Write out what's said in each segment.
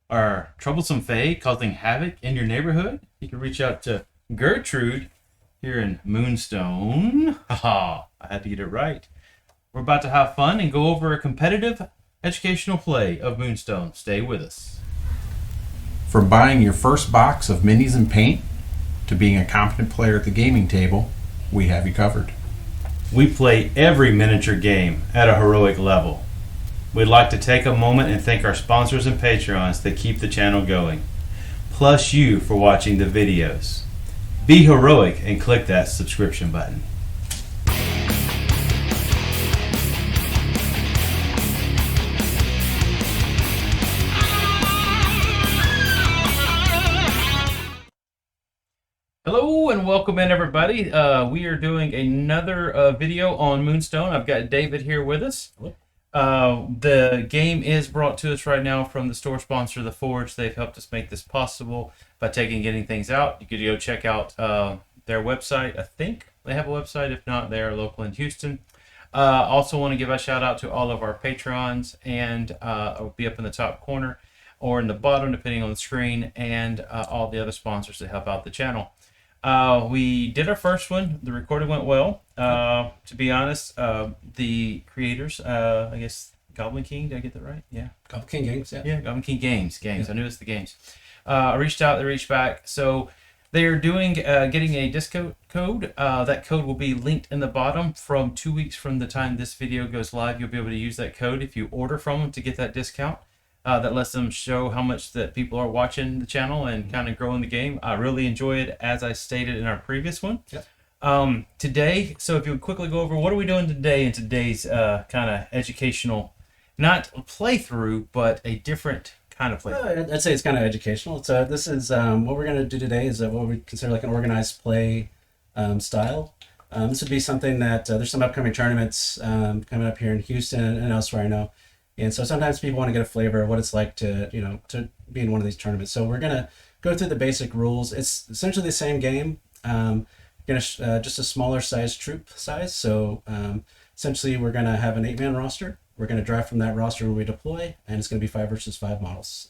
are troublesome fae causing havoc in your neighborhood, you can reach out to Gertrude here in Moonstone. Haha, I had to get it right. We're about to have fun and go over a competitive educational play of Moonstone. Stay with us. From buying your first box of minis and paint to being a competent player at the gaming table, we have you covered. We play every miniature game at a heroic level. We'd like to take a moment and thank our sponsors and Patreons that keep the channel going, plus you for watching the videos. Be heroic and click that subscription button. Hello and welcome in, everybody. We are doing another video on Moonstone. I've got David here with us. The game is brought to us right now from the store sponsor, The Forge. They've helped us make this possible by getting things out. You could go check out their website. I think they have a website. If not, they are local in Houston. Also want to give a shout out to all of our patrons, and it'll be up in the top corner or in the bottom, depending on the screen, and all the other sponsors that help out the channel. We did our first one. The recording went well. To be honest, the creators, I guess Goblin King, did I get that right? Yeah. Goblin King Games, yeah. Yeah, Goblin King Games. Yeah. I knew it's the games. I reached out, they reached back. So they are doing, getting a discount code. That code will be linked in the bottom. From 2 weeks from the time this video goes live, you'll be able to use that code if you order from them to get that discount. That lets them show how much that people are watching the channel and kind of growing the game. I really enjoy it, as I stated in our previous one. Yep. Today, so if you would quickly go over what are we doing today in today's kind of educational, not playthrough, but a different kind of playthrough. I'd say it's kind of educational. So this is what we're going to do today is what we consider like an organized play style. This would be something that there's some upcoming tournaments coming up here in Houston and elsewhere, I know. And so sometimes people want to get a flavor of what it's like to, to be in one of these tournaments. So we're going to go through the basic rules. It's essentially the same game, just a smaller size troop size. So essentially we're going to have an 8-man roster. We're going to draft from that roster when we deploy, and it's going to be 5 versus 5 models.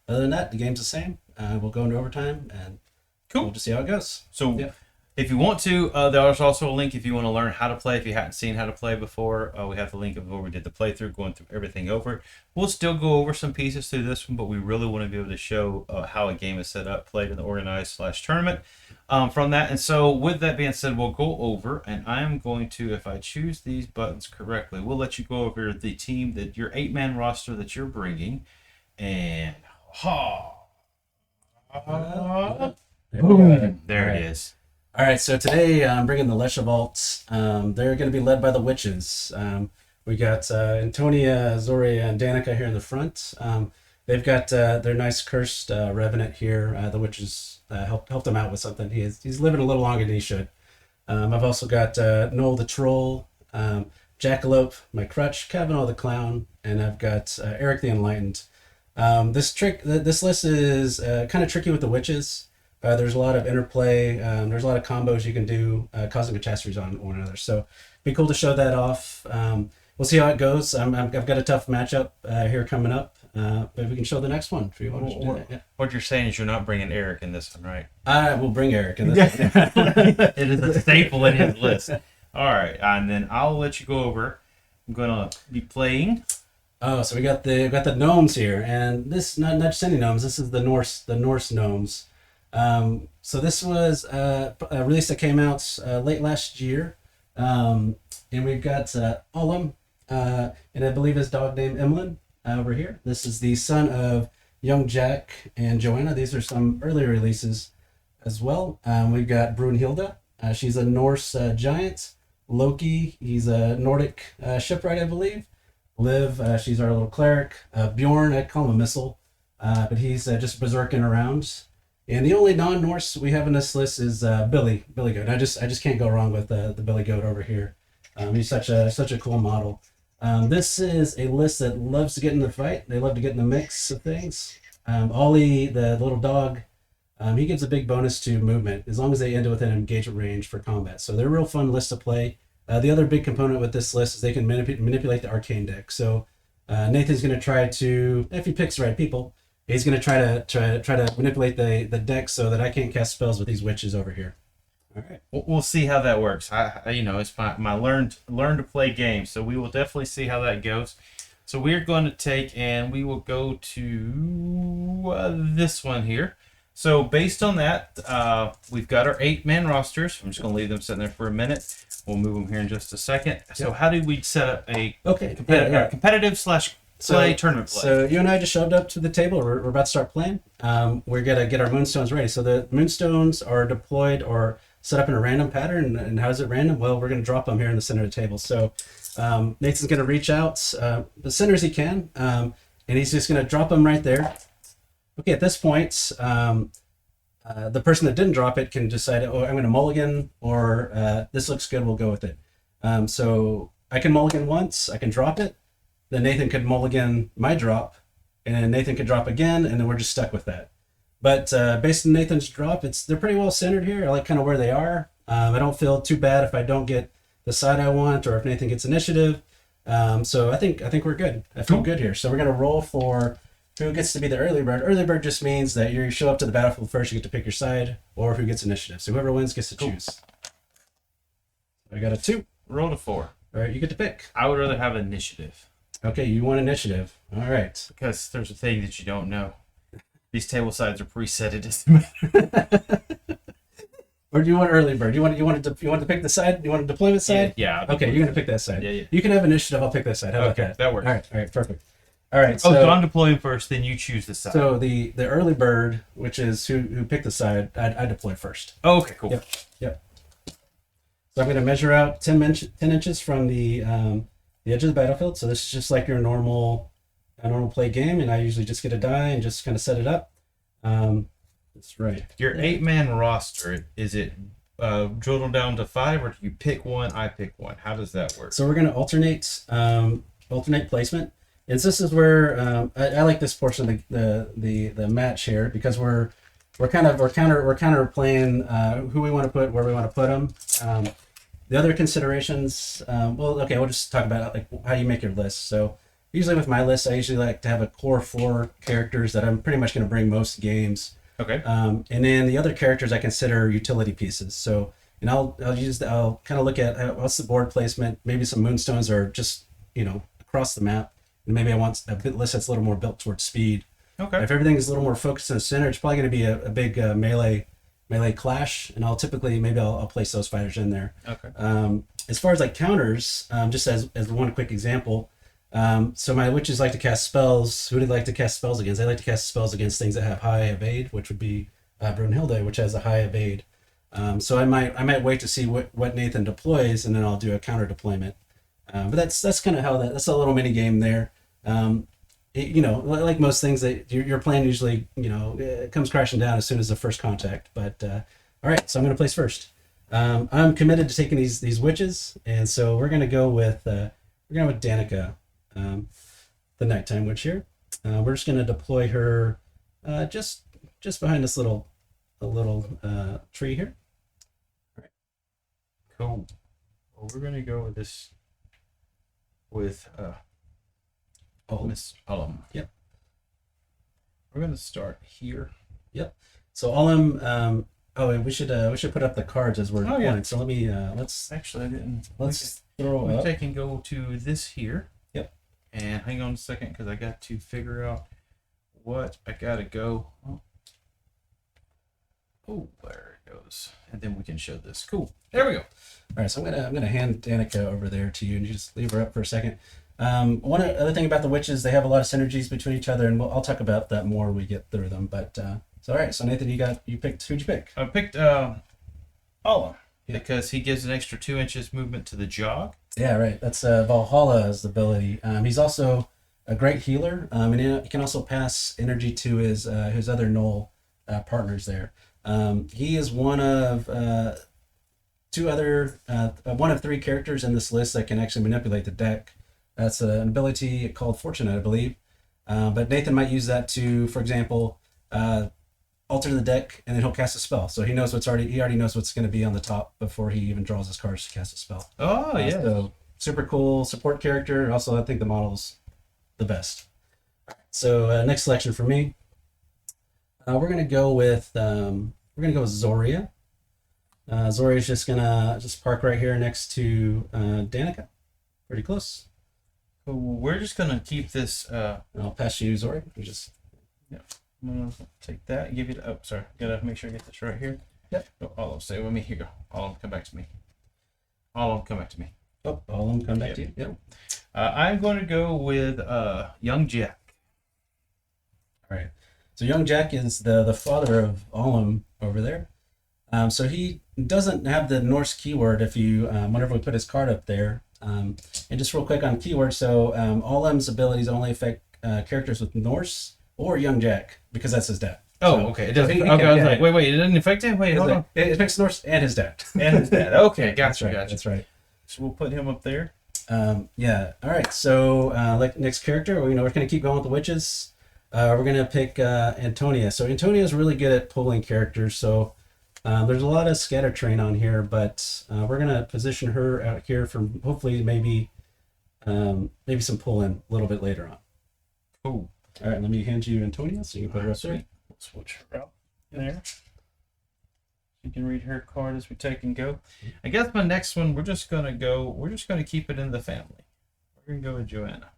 Other than that, the game's the same. We'll go into overtime, and Cool. We'll just see how it goes. So yeah. If you want to, there's also a link if you want to learn how to play. If you hadn't seen how to play before, we have the link of where we did the playthrough, going through everything over. We'll still go over some pieces through this one, but we really want to be able to show how a game is set up, played in the organized / tournament from that. And so with that being said, we'll go over, and I am going to, if I choose these buttons correctly, we'll let you go over the team, that your 8-man roster that you're bringing, and boom, there it is. All right, so today I'm bringing the Leshavalts. They're going to be led by the witches. We got Antonia, Zoria, and Danica here in the front. They've got their nice cursed revenant here. The witches helped him out with something. He's living a little longer than he should. I've also got Noel the troll, Jackalope, my crutch, Kavanaugh the clown, and I've got Eric the enlightened. This list is kind of tricky with the witches. There's a lot of interplay. There's a lot of combos you can do, causing catastrophes on one another. So it'd be cool to show that off. We'll see how it goes. I've got a tough matchup here coming up, but we can show the next one if you want to do that. Yeah. What you're saying is you're not bringing Eric in this one, right? I will bring Eric in this one. It is a staple in his list. All right, and then I'll let you go over. I'm going to be playing. Oh, so we got the gnomes here, and this not just any gnomes. This is the Norse gnomes. So this was a release that came out late last year, and we've got Ollum, and I believe his dog named Emlyn over here. This is the son of young Jack and Joanna. These are some earlier releases as well. We've got Brunhilde. She's a Norse giant. Loki, he's a Nordic shipwright, I believe. Liv, she's our little cleric. Bjorn, I call him a missile, but he's just berserking around. And the only non-Norse we have in this list is Billy Goat. I just can't go wrong with the Billy Goat over here. He's such a cool model. This is a list that loves to get in the fight. They love to get in the mix of things. Ollie, the little dog, he gives a big bonus to movement as long as they end within engagement range for combat. So they're a real fun list to play. The other big component with this list is they can manipulate the arcane deck. So Nathan's going to try to, if he picks the right people, He's going to try to manipulate the deck so that I can't cast spells with these witches over here. All right. We'll see how that works. It's my learn to play game, so we will definitely see how that goes. So we're going to take and we will go to this one here. So based on that, we've got our 8-man rosters. I'm just going to leave them sitting there for a minute. We'll move them here in just a second. So how do we set up a competitive / play tournament play? So you and I just shoved up to the table. We're about to start playing. We're going to get our Moonstones ready. So the Moonstones are deployed or set up in a random pattern. And how is it random? Well, we're going to drop them here in the center of the table. So Nathan's going to reach out the center as he can, and he's just going to drop them right there. Okay, at this point, the person that didn't drop it can decide, oh, I'm going to mulligan, or this looks good, we'll go with it. So I can mulligan once, I can drop it, then Nathan could mulligan my drop, and Nathan could drop again, and then we're just stuck with that. But based on Nathan's drop, they're pretty well centered here. I like kind of where they are. I don't feel too bad if I don't get the side I want, or if Nathan gets initiative. So I think we're good. I feel good here. So we're going to roll for who gets to be the early bird. Early bird just means that you show up to the battlefield first, you get to pick your side, or who gets initiative. So whoever wins gets to choose. I got a 2. Roll to 4. All right, you get to pick. I would rather have initiative. Okay, you want initiative. All right. Because there's a thing that you don't know. These table sides are preset. It doesn't matter. Or do you want early bird? You want to pick the side? You want a deployment side? Yeah. Okay, you're gonna pick that side. Yeah. You can have initiative. I'll pick that side. How about that? That works. All right, perfect. All right. So I'm deploying first, then you choose the side. So the early bird, which is who picked the side, I deploy first. Oh, okay, cool. Yep. So I'm going to measure out 10 inches from the edge of the battlefield. So this is just like your normal play game, and I usually just get a die and just kind of set it up. That's right. Your 8-man roster, is it drilled down to 5, or do you pick one? I pick one. How does that work? So we're going to alternate placement. And this is where I like this portion of the match here, because we're counter playing who we want to put where we want to put them. The other considerations, we'll just talk about like how you make your list. So usually with my list, I usually like to have a core 4 characters that I'm pretty much going to bring most games. Okay. And then the other characters I consider utility pieces. So, and I'll kind of look at what's the board placement. Maybe some Moonstones are just across the map. And maybe I want a list that's a little more built towards speed. Okay. If everything is a little more focused in the center, it's probably going to be a big melee clash, and I'll place those fighters in there. Okay. As far as like counters, just as one quick example, so my witches like to cast spells. Who do they like to cast spells against? They like to cast spells against things that have high evade, which would be Brunhilde, which has a high evade. So I might wait to see what Nathan deploys, and then I'll do a counter deployment. But that's kind of how that's a little mini game there. Like most things that you're playing, usually it comes crashing down as soon as the first contact. But all right, so I'm going to place first. I'm committed to taking these witches, and so we're going to go with Danica, the nighttime witch here. We're just going to deploy her just behind this little tree here. All right. Cool. Well, we're going to go with this with Miss Ullum. Yep. We're going to start here. Yep. So Ullum, and we should put up the cards as we're deploying. Yeah. So let me let's actually I didn't. Let's throw we up. take and go to this here. Yep. And hang on a second, because I got to figure out what I gotta go. Oh, there it goes. And then we can show this. Cool. There we go. All right, so I'm gonna hand Danica over there to you, and you just leave her up for a second. One other thing about the witches, they have a lot of synergies between each other, and I'll talk about that more when we get through them. But so all right, so Nathan, who'd you pick? I picked Ullum, because he gives an extra 2 inches movement to the jog. Yeah, right. That's Valhalla's ability. He's also a great healer, and he can also pass energy to his other Knoll partners there. He is one of one of 3 characters in this list that can actually manipulate the deck. That's an ability called Fortunate, I believe. But Nathan might use that to, for example, alter the deck, and then he'll cast a spell. So he already knows what's going to be on the top before he even draws his cards to cast a spell. Oh, yeah. So super cool support character. Also, I think the model's the best. So next selection for me. We're gonna go with Zoria. Zoria's just gonna park right here next to Danica. Pretty close. So we're just gonna keep this. And I'll pass you Zoria. You just I'm gonna take that. Give you. Oh, sorry. Gotta make sure I get this right here. Yep. Oh, all of them stay with me. Here you go. All of them come back to me. All of them come back to me. Oh, all of them come back to you. Yep. I'm going to go with young Jack. All right. So young Jack is the father of Ollum over there. So he doesn't have the Norse keyword if you whenever we put his card up there. And just real quick on keywords, so Ollum's abilities only affect characters with Norse or young Jack because that's his dad. Oh, So- okay. It so doesn't. he Okay, can- I was yeah, like, wait, it didn't affect him. Wait, hold on. It affects Norse and his dad. And his dad. Okay, That's gotcha, right. gotcha. That's right. So we'll put him up there. Yeah. All right. So, next character, we're going to keep going with the witches. We're going to pick Antonia. So Antonia is really good at pulling characters. So there's a lot of scatter train on here, but we're going to position her out here for hopefully maybe some pull in a little bit later on. Oh, All right. Let me hand you Antonia so you can put her up there. sweet. We'll switch her out there. You can read her card as we take and go. I guess my next one, we're just gonna keep it in the family. We're gonna go with Joanna.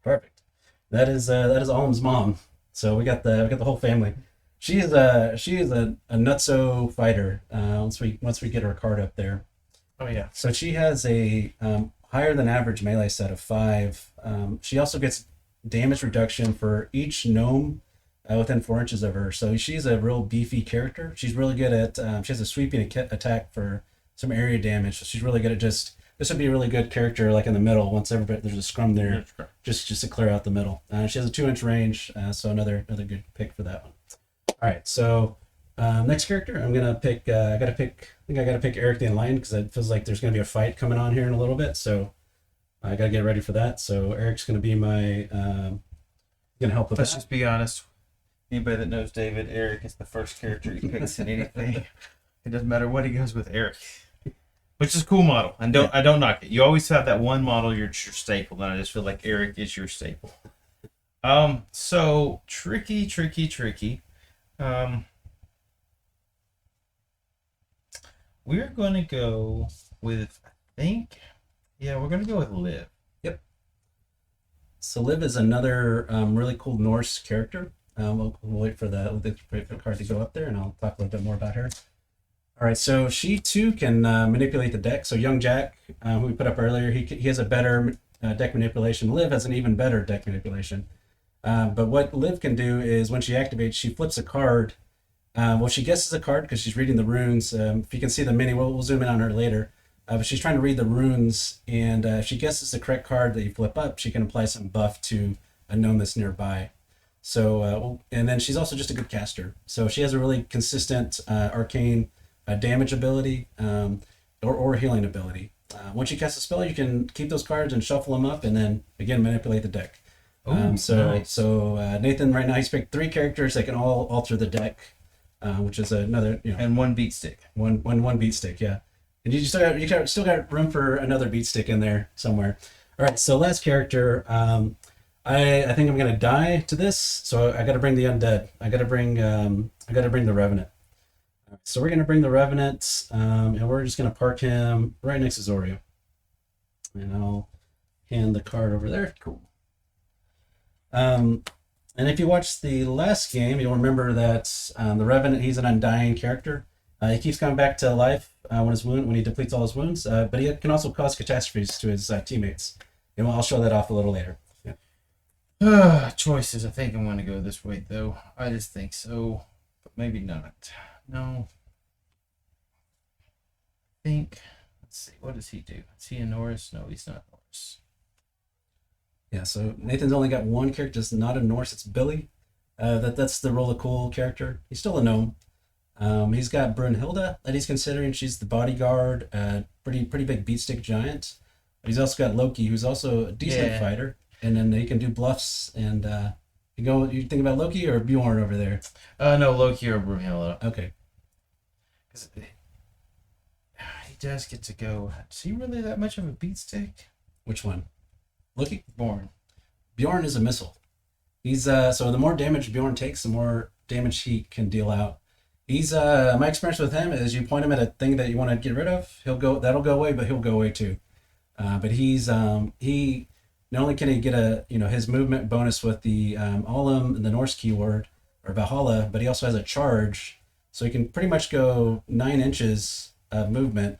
Perfect. That is Ollum's mom. So we got the whole family. She is a nutso fighter. Once we get her card up there. Oh yeah. So she has a higher than average melee set of 5. She also gets damage reduction for each gnome within 4 inches of her. So she's a real beefy character. She's really good at. She has a sweeping attack for some area damage. So she's really good at just. This would be a really good character like in the middle. Once everybody there's a scrum there, just to clear out the middle. She has a 2-inch range. So another good pick for that one. All right. So next character, I'm gonna pick. I think I gotta pick Eric the Enlightened because it feels like there's gonna be a fight coming on here in a little bit. So I gotta get ready for that. So Eric's gonna be my. Gonna help with Let's that. just be honest. Anybody that knows David, Eric is the first character he picks in anything. It doesn't matter what he goes with, Eric. Which is a cool model. And I don't knock it. You always have that one model your staple, and I just feel like Eric is your staple. So tricky. We're gonna go with we're gonna go with Liv. Yep. So Liv is another really cool Norse character. We'll wait for the card to go up there, and I'll talk a little bit more about her. All right, so she too can manipulate the deck. So young Jack, who we put up earlier, he has a better deck manipulation. Liv has an even better deck manipulation. But what Liv can do is when she activates, she flips a card. She guesses a card because she's reading the runes. If you can see the mini, we'll zoom in on her later. But she's trying to read the runes, and if she guesses the correct card that you flip up, she can apply some buff to a gnome that's nearby. So, and then she's also just a good caster. So she has a really consistent arcane damage ability or healing ability. Once you cast a spell, you can keep those cards and shuffle them up, and then again manipulate the deck. Nice. Nathan right now he's picked 3 characters that can all alter the deck, which is another And one beat stick. one beat stick, yeah. And you still got room for another beat stick in there somewhere. All right, so last character. I think I'm gonna die to this, so I got to bring the undead. I got to bring the revenant. So we're gonna bring the revenant, and we're just gonna park him right next to Zorio. And I'll hand the card over there. Cool. And if you watched the last game, you'll remember that the revenant, he's an undying character. He keeps coming back to life when he depletes all his wounds, but he can also cause catastrophes to his teammates. And I'll show that off a little later. Choices. I think I'm going to go this way, though. I just think so, but maybe not. No. I think. Let's see. What does he do? Is he a Norse? No, he's not Norse. Yeah, so Nathan's only got one character. It's not a Norse. It's Billy. That's the Roll a Cool character. He's still a gnome. He's got Brunhilde that he's considering. She's the bodyguard. Pretty big beatstick giant. But he's also got Loki, who's also a decent fighter. And then he can do bluffs. And you think about Loki or Bjorn over there? No, Loki or Brunhilde. Okay. Because he does get to go. Is he really that much of a beat stick? Which one? Loki? Born. Bjorn is a missile. He's so the more damage Bjorn takes, the more damage he can deal out. He's my experience with him is you point him at a thing that you want to get rid of, that'll go away, but he'll go away too. But he not only can he get his movement bonus with the Olim and the Norse keyword or Valhalla, but he also has a charge, so he can pretty much go 9 inches of movement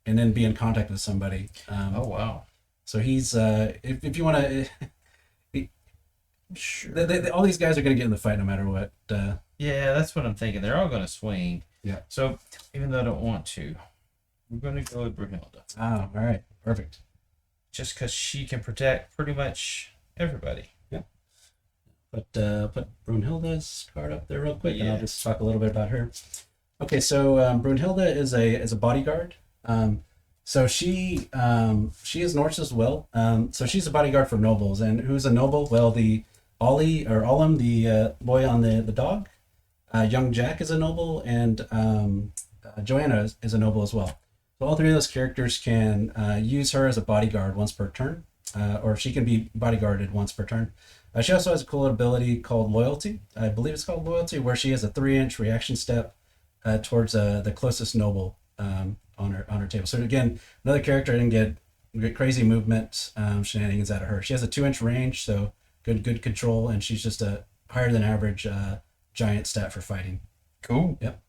and then be in contact with somebody. Oh wow! So he's if you want to. Sure. All these guys are going to get in the fight no matter what. Yeah, that's what I'm thinking. They're all going to swing. Yeah. So even though I don't want to, we're going to go with Brunhilde. Oh, all right. Perfect. Just because she can protect pretty much everybody. Yeah. Put Brunhilde's card up there real quick, and I'll Yeah. just talk a little bit about her. Okay, so Brunhilde is a bodyguard. So she is Norse as well. So she's a bodyguard for nobles, and who's a noble? Well, the Ollie or Olim, the boy on the dog. Young Jack is a noble, and Joanna is a noble as well. So all 3 of those characters can use her as a bodyguard once per turn, or she can be bodyguarded once per turn. She also has a cool ability called Loyalty. I believe it's called Loyalty, where she has a 3-inch reaction step towards the closest noble on her table. So again, another character I didn't get crazy movement shenanigans out of her. She has a 2-inch range, so good control, and she's just a higher than average giant stat for fighting. Cool. Yep.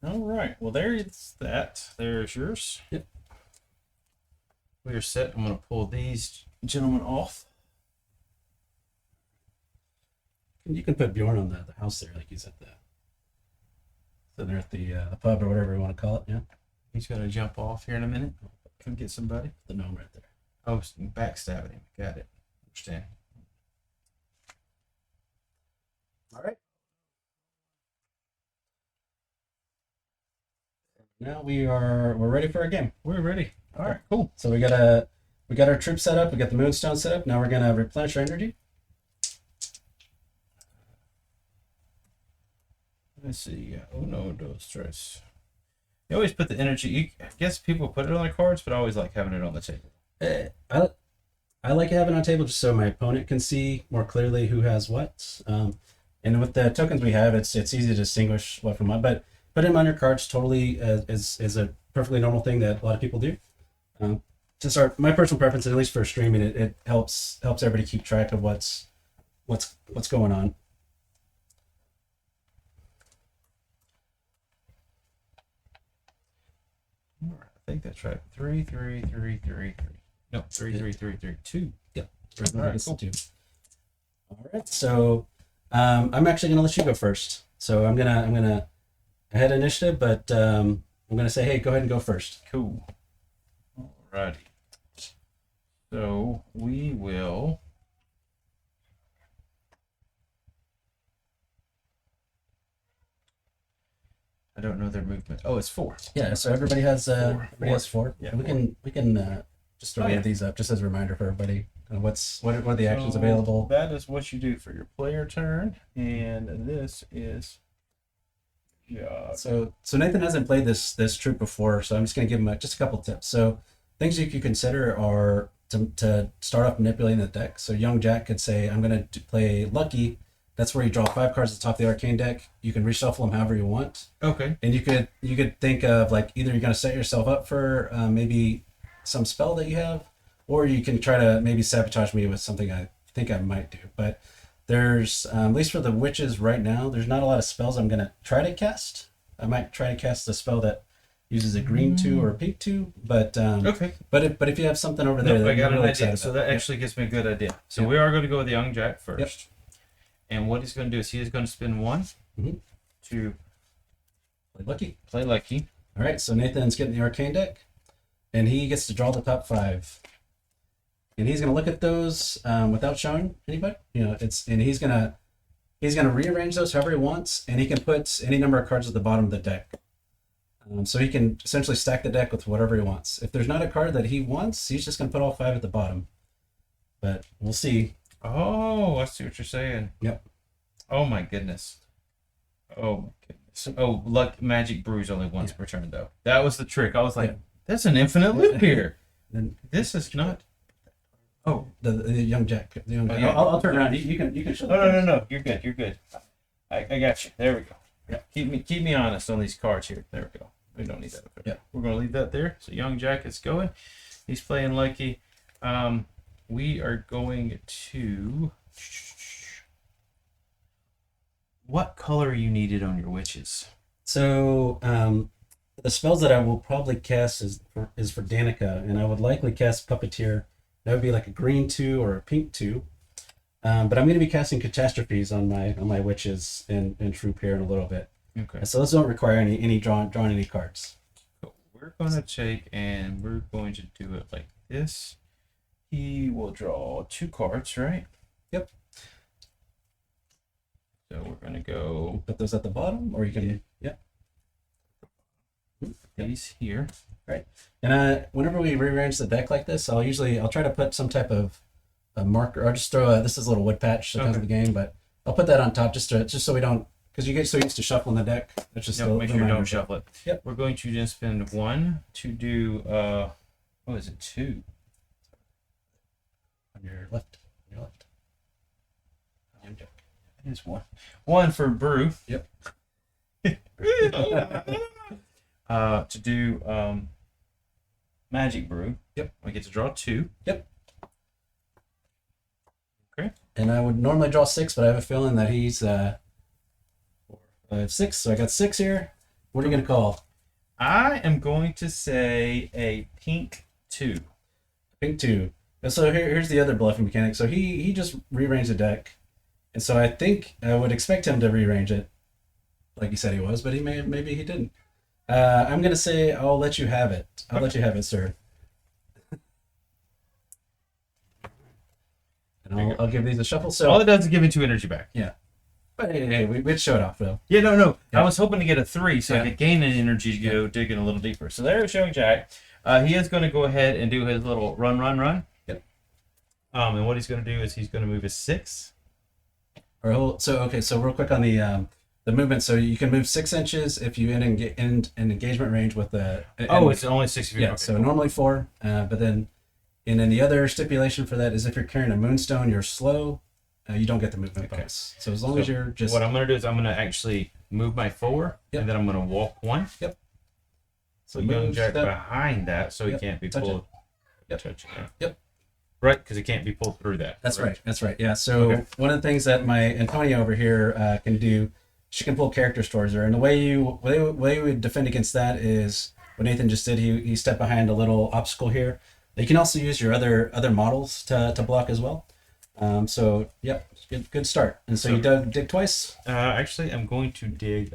All right. Well, there's that. There's yours. Yep. We are set. I'm going to pull these gentlemen off. You can put Bjorn on the house there, like he's at sitting there at the pub or whatever you want to call it. Yeah. He's going to jump off here in a minute. Come get somebody. The gnome right there. Oh, backstabbing him. Got it. Understand. All right. Now we're ready for a game. We're ready. All right. Cool. So we got our troops set up. We got the Moonstone set up. Now we're gonna replenish our energy. Let's see. Oh no, dos stress. You always put the energy. I guess people put it on their cards, but I always like having it on the table. I like having it on the table just so my opponent can see more clearly who has what. And with the tokens we have, it's easy to distinguish what from what. But put them on your cards totally is a perfectly normal thing that a lot of people do. Just my personal preference, at least for streaming, it helps everybody keep track of what's going on. I think that's right. 3, 3, 3, 3, 3. No, 3, 3, 3, 3, 2. Yep. All right, cool. All right. So I'm actually gonna let you go first. So I'm gonna head initiative, but I'm gonna say, hey, go ahead and go first. Cool. Alrighty. So we will. I don't know their movement. Oh, it's 4. Yeah. So everybody has has 4. Yeah, We can just throw these up just as a reminder for everybody. What are the actions available? That is what you do for your player turn, and this is. Yeah. So Nathan hasn't played this troop before, so I'm just gonna give him just a couple tips. So things you could consider are to start off manipulating the deck. So young Jack could say, I'm gonna play Lucky. That's where you draw 5 cards at the top of the arcane deck. You can reshuffle them however you want. Okay. And you could think of like either you're gonna set yourself up for maybe some spell that you have, or you can try to maybe sabotage me with something I think I might do. But there's at least for the witches right now, there's not a lot of spells I'm gonna try to cast. I might try to cast a spell that uses a green 2 or a pink 2, but Okay. But if you have something over there, Nope, that I got you're an really idea. excited So about. that actually gives me a good idea. So Yep. we are going to go with the young Jack first. Yep. And what he's going to do is he is going to spend 1 Mhm. to Play Lucky. play Lucky. All right, so Nathan's getting the arcane deck, and he gets to draw the top 5. And he's gonna look at those without showing anybody. He's gonna rearrange those however he wants, and he can put any number of cards at the bottom of the deck. So he can essentially stack the deck with whatever he wants. If there's not a card that he wants, he's just gonna put all 5 at the bottom. But we'll see. Oh, I see what you're saying. Yep. Oh my goodness. Oh my goodness. Oh, luck magic brews only once per turn though. That was the trick. I was like, Yeah. there's an infinite loop here. Then This is not. Oh, the young Jack. The young Jack. yeah. I'll turn around. You can show. No. You're good. You're good. I got you. There we go. Yeah. Keep me honest on these cards here. There we go. We don't need that. Okay. Yeah. We're gonna leave that there. So young Jack is going. He's playing Lucky. We are going to. What color are you needed on your witches? So the spells that I will probably cast is for Danica, and I would likely cast Puppeteer. That would be like a green 2 or a pink 2. But I'm going to be casting catastrophes on my witches and troop here in a little bit. Okay. So those don't require any drawing any cards. So we're going to take and we're going to do it like this. He will draw 2 cards, right? Yep. So we're going to go Put those at the bottom, or you can these here. Right. And whenever we rearrange the deck like this, I'll try to put some type of a marker. I'll just throw this is a little wood patch that comes with the game, but I'll put that on top just so we don't, because you get so used to shuffling the deck. That's just Make sure you don't shuffle it. Yep. We're going to then spend 1 to do what is it, 2? On your left. It is 1. 1 for brew. Yep. To do magic brew. Yep. I get to draw 2. Yep. Okay. And I would normally draw 6, but I have a feeling that he's 6. So I got 6 here. What are you going to call? I am going to say a pink 2. Pink 2. And so here's the other bluffing mechanic. So he just rearranged the deck. And so I think I would expect him to rearrange it like he said he was, but maybe he didn't. I'm going to say I'll let you have it. I'll let you have it, sir. And I'll give these a shuffle. So all it does is give me 2 energy back. Yeah. But hey, we'd show it off, though. Yeah, no. Yeah. I was hoping to get a 3 so I could gain an energy to go digging a little deeper. So there's showing Jack. He is going to go ahead and do his little run. Yep. And what he's going to do is he's going to move his 6. So real quick on the movement. So you can move 6 inches if you end an engagement range with the. It's only 6 feet. Yeah. Okay, So cool. normally 4, but then, and then the other stipulation for that is if you're carrying a Moonstone, you're slow. You don't get the movement bonus. So as long as you're just. What I'm going to do is I'm going to actually move my 4, Yep. and then I'm going to walk 1. Yep. So young move, Jack step. behind that, so Yep. he can't be Touch pulled. Yep. Touch it. Yeah. Yep. Right, because he can't be pulled through that. That's right. Yeah. So Okay. one of the things that my Antonia over here can do, she can pull characters towards her, and the way we would defend against that is what Nathan just did. He stepped behind a little obstacle here. You can also use your other models to block as well. So yep, good start. And so you dig twice. Actually, I'm going to dig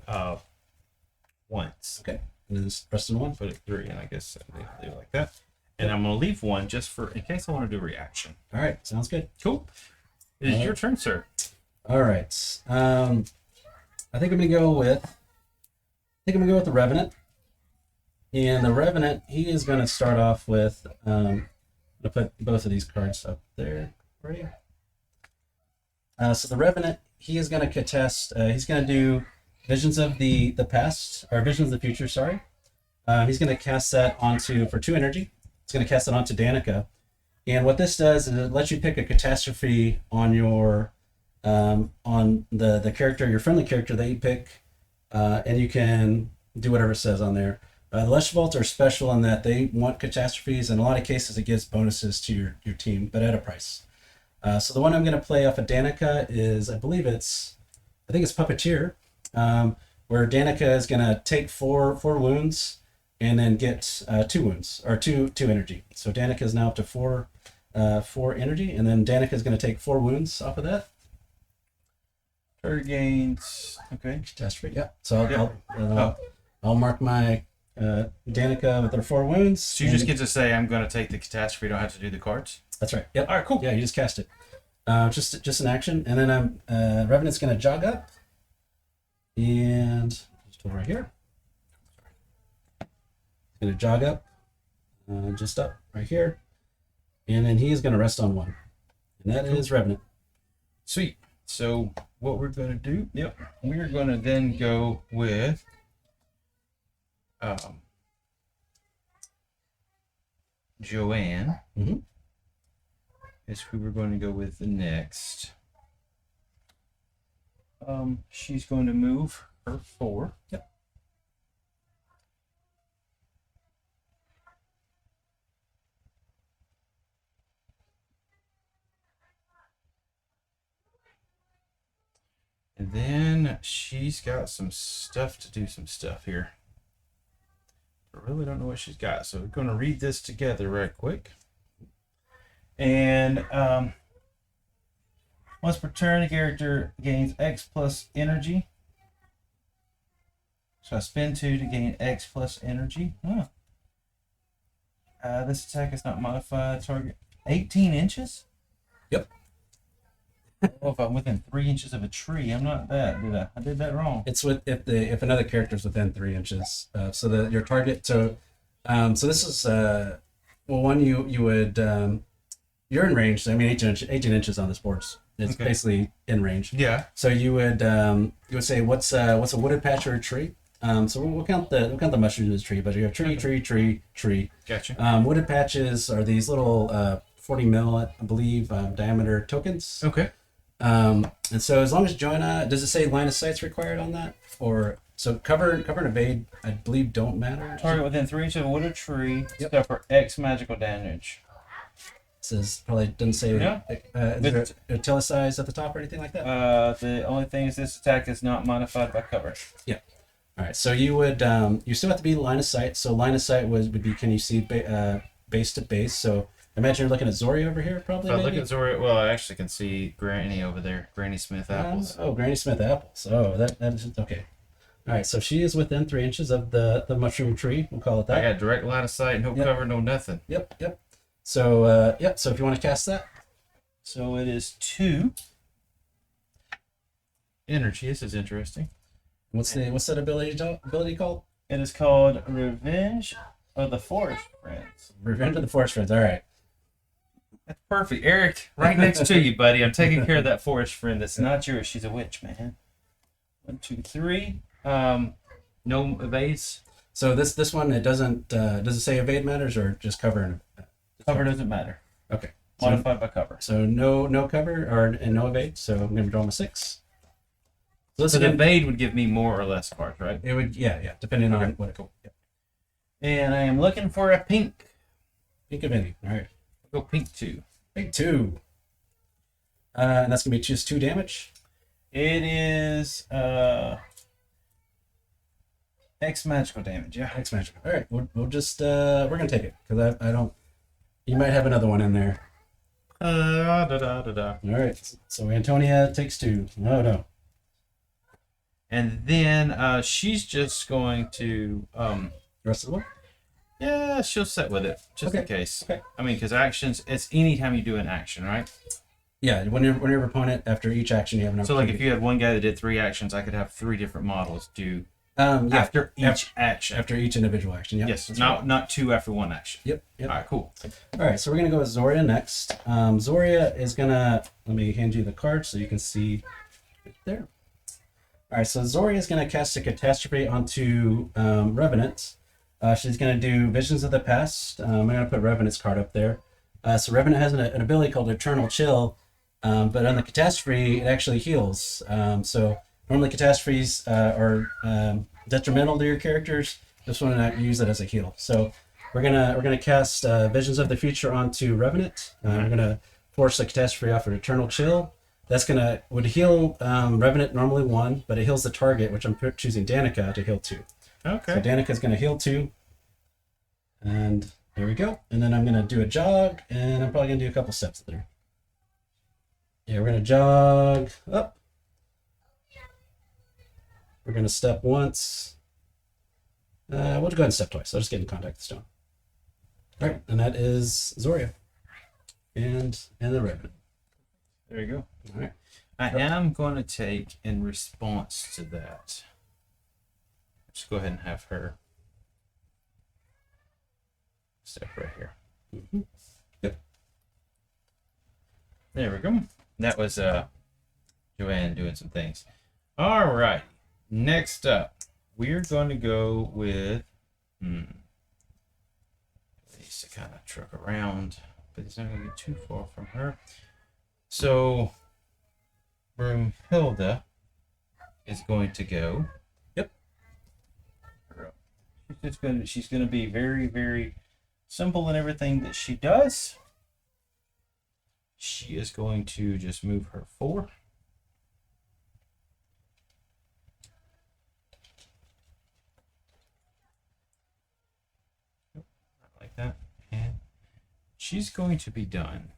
once. Okay. And then press in 1. Put it 3, and I guess leave it like that. And I'm going to leave 1 just in case I want to do a reaction. All right. Sounds good. Cool. It is your turn, sir. All right. I think I'm gonna go with the Revenant. And the Revenant, he is gonna start off with. I'll put both of these cards up there for you. So the Revenant, he is gonna contest. He's gonna do Visions of the Past or Visions of the Future. Sorry. He's gonna cast that for 2 energy. He's gonna cast it onto Danica. And what this does is it lets you pick a catastrophe on your on the character, your friendly character that you pick, and you can do whatever it says on there. The Lush Vaults are special in that they want catastrophes. In a lot of cases, it gives bonuses to your team, but at a price. So the one I'm going to play off of Danica is, I think it's Puppeteer, where Danica is going to take four wounds and then get 2 wounds, or two energy. So Danica is now up to 4 energy, and then Danica is going to take 4 wounds off of that. Her gains. Okay. Catastrophe. Yeah. So I'll mark my Danica with her 4 wounds. So you just get to say, I'm going to take the catastrophe. You don't have to do the cards. That's right. Yep. All right, cool. Yeah, you just cast it. Just an action, and then Revenant's going to jog up, and just over here. He's going to jog up, just up right here, and then he's going to rest on 1, and that is Revenant. Sweet. So what we're going to do, we're going to then go with Joanne. Mm-hmm. is who we're going to go with next. She's going to move her 4. Yep. And then she's got some stuff to do some stuff here. I really don't know what she's got, so we're going to read this together right quick. And once per turn, the character gains X plus energy. So I spend 2 to gain X plus energy. Huh. This attack is not modified. Target 18 inches? Yep. Oh, if I'm within 3 inches of a tree, I'm not that, did I? I did that wrong. It's with if another character is within 3 inches. So that your target. So this is well, one you would you're in range. So I mean, 18 inches on this board. It's Okay. basically in range. Yeah. So you would say what's a wooded patch or a tree? So we'll count the mushrooms as a tree, but you have tree. Gotcha. Wooded patches are these little 40 mil, I believe, diameter tokens. Okay. And so as long as Joanna, does it say line of sight's required on that? Or so cover and evade, I believe, don't matter. Target within 3 inches of a wooded tree, Yep. suffer X magical damage. It says probably doesn't say Yeah. is there italicized at the top or anything like that? The only thing is this attack is not modified by cover. All right, so you would you still have to be line of sight. So line of sight would be can you see base to base? So imagine you're looking at Zori over here, probably. If I Maybe? look at Zora, well, I actually can see Granny over there. Granny Smith apples. Oh, Granny Smith apples. Oh, that is okay. All right, so she is within 3 inches of the mushroom tree. We'll call it I that. got direct line of sight, no Yep. cover, no nothing. Yep. So so if you want to cast that, So it is 2 energy. This is interesting. what's that ability called? It is called Revenge of the Forest Friends. Revenge of the Forest Friends. All right. That's perfect. Eric, right next to you, buddy. I'm taking care of that forest friend that's not yours. She's a witch, man. 1, 2, 3. No evades. So this one it doesn't does it say evade matters or just cover and Cover doesn't matter. okay. So, Modified by cover. so no cover and no evade. So I'm gonna draw him a 6. So this So the again, evade would give me more or less cards, right? it would depending on Okay. what it goes. Yeah. And I am looking for a pink. Think of any. All right. Go pink 2. Big 2. And that's gonna be just 2 damage. It is X magical damage. Yeah. X magic. All right. We'll just we're gonna take it because I don't. You might have another one in there. Da. All right. So Antonia takes 2. Oh no. And then she's just going to The rest of the one. yeah, she'll sit with it just in Okay. case. Okay. I mean, because actions, it's anytime you do an action, right? Yeah. When your opponent after each action you have an So like opportunity. if you had one guy that did 3 actions, I could have 3 different models do yeah, after each action. after each individual action. Yep. Yes, That's not right. not 2 after 1 action. Yep. All right, cool. All right, so we're gonna go with Zoria next. Zoria is gonna let me hand you the card so you can see right there. All right, so Zoria is gonna cast a catastrophe onto Revenant. She's gonna do Visions of the Past. I'm gonna put Revenant's card up there. So Revenant has an ability called Eternal Chill, but on the catastrophe it actually heals. So normally catastrophes are detrimental to your characters. This one I use it as a heal. So we're gonna cast Visions of the Future onto Revenant. We're gonna force the catastrophe off an Eternal Chill. That's would heal Revenant normally 1, but it heals the target, which I'm choosing Danica to heal 2. Okay. So Danica's gonna heal 2, and there we go. And then I'm gonna do a jog, and I'm probably gonna do a couple steps there. Yeah, we're gonna jog up. We're gonna step once. We'll go ahead and step twice. I'll just get in contact with the stone. All right, and that is Zoria, and the Revenant. There you go. All right. I am going to take in response to that. Just go ahead and have her step right here. Mm-hmm. Yep. There we go. That was Joanne doing some things. All right. Next up, we're going to go with. I used to kind of truck around. but he's not going to get too far from her. So, Broomhilda is going to go. Yep. She's going to be very, very simple in everything that she does. She is going to just move her 4. Like that, and she's going to be done.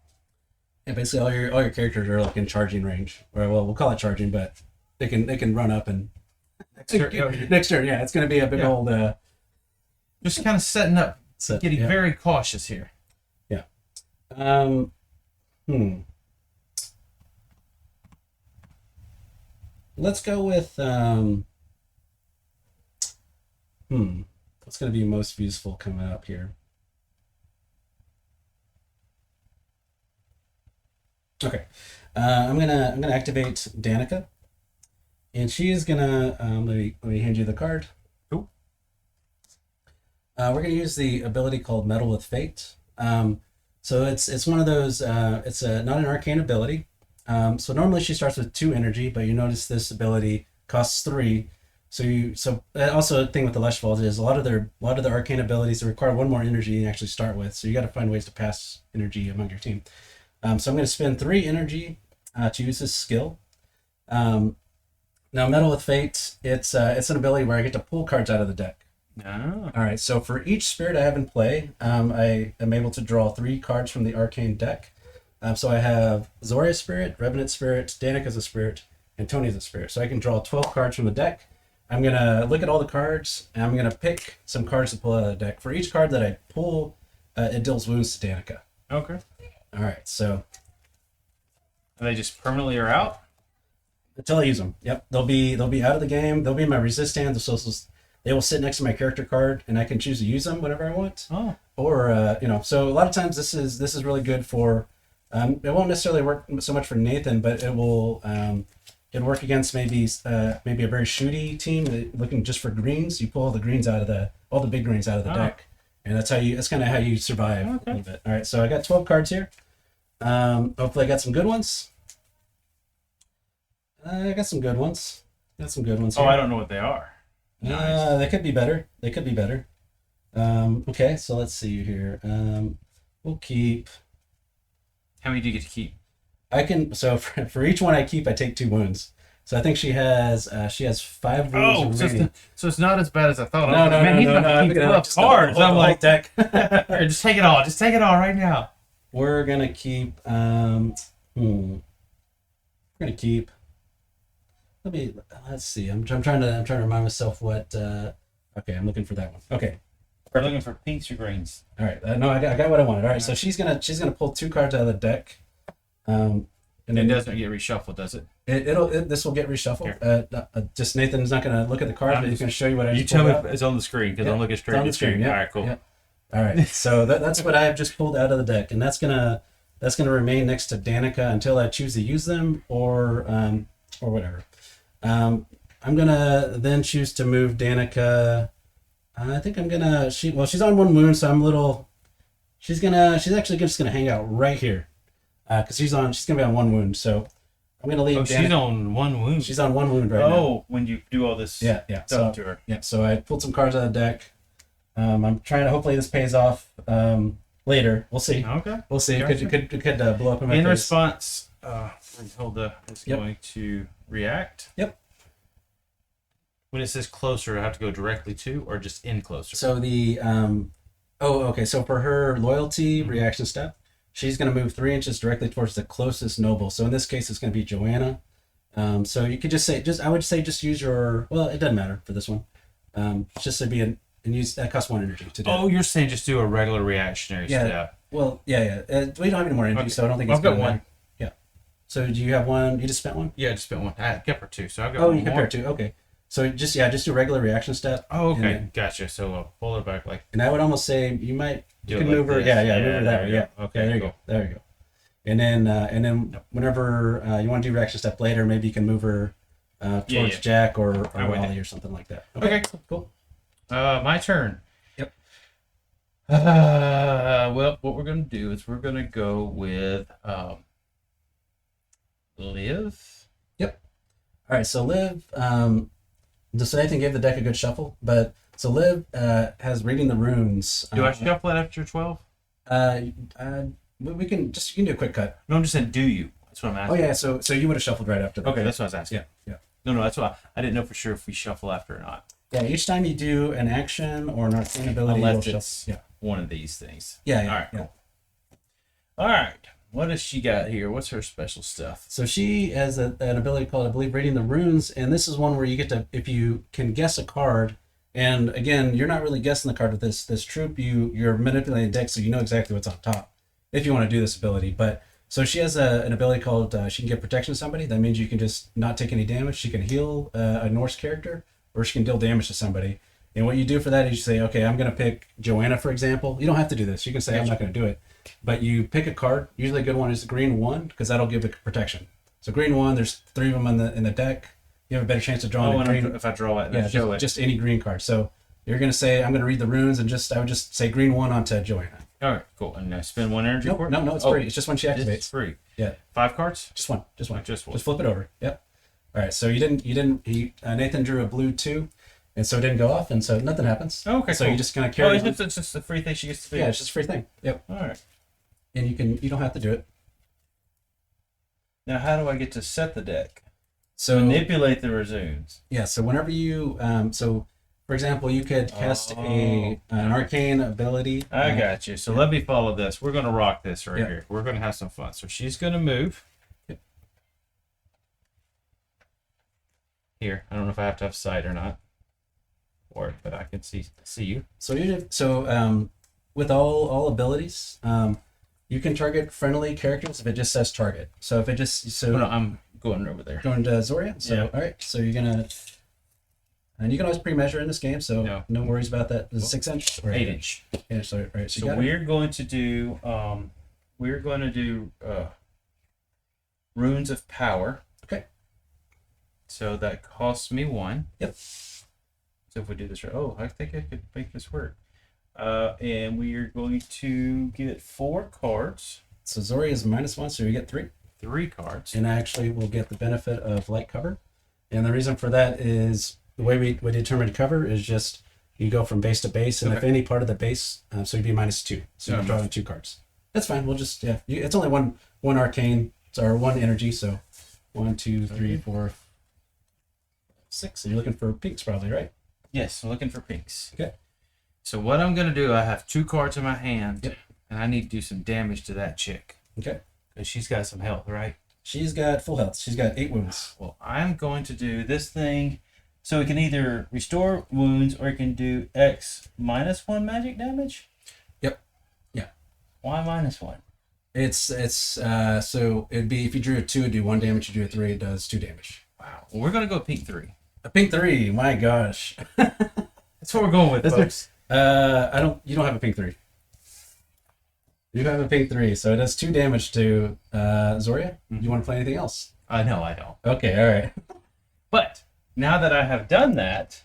And basically, all your characters are like in charging range, or well, we'll call it charging, but they can run up and next turn, yeah, it's going to be a big old. Just kind of setting up, getting very cautious here. Yeah. Let's go with what's going to be most useful coming up here? Okay, I'm gonna activate Danica, and she is gonna let me hand you the card. Cool. We're gonna use the ability called Meddle with Fate. So it's one of those. It's not an arcane ability. So normally she starts with 2 energy, but you notice this ability costs 3. So also a thing with the Lush Vault is a lot of the arcane abilities require 1 more energy than you actually start with. So you got to find ways to pass energy among your team. So I'm going to spend 3 energy to use this skill. Now, Meddle with Fate, it's an ability where I get to pull cards out of the deck. Oh. All right, so for each spirit I have in play, I am able to draw 3 cards from the arcane deck. So I have Zoria's Spirit, Revenant Spirit, Danica's a Spirit, and Tony's a Spirit. So I can draw 12 cards from the deck. I'm going to look at all the cards, and I'm going to pick some cards to pull out of the deck. For each card that I pull, it deals wounds to Danica. Okay. All right, so And they just permanently are out? until I use them. Yep, they'll be out of the game. They'll be in my resist hand. So they will sit next to my character card, and I can choose to use them whenever I want. Oh. Or so a lot of times this is really good for. It won't necessarily work so much for Nathan, but it will. It'll work against maybe a very shooty team looking just for greens. You pull all the greens out of all the big greens out of the deck, and that's kind of how you survive a little bit. All right, so I got 12 cards here. Hopefully I got some good ones. I got some good ones. Got some good ones here. Oh, I don't know what they are. Nice. They could be better. Okay, so let's see here. We'll keep. How many do you get to keep? I can. So for each one I keep, I take 2 wounds. So I think she has 5 wounds remaining. So it's not as bad as I thought. No, He's about to keep 12 cards. I'm like, deck. Here, just take it all. Just take it all right now. We're gonna keep. We're gonna keep. Let's see. I'm trying to remind myself what. Okay, I'm looking for that one. Okay. We're looking for pinks or greens. All right. No, I got what I wanted. All right. So she's gonna pull 2 cards out of the deck. And it doesn't get reshuffled, does it? This will get reshuffled. Just Nathan's not gonna look at the card, but he's gonna show you what I just pulled out. You tell me it's on the screen because I'm looking straight at the screen. Yeah. All right, cool. Yeah. All right. So that's what I have just pulled out of the deck, and that's gonna remain next to Danica until I choose to use them or whatever. I'm gonna then choose to move Danica. I think I'm gonna. She's on 1 wound, so I'm a little. She's actually just gonna hang out right here, because she's gonna be on 1 wound. So I'm gonna leave. Oh, Danica. she's on 1 wound. She's on 1 wound right now. Oh, when you do all this stuff to her. Yeah. So I pulled some cards out of the deck. I'm trying to. Hopefully this pays off later. We'll see. Okay. We'll see. Gotcha. It could blow up in my In face. response, Hilda is going to react. Yep. When it says closer, I have to go directly to or just in closer? So the okay. So for her loyalty reaction step, she's going to move 3 inches directly towards the closest noble. So in this case, it's going to be Joanna. So you could I would say use your. Well, it doesn't matter for this one. Just to be and use that costs 1 energy to do. Oh, you're saying just do a regular reactionary step. Well, yeah. We don't have any more energy, so I don't think it's I've got gonna 1. matter. Yeah. So do you have 1? You just spent 1? Yeah, I just spent 1. I kept her 2, so I've got 1 Oh, you more. compared 2. Okay. So just do a regular reaction step. Oh, okay. Then, Gotcha. So I'll pull her back like. and I would almost say you can like move her. this. Yeah, move her that way. Yeah. Okay. There you go. There you go. And then whenever you want to do reaction step later, maybe you can move her towards Jack or Ollie or something like that. Okay. Cool. My turn. Yep. Well, what we're gonna do is we're gonna go with Live. Yep. All right. So Liv, just anything gave the deck a good shuffle, but so Liv has reading the runes. Do I shuffle it after 12? Uh, we can just you can do a quick cut. No, I'm just saying, do you? That's what I'm Oh asking. yeah. So you would have shuffled right after that. Okay, that's what I was asking. Yeah. Yeah. No, that's why I didn't know for sure if we shuffle after or not. Yeah. Each time you do an action or an arcane ability, Unless you'll it's shuffle. one of these things. Yeah. Yeah. All right, yeah. cool. All right. What does she got here? What's her special stuff? So she has an ability called, I believe, Reading the Runes, and this is one where you get to, if you can guess a card, and again, you're not really guessing the card with this troop. You're manipulating the deck, so you know exactly what's on top. If you want to do this ability, but so she has an ability called she can give protection to somebody. That means you can just not take any damage. She can heal a Norse character, or she can deal damage to somebody. And what you do for that is you say, okay, I'm going to pick Joanna, for example. You don't have to do this. You can say, I'm not going to do it. But you pick a card. Usually a good one is the green 1 because that'll give it protection. So green 1, there's 3 of them in the deck. You have a better chance of drawing a green. If I draw it, Yeah, show just any green card. So you're going to say, I'm going to read the runes, and I would just say green 1 onto Joanna. All right, cool. And I spend 1 energy for it? No, it's free. It's just when she activates. It's free. Yeah. 5 cards? Just one. Just one. Just flip it over. Yep. All right. So Nathan drew a blue 2, and so it didn't go off, and so nothing happens. Oh, okay, So cool. you just kind of carry. It's just a free thing she gets to do. Yeah, it's just a free thing. Yep. All right. And you don't have to do it. Now, how do I get to set the deck? So Manipulate the runes. yeah. So whenever you for example, you could cast an arcane ability. I got you. So let me follow this. We're going to rock this right Yeah. here. We're going to have some fun. So she's going to move. Yep. Here. I don't know if I have to have sight or not. But I can see you. So with all abilities, you can target friendly characters if it just says target. So if it just No, I'm going over there. going to Zoria. So Yeah. all right. So you're gonna. And you can always pre-measure in this game, so no worries about that. This is 6 inch or 8 inch. 8 inch. So, right. So we're going to do runes of power. Okay. So that costs me 1. Yep. So if we do this right, I think I could make this work. And we are going to get 4 cards. So Zoria is -1, so you get 3. 3 cards. And actually, we'll get the benefit of light cover. And the reason for that is the way we determine cover is just you go from base to base, and if any part of the base, so you'd be -2. So you're drawing 2 cards. That's fine. We'll just it's only one arcane, or 1 energy. So 1, 2, 3, 4, 6. And you're looking for pinks, probably, right? Yes, I'm looking for pinks. Okay. So what I'm gonna do, I have 2 cards in my hand, Yep. and I need to do some damage to that chick Okay. because she's got some health, right? She's got full health. She's got 8 wounds. Well, I'm going to do this thing. So it can either restore wounds or it can do X -1 magic damage. Yep. Yeah. Why -1? It's so it'd be if you drew a 2, it'd do 1 damage. You drew a 3, it does 2 damage. Wow. Well, we're gonna go pink 3. A pink 3. My gosh. That's what we're going with, folks. You don't have a pink 3. You have a pink 3, so it does 2 damage to Zoria. Mm-hmm. You want to play anything else? No, I don't. Okay, all right. But now that I have done that,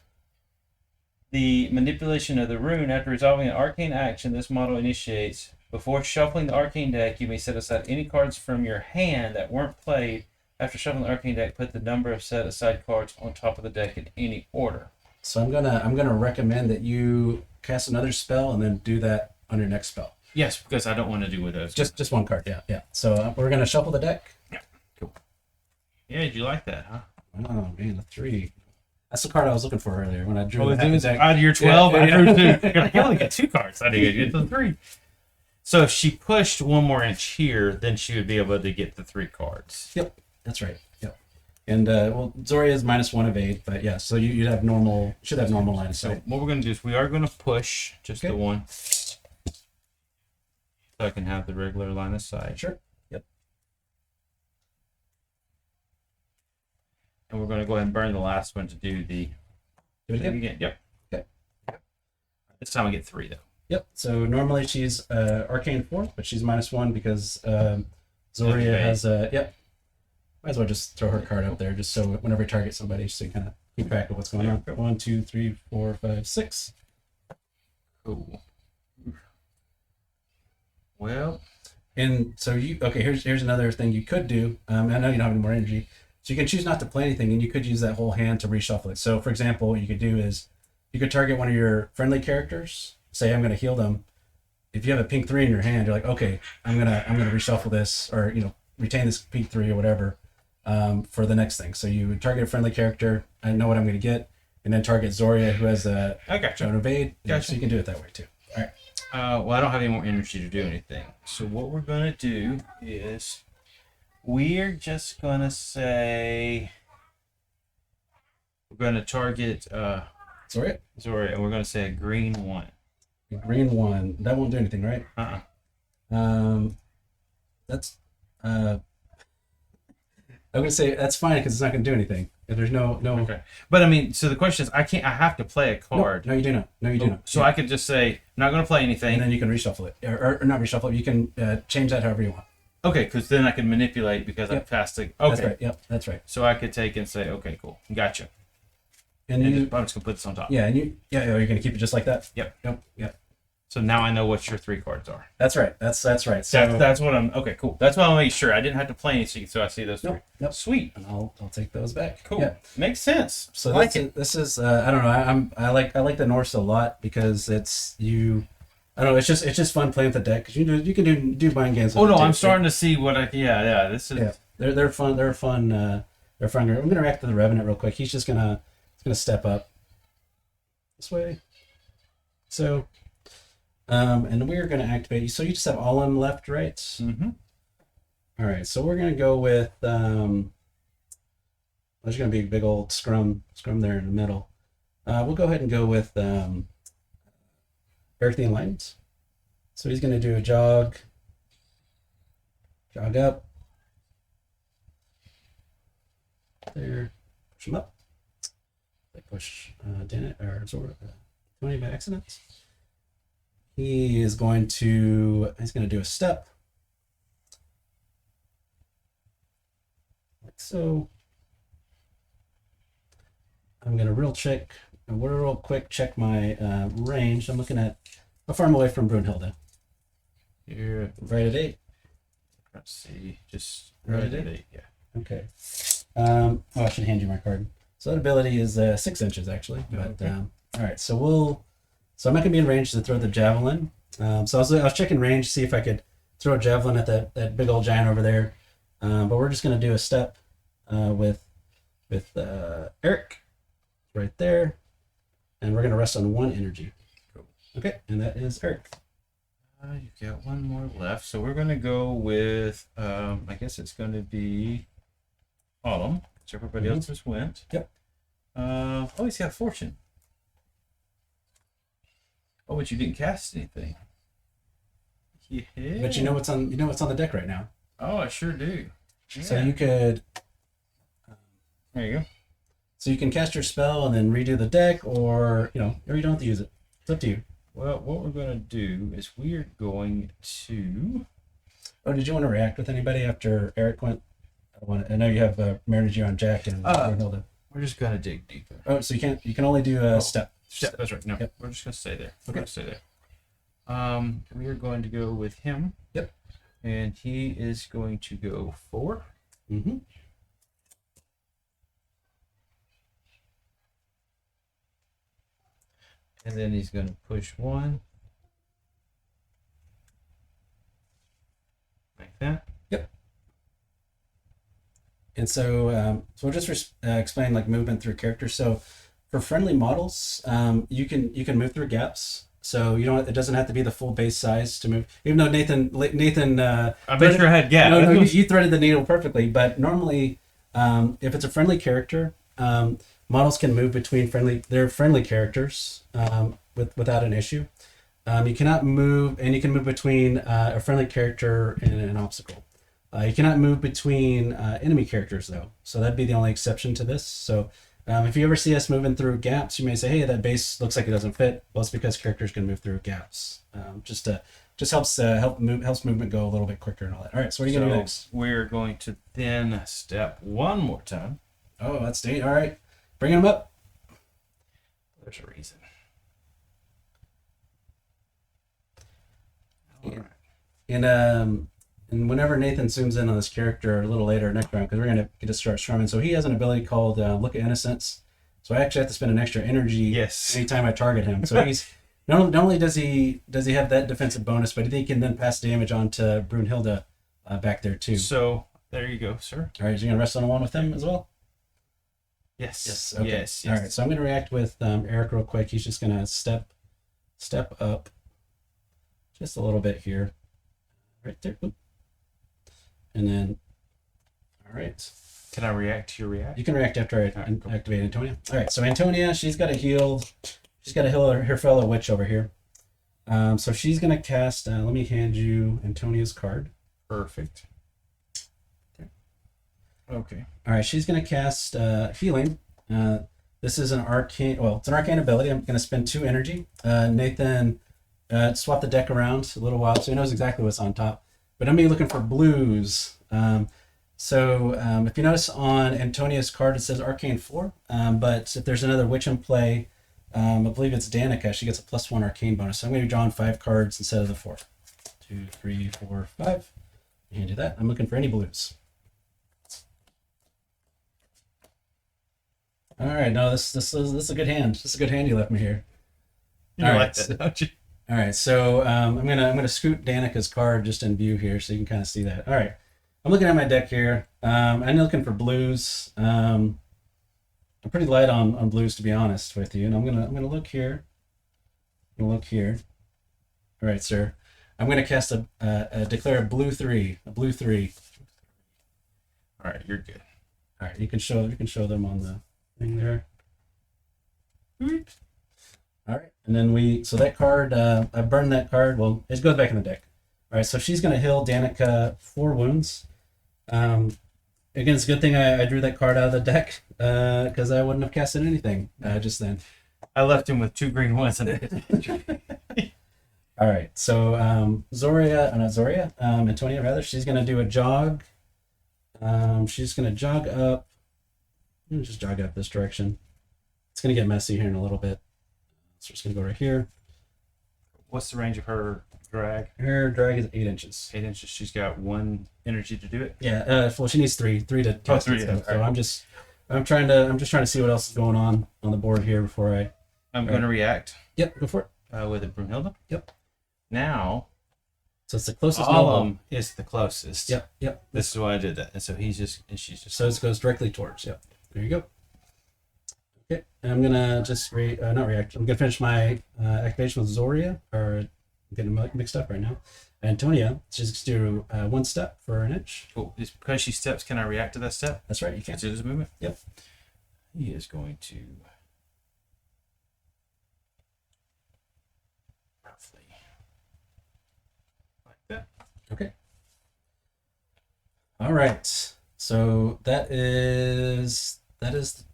the manipulation of the rune after resolving an arcane action this model initiates. Before shuffling the arcane deck, you may set aside any cards from your hand that weren't played. After shuffling the arcane deck, put the number of set aside cards on top of the deck in any order. So I'm gonna recommend that you cast another spell and then do that on your next spell. Yes, because I don't want to do with those. Just 1 card. Yeah. So we're gonna shuffle the deck. Yeah, cool. Yeah, did you like that, huh? Oh man, a 3. That's the card I was looking for earlier when I drew the deck. Out of your 12, Yeah, I yeah. drew 2. You're like, you only get 2 cards. I didn't get the 3. So if she pushed 1 more inch here, then she would be able to get the 3 cards. Yep, that's right. Yep. And Zoria is -1 of 8, but yeah, so you should have normal line of So sight. what we're going to do is we are going to push just Okay. the 1. So I can have the regular line of sight. Sure. Yep. And we're going to go ahead and burn the last one to do the Do it again. Yep. Okay. This time I get 3 though. Yep. So normally she's arcane 4, but she's -1 because Zoria Okay. has a yep. Might as well just throw her card up there, just so whenever you target somebody, so you kind of keep track of what's going on. 1, 2, 3, 4, 5, 6. Cool. Well, And so here's another thing you could do. I know you don't have any more energy, so you can choose not to play anything, and you could use that whole hand to reshuffle it. So, for example, what you could do is you could target one of your friendly characters. Say, I'm going to heal them. If you have a pink 3 in your hand, you're like, okay, I'm gonna reshuffle this, or retain this pink 3 or whatever, for the next thing. So you would target a friendly character. I know what I'm going to get, and then target Zoria, who has a I gotcha. evade. Gotcha. So you can do it that way too. All right. Well, I don't have any more energy to do anything. So what we're gonna do is we're just gonna say we're gonna target Zoria. Zoria, and we're gonna say a green 1. Green 1. That won't do anything, right? That's I'm gonna say that's fine because it's not gonna do anything. If there's no. Okay. But I mean, so the question is, I have to play a card. No, you do not. No, you do not. So I could just say, I'm not going to play anything. And then you can reshuffle it, or not reshuffle it. You can change that however you want. Okay, because then I can manipulate because I'm fasting. Okay. That's right. Yep, that's right. So I could take and say, okay, cool, gotcha. And I'm you, just going to put this on top. yeah, and you're gonna keep it just like that. Yep. Yep. So now I know what your 3 cards are. That's right. That's right. So That's what I'm. Okay, cool. That's what I'll make sure. I didn't have to play anything, so I see those 3. Yep. Sweet. and I'll take those back. Cool. Yeah. Makes sense. So like this is I don't know. I like the Norse a lot because it's you. I don't know. It's just fun playing with the deck because you can do mind games. Oh with no, it I'm too. starting to see what I. Yeah. This is. Yeah, they're fun. They're fun. They're fun. I'm gonna react to the Revenant real quick. He's just gonna step up this way. So, and we're gonna activate. So you just have all in left, right? Mm-hmm. All right. So we're gonna go with. There's gonna be a big old scrum there in the middle. We'll go ahead and go with Eric the Enlightened. So he's gonna do a jog up. There, push him up. They push Janet or Tony by accident. He's going to do a step like so. I'm gonna real quick check my range. I'm looking at how far I'm away from Brunhilde. Here. Right at 8. Let's see. Just Right right at at 8? 8. Yeah. Okay. I should hand you my card. So that ability is 6 inches actually. But Okay. all right, so I'm not gonna be in range to throw the javelin. So I was checking range to see if I could throw a javelin at that big old giant over there. But we're just gonna do a step with Eric right there, and we're gonna rest on 1 energy. Cool. Okay, and that is Eric. You've got 1 more left, so we're gonna go with. I guess it's gonna be Autumn. So everybody else just went. Yep. He's got Fortune. Oh, but you didn't cast anything. Yeah. But you know what's on the deck right now. Oh, I sure do. So Yeah. you could. There you go. So you can cast your spell and then redo the deck, or you don't have to use it. It's up to you. Well, what we're gonna do is we're going to. Oh, did you want to react with anybody after Eric went? I know you have Mariner on Jack and Brunhilde. We're just gonna dig deeper. Oh, so you can only do a step. Step. That's right. No, Yep. we're just gonna stay there. We're Okay. gonna stay there. We are going to go with him. Yep. And he is going to go 4. Mm-hmm. And then he's going to push 1. Like that. Yep. And so we'll just explain like movement through characters. So for friendly models, you can move through gaps. So it doesn't have to be the full base size to move. Even though Nathan, I bet your head gap. No, you threaded the needle perfectly. But normally, if it's a friendly character, models can move between friendly characters without an issue. You cannot move, and you can move between a friendly character and an obstacle. You cannot move between enemy characters though, so that'd be the only exception to this. So if you ever see us moving through gaps, you may say, "Hey, that base looks like it doesn't fit." Well, it's because characters can move through gaps. Just helps movement go a little bit quicker and all that. All right, so what are you gonna do next? We're going to then step 1 more time. Oh, that's neat. All right, bringing them up. There's a reason. All right. And whenever Nathan zooms in on this character a little later next round, because we're gonna get to start strumming, so he has an ability called Look at Innocence. So I actually have to spend an extra energy Yes. anytime I target him. So he's not only does he have that defensive bonus, but he can then pass damage on to Brunhilde back there too. So there you go, sir. All right, so you're gonna rest on one with him as well. Yes. Okay. Yes. All right, so I'm gonna react with Eric real quick. He's just gonna step up just a little bit here, right there. Oop. And then, all right. Can I react to your react? You can react after I All right, cool. activate Antonia. All right, so Antonia, she's got to heal. She's got to heal her fellow witch over here. So she's gonna cast. Let me hand you Antonia's card. Perfect. Okay. All right, she's gonna cast healing. This is an arcane. Well, it's an arcane ability. I'm gonna spend 2 energy. Nathan, swap the deck around a little while so he knows exactly what's on top. But I'm gonna be looking for blues. If you notice on Antonia's card, it says Arcane 4. But if there's another witch in play, I believe it's Danica, she gets a +1 Arcane bonus. So I'm going to be drawing 5 cards instead of the 4. 2, 3, 4, 5. And do that. I'm looking for any blues. All right, no, this is a good hand. This is a good hand you left me here. You All like right, that, don't you? All right, so I'm gonna scoot Danica's card just in view here, so you can kind of see that. All right, I'm looking at my deck here. I'm looking for blues. I'm pretty light on blues, to be honest with you, and I'm gonna look here. I'm gonna look here. All right, sir. I'm gonna cast declare a blue 3. A blue 3. All right, you're good. All right, you can show them on the thing there. All right, and then so that card, I burned that card. Well, it goes back in the deck. All right, so she's going to heal Danica 4 wounds. Again, it's a good thing I drew that card out of the deck because I wouldn't have casted anything just then. I left him with 2 green ones in it. All right, so Antonia rather, she's going to do a jog. She's going to jog up. Let me just jog up this direction. It's going to get messy here in a little bit. So we're just going to go right here. What's the range of her drag? Her drag is 8 inches. 8 inches. She's got 1 energy to do it. Yeah. Well, she needs 3 to cast 3. it, so Right. I'm just trying to see what else is going on the board here before I. I'm going to react. Yep. Go for it. With a Brunhilde. Yep. Now, So it's the closest. Alum is the closest. Yep. Yep. This is why I did that. And so she's just. So it goes directly towards. Yep. There you go. Okay. And I'm gonna just not react. I'm gonna finish my activation with Zoria, or I'm getting mixed up right now. Antonia, she's gonna do 1 step for an inch. Cool. Just because she steps, can I react to that step? That's right. You can. Consider this movement? Yep. He is going to roughly like that. Okay. All right. So that is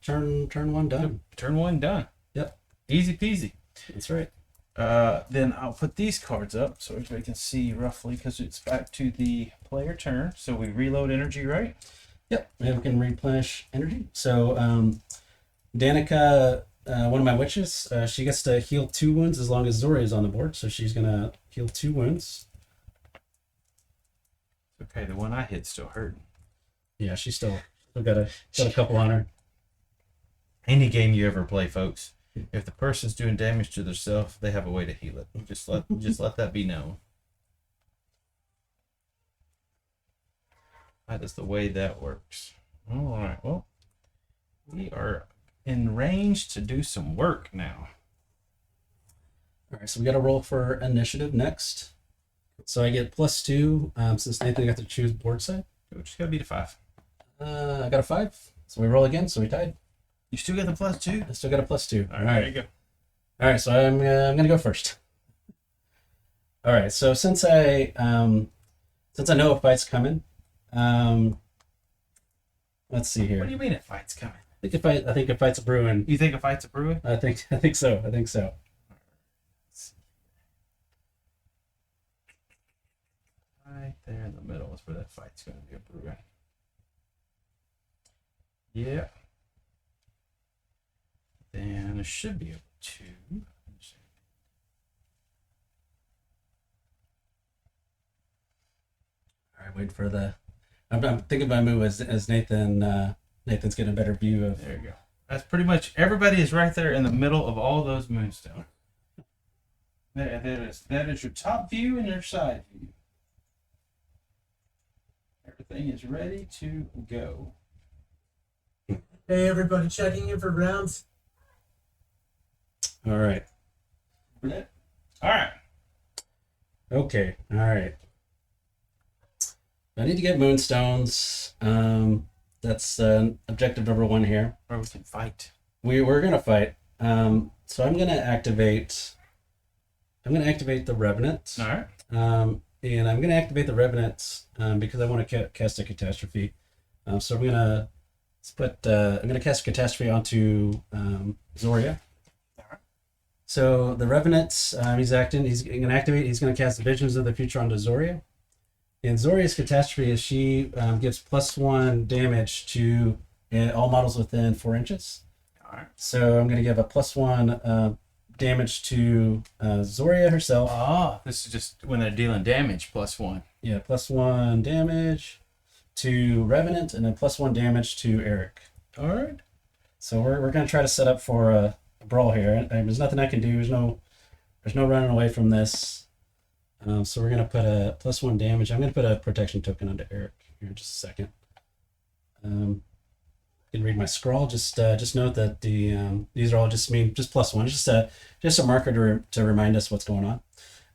turn 1 done. Turn 1 done. Yep. Easy peasy. That's right. Then I'll put these cards up so everybody can see roughly because it's back to the player turn. So we reload energy, right? Yep. And we can replenish energy. So Danica, one of my witches, she gets to heal 2 wounds as long as Zoria is on the board. So she's gonna heal 2 wounds. Okay, the one I hit still hurt. Yeah, she's still got a couple on her. Any game you ever play, folks, if the person's doing damage to themselves, they have a way to heal it. Just let that be known. That is the way that works. All right. Well, we are in range to do some work now. All right, so we got to roll for initiative next. So I get +2 since Nathan got to choose board side. Which is gonna be the 5. I got a 5, so we roll again. So we tied. You still get the +2. I still got a +2. All right, there you go. All right, so I'm gonna go first. All right, so since I know a fight's coming, let's see here. What do you mean a fight's coming? I think a fight's brewing. You think a fight's a brewing? I think so. Right there in the middle is where that fight's going to be a brewing. Yeah. Then I should be able to. All right, wait for the. I'm thinking my move as Nathan. Nathan's getting a better view of. There you go. That's pretty much everybody is right there in the middle of all those Moonstone. That is your top view and your side view. Everything is ready to go. Hey, everybody, checking in for rounds. All right. All right. Okay. All right. I need to get Moonstones. That's objective number 1 here. Or we can fight. We're gonna fight. So I'm gonna activate. I'm gonna activate the Revenant. All right. And I'm gonna activate the Revenant because I want to cast a catastrophe. So I'm gonna I'm gonna cast a catastrophe onto Zoria. So the Revenant, he's acting. He's gonna activate. He's gonna cast Visions of the Future onto Zoria. And Zoria's catastrophe is she gives +1 damage to all models within 4 inches. All right. So I'm gonna give a +1 damage to Zoria herself. This is just when they're dealing damage, +1. Yeah, +1 damage to Revenant, and then +1 damage to Eric. All right. So we're gonna try to set up for a brawl here. And there's nothing I can do. There's no running away from this. So we're gonna put a +1 damage. I'm gonna put a protection token onto Eric here in just a second. You can read my scroll. Just note that these are all just +1. It's just a marker to remind us what's going on.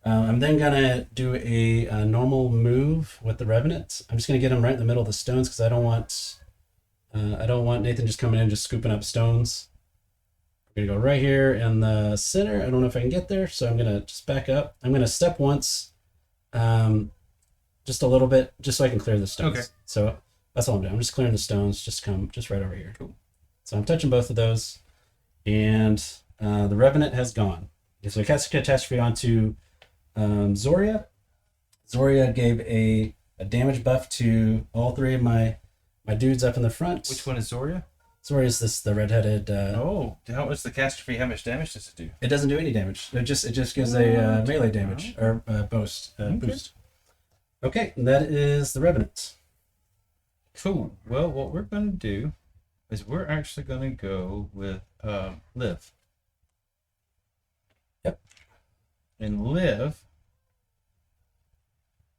I'm then gonna do a normal move with the Revenant. I'm just gonna get him right in the middle of the stones because I don't want Nathan just coming in just scooping up stones. We're gonna go right here in the center. I don't know if I can get there, so I'm gonna just back up. I'm gonna step once, just a little bit, just so I can clear the stones. Okay. So that's all I'm doing. I'm just clearing the stones. Just right over here. Cool. So I'm touching both of those, and the Revenant has gone. Okay, so I cast a catastrophe onto Zoria. Zoria gave a damage buff to all 3 of my dudes up in the front. Which one is Zoria? Zoria is the redheaded. How much the catastrophe? How much damage does it do? It doesn't do any damage. It just gives a melee damage or boost. Okay, and that is the Revenant. Cool. Well, what we're going to do is we're actually going to go with Liv. Yep. And Liv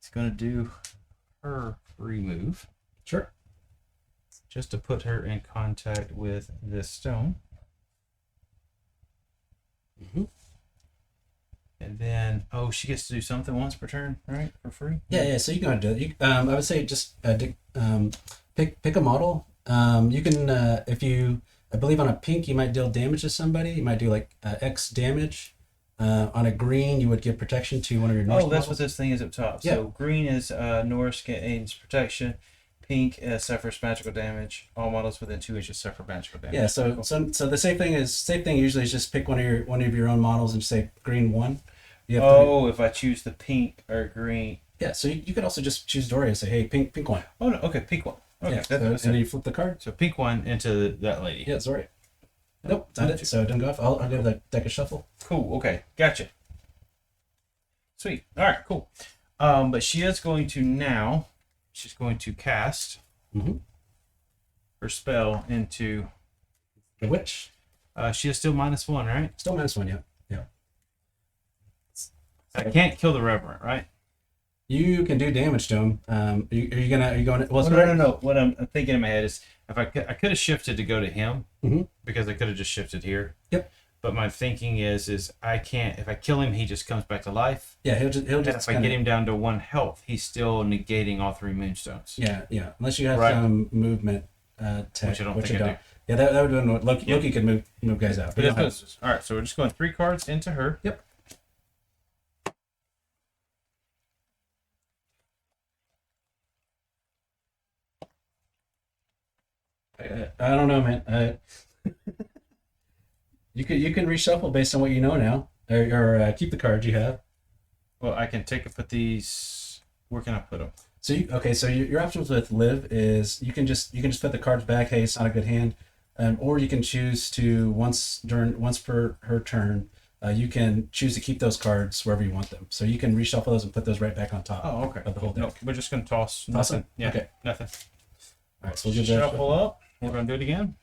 is going to do her free move. Sure. Just to put her in contact with this stone. Mm-hmm. And then, she gets to do something once per turn, right? For free? Yeah. So you can do it. I would say just pick a model. You can, I believe on a pink, you might deal damage to somebody. You might do like X damage. On a green, you would give protection to one of your Norse that's models. what this thing is up top. Yeah. So green is Norse gains protection. Pink suffers magical damage. All models within 2 inches suffer magical damage. Yeah, so Cool. so the same thing usually is just pick one of your own models and say green 1. You have If I choose the pink or green. yeah, so you could also just choose Doria and say, hey, pink 1. Oh no, okay, pink one. Okay, Yeah, that's what I and said. then you flip the card. So pink one into that lady. Yeah, Zoria. Nope, not it. So it doesn't go off. I'll give the deck a shuffle. Cool. Okay, gotcha. Sweet. All right, cool. But she is going to now. She's going to cast her spell into The witch. She is still -1, right? Still -1, yeah. Yeah. I can't kill the Reverend, right? You can do damage to him. Are you going? Well, No. What I'm thinking in my head is if I could have shifted to go to him because I could have just shifted here. Yep. But my thinking is I can't. If I kill him, he just comes back to life. Yeah, he'll And just. if I get him down to 1 health, he's still negating all 3 Moonstones. Yeah. Unless you have Right. some movement tech, Which I don't think I do. Yeah, that would do. Loki could move guys out. But all right, so we're just going 3 cards into her. Yep. I don't know, man. You can reshuffle based on what you know now, or keep the cards you have. Well, I can put these. Where can I put them? So your options with Liv is you can just put the cards back. Hey, it's not a good hand, or you can choose to once per her turn, you can choose to keep those cards wherever you want them. So you can reshuffle those and put those right back on top. Oh, okay. Of the whole deck. No, we're just gonna toss. Toss Nothing. them? Yeah. Okay. Nothing. All right, so we'll give that Shuffle up. We're gonna do it again.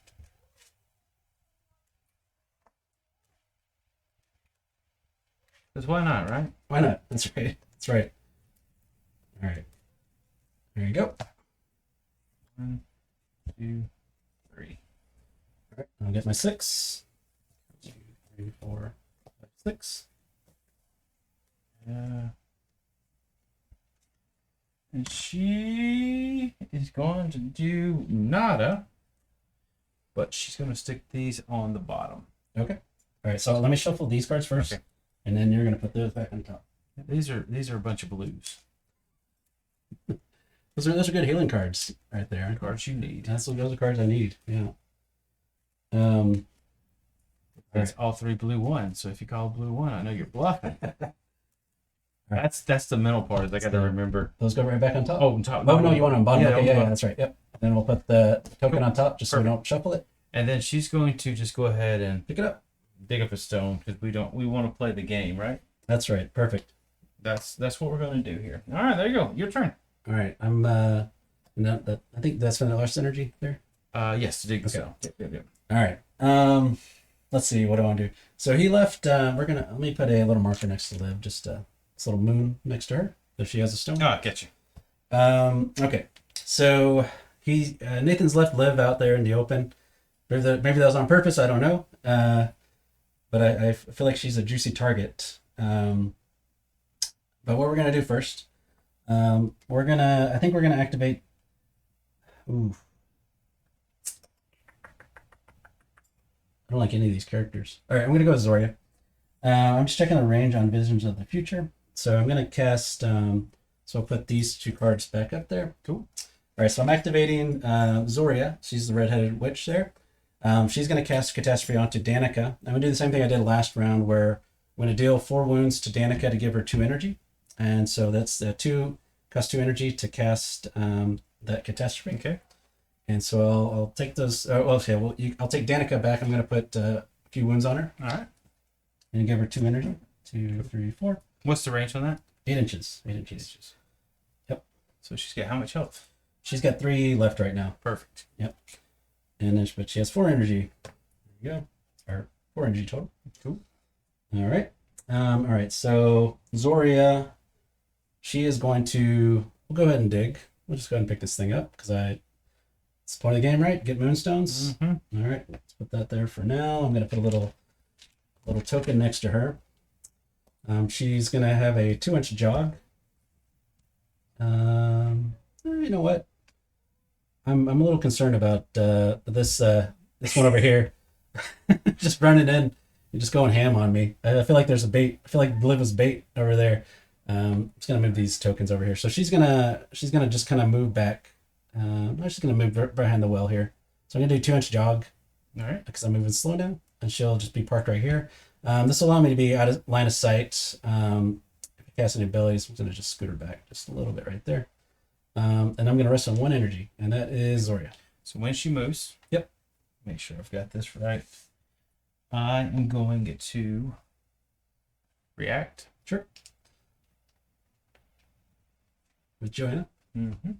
Because why not, right? Why not? That's right. That's right. All right. There you go. 1, 2, 3. All right. I'll get my 6. 2, 3, 4, 5, 6. And she is going to do nada, but she's going to stick these on the bottom. Okay. All right. So let me shuffle these cards first, Okay. and then you're gonna put those back on top. These are a bunch of blues. Those are good healing cards right there. Cards you need. Those are cards I need. Yeah. That's all 3 blue ones. So if you call blue 1, I know you're bluffing. That's the mental part. Is I got to remember. Those go right back on top. Oh, on top. Oh no, you want them on bottom. Yeah, Okay, on yeah, bottom. that's right. Yep. Then we'll put the token on top just so we don't shuffle it. And then she's going to just go ahead and Pick it up. dig up a stone because we want to play the game, right? That's right. Perfect. That's what we're going to do here. All right, there you go. Your turn. All right. I'm I think that's from the last energy there. Yes, to dig the Okay. stone. Yep. All right. Let's see. What do I want to do? So he left. Let me put a little marker next to Liv. Just this little moon next to her if she has a stone. Oh, I get you. Okay. So Nathan's left Liv out there in the open. Maybe that was on purpose. I don't know. But I feel like she's a juicy target. But what we're gonna do first, I think we're gonna activate. Ooh. I don't like any of these characters. All right, I'm gonna go with Zoria. I'm just checking the range on Visions of the Future. So I'm gonna cast. So I'll put these 2 cards back up there. Cool. All right, so I'm activating Zoria. She's the redheaded witch there. She's going to cast Catastrophe onto Danica. I'm going to do the same thing I did last round where I'm going to deal 4 wounds to Danica to give her 2 energy. And so that's 2 cost 2 energy to cast that Catastrophe. Okay. And so I'll take those. I'll take Danica back. I'm going to put a few wounds on her. All right. And give her 2 energy. 2, 3, 4. What's the range on that? 8 inches. 8 inches. Yep. So she's got how much health? She's got 3 left right now. Perfect. Yep. And then, but she has 4 energy. There you go. Or 4 energy total. Cool. All right. All right. So Zoria, she is going to. We'll go ahead and dig. We'll just go ahead and pick this thing up because it's the point of the game, right? Get moonstones. Mm-hmm. All right. Let's put that there for now. I'm gonna put a little token next to her. She's gonna have a 2-inch jog. You know what? I'm a little concerned about this one over here. Just running in and just going ham on me. I feel like there's a bait. I feel like Liv was bait over there. I'm just gonna move these tokens over here. So she's gonna just kind of move back. I'm just gonna move behind the well here. So I'm gonna do 2-inch jog. All right. Because I'm moving slow down, and she'll just be parked right here. This will allow me to be out of line of sight. If I cast any abilities, I'm gonna just scoot her back just a little bit right there. And I'm gonna rest on 1 energy, and that is Zoria. So when she moves, yep. Make sure I've got this right. I am going to react. Sure. With Joanna. Mm-hmm.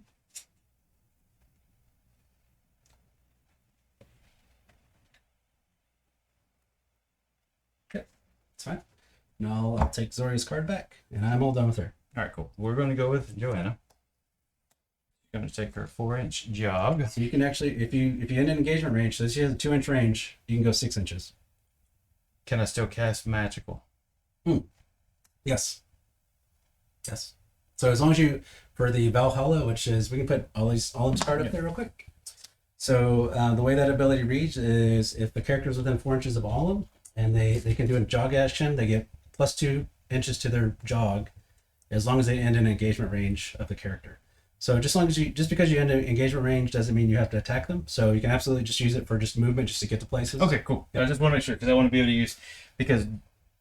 Okay, it's fine. Now I'll take Zoria's card back, and I'm all done with her. All right, cool. We're going to go with Joanna. Going to take her 4-inch jog. So you can actually, if you end an engagement range, so she has a 2-inch range, you can go 6 inches. Can I still cast magical? Yes. Yes. So as long as you, for the Valhalla, which is, we can put Ollie's card up there real quick. So the way that ability reads is if the character is within 4 inches of Ollam and they can do a jog action, they get plus 2 inches to their jog as long as they end an engagement range of the character. So just because you end an engagement range doesn't mean you have to attack them. So you can absolutely just use it for just movement, just to get to places. Okay, cool. Yep. I just want to make sure because I want to be able to use, because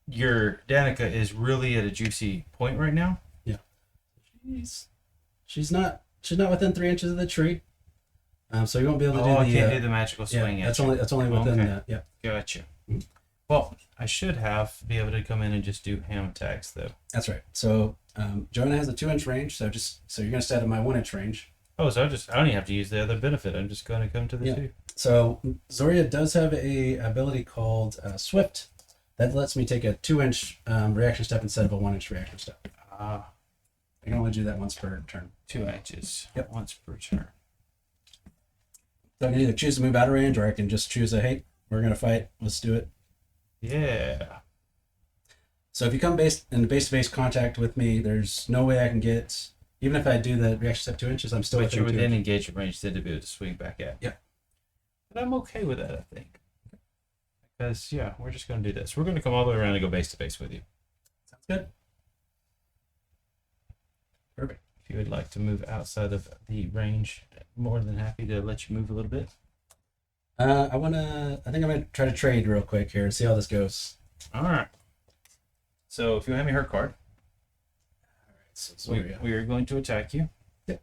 your Danica is really at a juicy point right now. Yeah. She's not within 3 inches of the tree. So you won't be able to do I can't do the magical swing. Yeah, that's only within that. Yeah. Gotcha. Mm-hmm. Well, I should be able to come in and just do ham attacks though. That's right. So Joanna has a 2-inch range, so you're gonna stay at my 1-inch range. Oh, so I don't even have to use the other benefit. I'm just going to come to the 2. So Zoria does have a ability called Swift that lets me take a 2-inch reaction step instead of a 1-inch reaction step. Ah, I can only do that once per turn. 2 inches. Yep. Once per turn. So I can either choose to move out of range, or I can just choose hey, we're gonna fight. Let's do it. Yeah. So if you come in base-to-base contact with me, there's no way I can get. Even if I do the reaction step 2 inches, I'm still. But you would 2 then inches. engage your range then to be able to swing back at. Yeah. But I'm okay with that, I think. Because yeah, we're just going to do this. We're going to come all the way around and go base to base with you. Sounds good. Perfect. If you would like to move outside of the range, more than happy to let you move a little bit. I think I'm gonna try to trade real quick here and see how this goes. All right. So if you hand me her card, So we are going to attack you. Yep.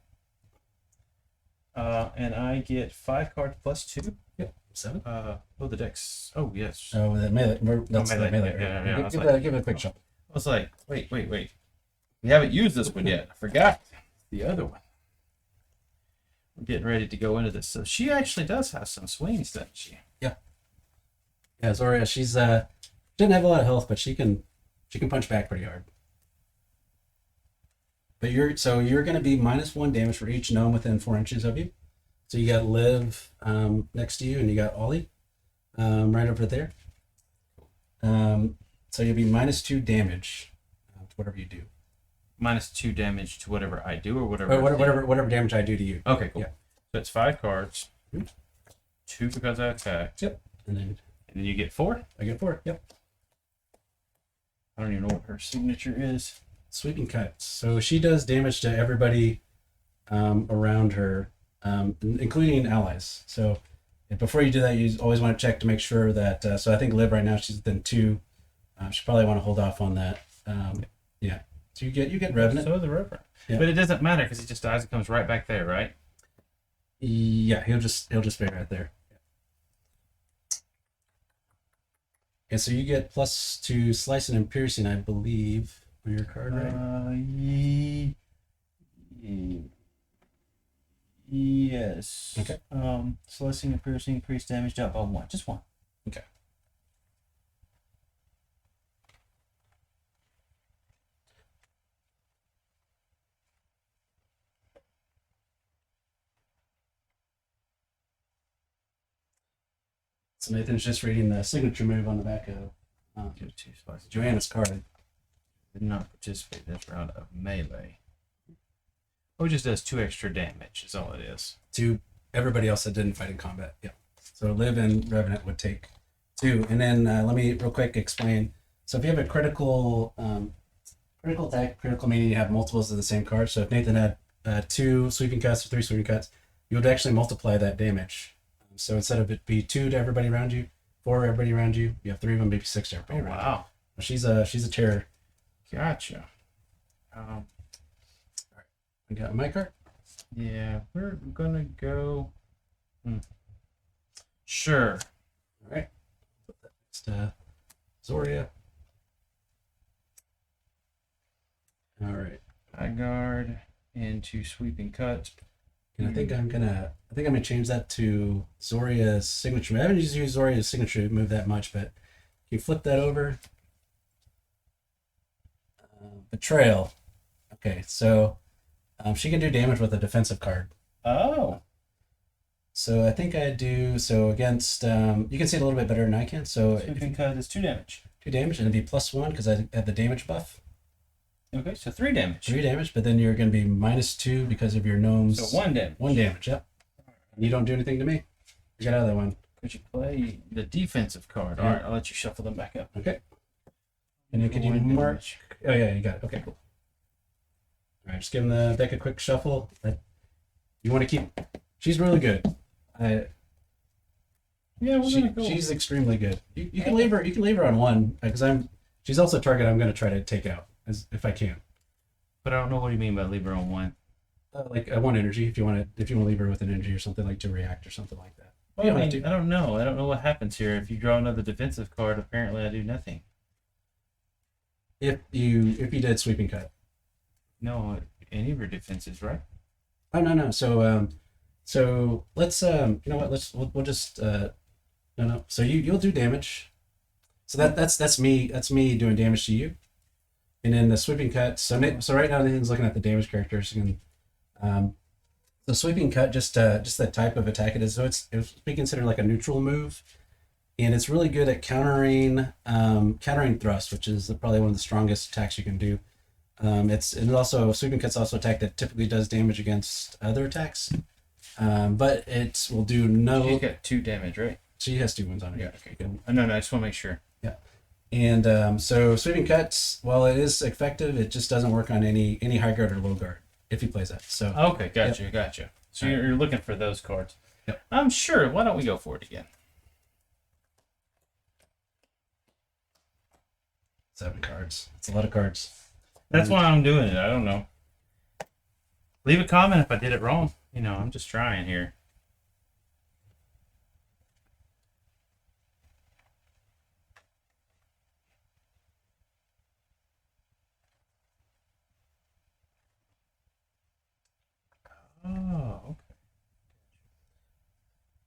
And I get 5 cards plus 2. Yep. 7. The dex. Oh yes. Oh, that melee. That's melee. the melee. Yeah. I was Give it a quick shot. I was like, wait. We haven't used this one yet. I forgot the other one. We're getting ready to go into this. So she actually does have some swings, doesn't she? Yeah, Zoria, she's didn't have a lot of health, but she can punch back pretty hard. But you're going to be -1 damage for each gnome within 4 inches of you. So you got Liv next to you, and you got Ollie right over there. So you'll be -2 damage to whatever you do. -2 damage to whatever I do, or whatever. Whatever damage I do to you. Okay, cool. Yeah. So it's 5 cards. Mhm. 2 because I attacked. Yep. And then you get 4. I get 4. Yep. I don't even know what her signature is. Sweeping cuts. So she does damage to everybody around her, including allies. So before you do that, you always want to check to make sure that. So I think Liv right now she's within 2. She probably want to hold off on that. Yeah. So you get Revenant. So the Revenant. Yeah. But it doesn't matter because he just dies and comes right back there, right? Yeah, he'll just be right there. Yeah, so you get +2 slicing and piercing, I believe, for your card, right? Yes. Okay. Slicing and piercing, increased damage up by 1. Just 1. Okay. So Nathan's just reading the signature move on the back of Give 2 slices. Joanna's card. Did not participate in this round of melee. Oh, it just does 2 extra damage, is all it is. To everybody else that didn't fight in combat. Yeah. So Liv and Revenant would take 2. And then let me real quick explain. So if you have a critical attack, critical meaning you have multiples of the same card. So if Nathan had 2 sweeping cuts or 3 sweeping cuts, you would actually multiply that damage. So instead of it be 2 to everybody around you, 4 to everybody around you, you have 3 of them, maybe 6 to everybody around Wow. you. She's a terror. Gotcha. I got my card. Yeah, we're gonna go. Sure. All right. Put that next to Zoria. All right. I guard into sweeping cut. And I think I'm gonna change that to Zoria's signature move. I haven't used Zoria's signature move that much, but you flip that over. Betrayal. Okay, so she can do damage with a defensive card. Oh. So I think I do so against. You can see it a little bit better than I can. So Sweeping cut is 2 damage. 2 damage, and it'd be +1 because I have the damage buff. Okay, so 3 damage. 3 damage, but then you're going to be -2 because of your gnomes. So 1 damage. 1 damage, yep. And you don't do anything to me. You get out of that one. Could you play the defensive card? Yeah. All right, I'll let you shuffle them back up. Okay. And then could you One mark? damage. Oh yeah, you got it. Okay, cool. All right, just give him the deck a quick shuffle. You want to keep. She's really good. Yeah, we're gonna go. She's extremely good. You can leave her. You can leave her on 1 because She's also a target I'm going to try to take out if I can. But I don't know what you mean by leave her on 1. Like I want energy if you want to leave her with an energy or something like to react or something like that. Well, You I don't have mean, to. I don't know. I don't know what happens here. If you draw another defensive card, apparently I do nothing. If you did sweeping cut. No, any of your defenses, right? Oh no. So let's you know what? We'll just no. So you'll do damage. So that's me doing damage to you. And then the sweeping cut. So right now everything's looking at the damage characters. And the sweeping cut just the type of attack it is. So it's be considered like a neutral move, and it's really good at countering thrust, which is probably one of the strongest attacks you can do. And also sweeping cut's also attack that typically does damage against other attacks, but it will do no. She's got 2 damage, right? She has 2 wounds on her. Yeah. Okay. Cool. No. I just want to make sure. Yeah. And so sweeping cuts, while it is effective, it just doesn't work on any high guard or low guard if he plays that. So Okay. Gotcha. So you're looking for those cards. Yep. I'm sure. Why don't we go for it again? 7 cards. It's a lot of cards. That's why I'm doing it. I don't know. Leave a comment if I did it wrong. You know, I'm just trying here. Oh, okay.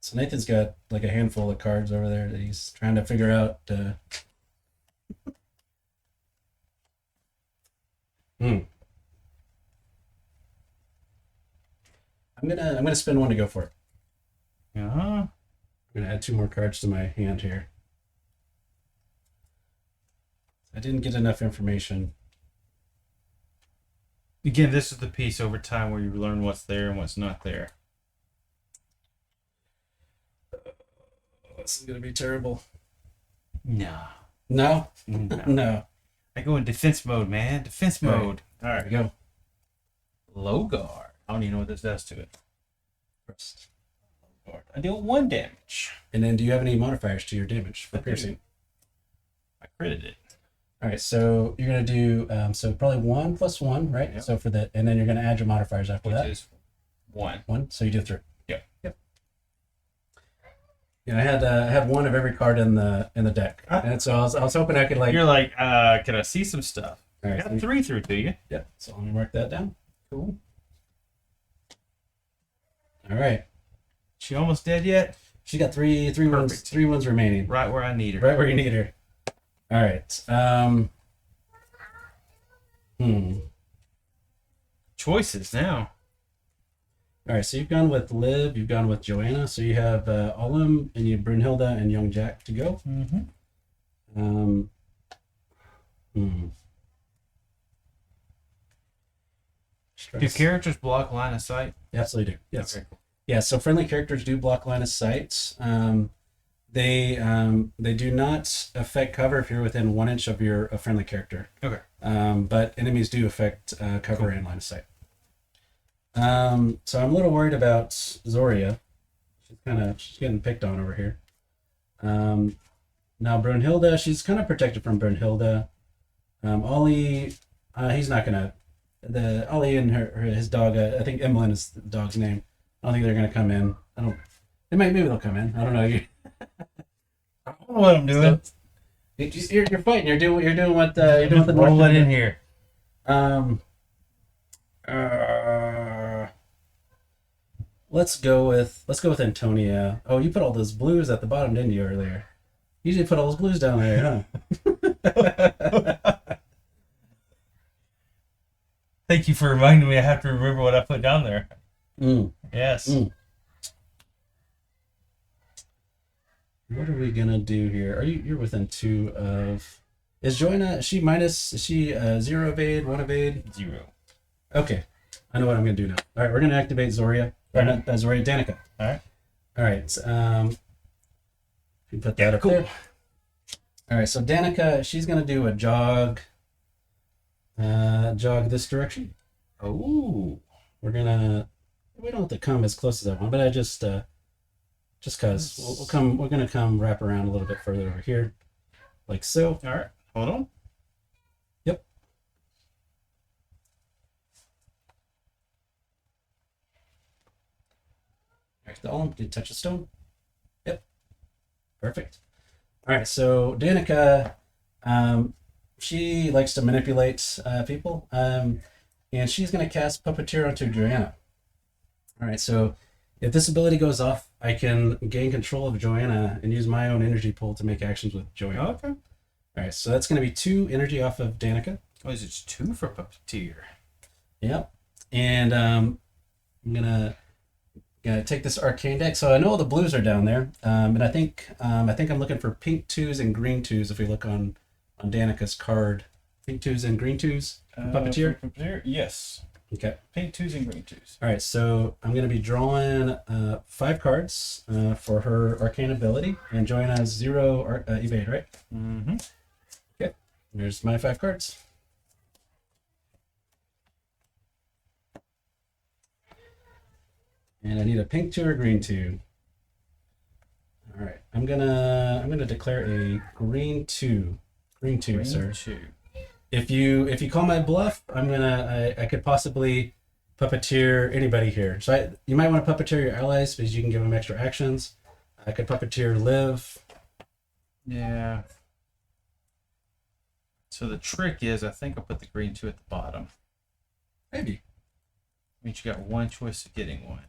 So Nathan's got like a handful of cards over there that he's trying to figure out. I'm gonna spend 1 to go for it. Uh-huh. I'm gonna add 2 more cards to my hand here. I didn't get enough information. Again, this is the piece over time where you learn what's there and what's not there. This is gonna be terrible. No. No, No. no. I go in defense mode, man. Defense mode. All There right. we go. Low guard. I don't even know what this does to it. First. Low guard. I deal 1 damage. And then, do you have any modifiers to your damage for I do. piercing? I critted it. All right, so you're gonna do so probably 1 plus 1, right? Yep. So for that, and then you're gonna add your modifiers after Which that. is 1. 1, so you do 3. Yep. Yeah, I had 1 of every card in the deck, and so I was hoping I could like. You're like, can I see some stuff? All I right, got 3 through to you. yeah. So let me mark that down. Cool. All right, She almost dead yet? she got three wounds, Perfect. 3 wounds remaining. Right where I need her. Right where you need her. All right. Choices now. All right, so you've gone with Liv, you've gone with Joanna, so you have Olim and you have Brunhilde and Young Jack to go. Mm-hmm. Do characters block line of sight? Absolutely do. Yes. Okay, cool. Yeah. So friendly characters do block line of sight. They do not affect cover if you're within 1 inch of your friendly character. Okay. But enemies do affect cover and line of sight. So I'm a little worried about Zoria. She's getting picked on over here. Now Brunhilde, she's kind of protected from Brunhilde. Ollie, he's not gonna. Ollie and his dog. I think Emmeline is the dog's name. I don't think they're gonna come in. Maybe they'll come in. I don't know. I don't know what I'm doing. You're fighting. You're doing what the Roll North it in here. Let's go with Antonia. Oh, you put all those blues at the bottom, didn't you, earlier? You usually put all those blues down there, huh? Thank you for reminding me. I have to remember what I put down there. Yes. What are we gonna do here? You're within 2 of? Is Joanna? Is she 0 evade, 1 evade? 0. Okay, I know what I'm gonna do now. All right, we're gonna activate Zoria. Or not Zoria, Danica. All right. All right. You put that up cool. there. All right, so Danica, she's gonna do a jog. Jog this direction. Oh. We don't have to come as close as I want, but I just cause we're gonna come wrap around a little bit further over here, like so. All right. Hold on. Yep. All right, the Olymp did touch the stone. Perfect. All right, so Danica, she likes to manipulate people, and she's going to cast Puppeteer onto Joanna. All right, so if this ability goes off, I can gain control of Joanna and use my own energy pool to make actions with Joanna. Okay. All right, so that's going to be 2 energy off of Danica. Oh, is it 2 for Puppeteer? Yep. And I'm gonna take this arcane deck. So I know all the blues are down there, and I think I'm looking for pink 2s and green 2s. If we look on Danica's card, pink 2s and green 2s. Puppeteer. Puppeteer, yes. Okay. Pink 2s and green 2s. All right. So I'm gonna be drawing 5 cards for her arcane ability, and Joanna has 0 evade, right? Mm-hmm. Okay. There's my 5 cards. And I need a pink 2 or green 2. All right, I'm gonna declare a green 2. Green 2, Green sir. 2. If you call my bluff, I could possibly puppeteer anybody here. So you might want to puppeteer your allies because you can give them extra actions. I could puppeteer Liv. Yeah. So the trick is, I think I'll put the green 2 at the bottom. Maybe. Means you got one choice of getting one.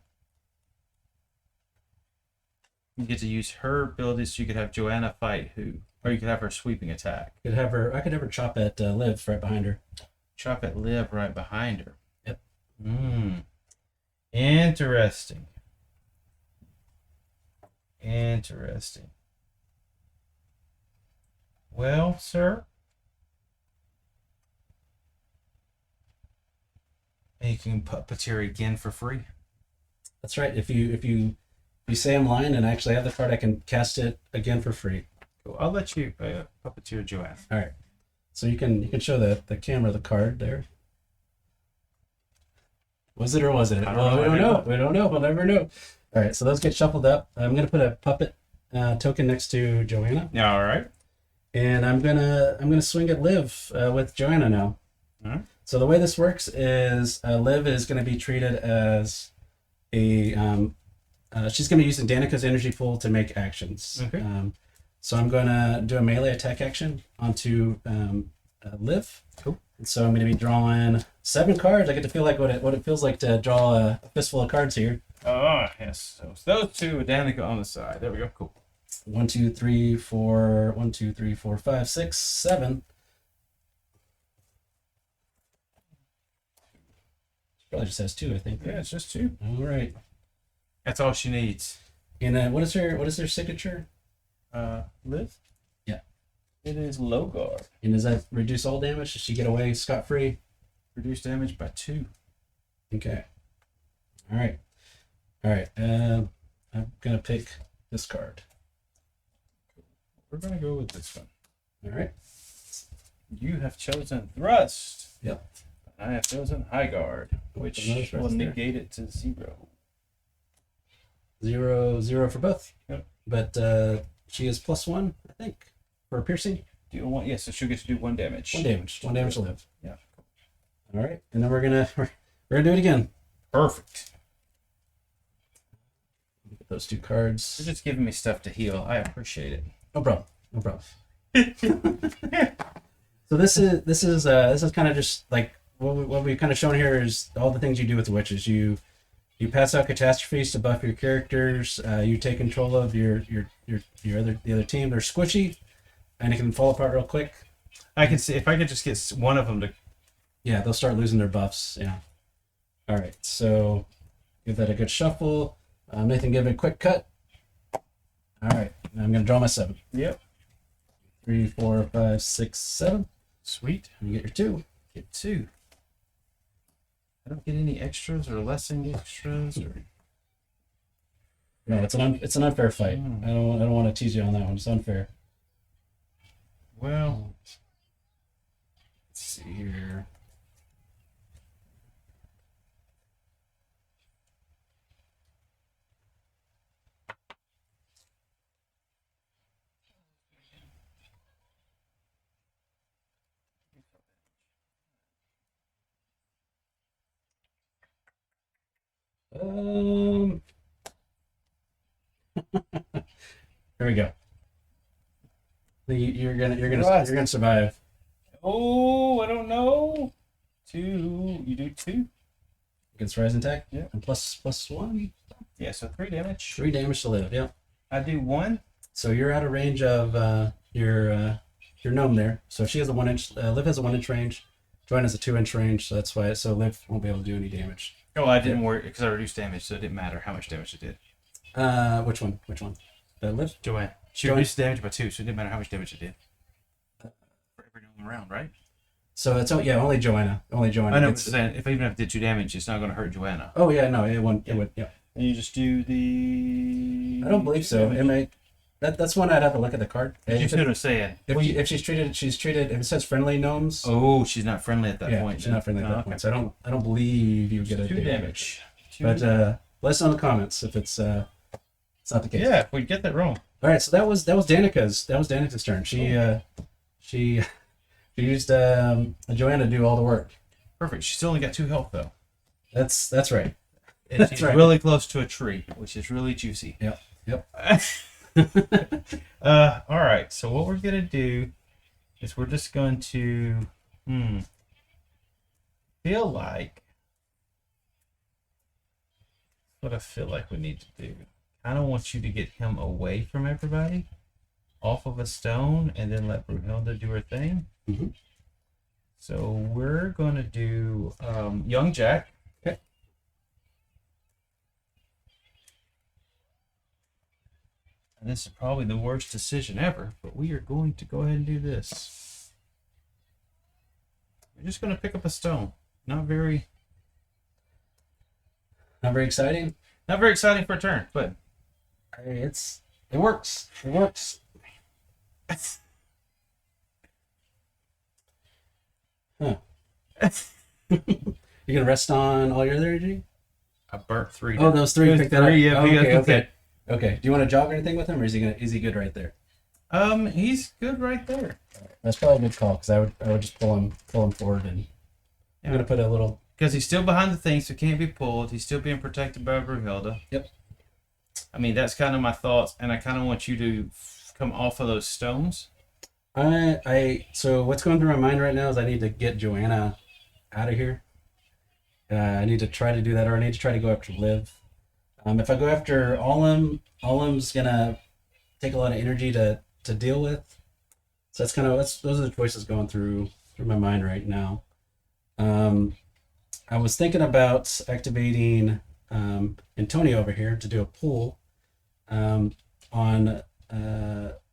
You get to use her abilities, so you could have Joanna fight who, or you could have her sweeping attack. I could have her chop at Liv right behind her. Chop at Liv right behind her. Yep. Interesting. Interesting. Well, sir, you can puppeteer again for free. That's right. If you say I'm lying and I actually have the card, I can cast it again for free. Cool. I'll let you puppeteer Joanna. All right. So you can show the camera the card there. Was it or wasn't it? I don't know. We don't know. We don't know. We'll never know. All right. So those get shuffled up. I'm gonna put a puppet token next to Joanna, Yeah. All right. and I'm gonna swing at Liv with Joanna now. All right. So the way this works is Liv is going to be treated as a she's going to be using Danica's energy pool to make actions. Okay. So I'm going to do a melee attack action onto Liv. Cool. And so I'm going to be drawing 7 cards. I get to feel like what it feels like to draw a fistful of cards here. Oh, yes. So those 2 with Danica on the side. There we go. Cool. 1, 2, 3, 4. 1, 2, 3, 4, 5, 6, 7. She probably just has 2, I think. Yeah, it's just 2. All right. That's all she needs. And what is her signature? Liv? Yeah. It is low guard. And does that reduce all damage? Does she get away scot-free? Reduce damage by 2. Okay. All right. I'm gonna pick this card. We're going to go with this one. All right. You have chosen Thrust. Yep. I have chosen High Guard, which Another thrust will there. negate it to 0. 0 for both. Yep. But she is +1, I think, for piercing. Do you want? Yes, so she'll get to do 1 damage. 1 damage. 1 damage to Liv. Yeah. All right. And then we're gonna do it again. Perfect. Get those 2 cards. You're just giving me stuff to heal. I appreciate it. No problem. No problem. So this is kind of just like what we kind of shown here is all the things you do with the witches. You pass out catastrophes to buff your characters. You take control of the other team. They're squishy, and it can fall apart real quick. I can see if I could just get one of them to. Yeah, they'll start losing their buffs. Yeah. All right, so give that a good shuffle. Nathan, give it a quick cut. All right, now I'm gonna draw my 7. Yep. 3, 4, 5, 6, 7. Sweet. You get your 2. Get 2. I don't get any extras or lessen extras or. No, it's an unfair fight. Mm. I don't want to tease you on that one. It's unfair. Well, let's see here. Here we go. You're gonna survive. Oh, I don't know. 2. You do 2. Against rising attack. Yeah. And +1. Yeah, so 3 damage. 3 damage to live. Yep. I do 1. So you're out of range of your gnome there. So if she has a 1-inch, Liv has a 1-inch range. Joanne has a 2-inch range. So that's why. So Liv won't be able to do any damage. Oh, I didn't worry because I reduced damage, so it didn't matter how much damage it did. Which one? The Liv? Joanne. She Joanne? reduced damage by 2, so it didn't matter how much damage it did. For every gnome around, right? So it's only Joanna. Only Joanna. I know, but gets- saying, if even if it did 2 damage, it's not going to hurt Joanna. Oh yeah, no, it wouldn't. It would. Yeah. And you just do the... I don't believe so. It may. That's one I'd have to look at the card. You see what I'm saying? If she's treated. If it says friendly gnomes. Oh, she's not friendly at that yeah, point. she's not friendly at that okay. point. So I don't believe you get a 2 damage. But let us know in the comments if it's not the case. Yeah, if we get that wrong. All right, so that was Danica's turn. She used Joanna to do all the work. Perfect. She's only got 2 health, though. That's right. And That's she's right. really close to a tree, which is really juicy. Yep. All right. So what we're gonna do is we're just going to feel like what I feel like we need to do. I don't want you to get him away from everybody, off of a stone, and then let Brunhilde do her thing. Mhm. So we're gonna do Young Jack. Okay. And this is probably the worst decision ever, but we are going to go ahead and do this. We're just going to pick up a stone. Not very exciting. Not very exciting for a turn, but It works. It works. Huh. You gonna rest on all your other energy? I burnt 3. Oh, those 3 Those picked that up. 3, yeah, Oh, we got okay. Okay. Do you want to jog or anything with him, or is he good right there? He's good right there. That's probably a good call because I would just pull him forward, and I'm gonna put a little. Because he's still behind the thing, so can't be pulled. He's still being protected by Brunhilde. Yep. I mean, that's kind of my thoughts, and I kind of want you to come off of those stones. So what's going through my mind right now is I need to get Joanna out of here. I need to try to do that, or I need to try to go after Liv. If I go after Olim's gonna take a lot of energy to deal with. So those are the choices going through my mind right now. I was thinking about activating Antonio over here to do a pull on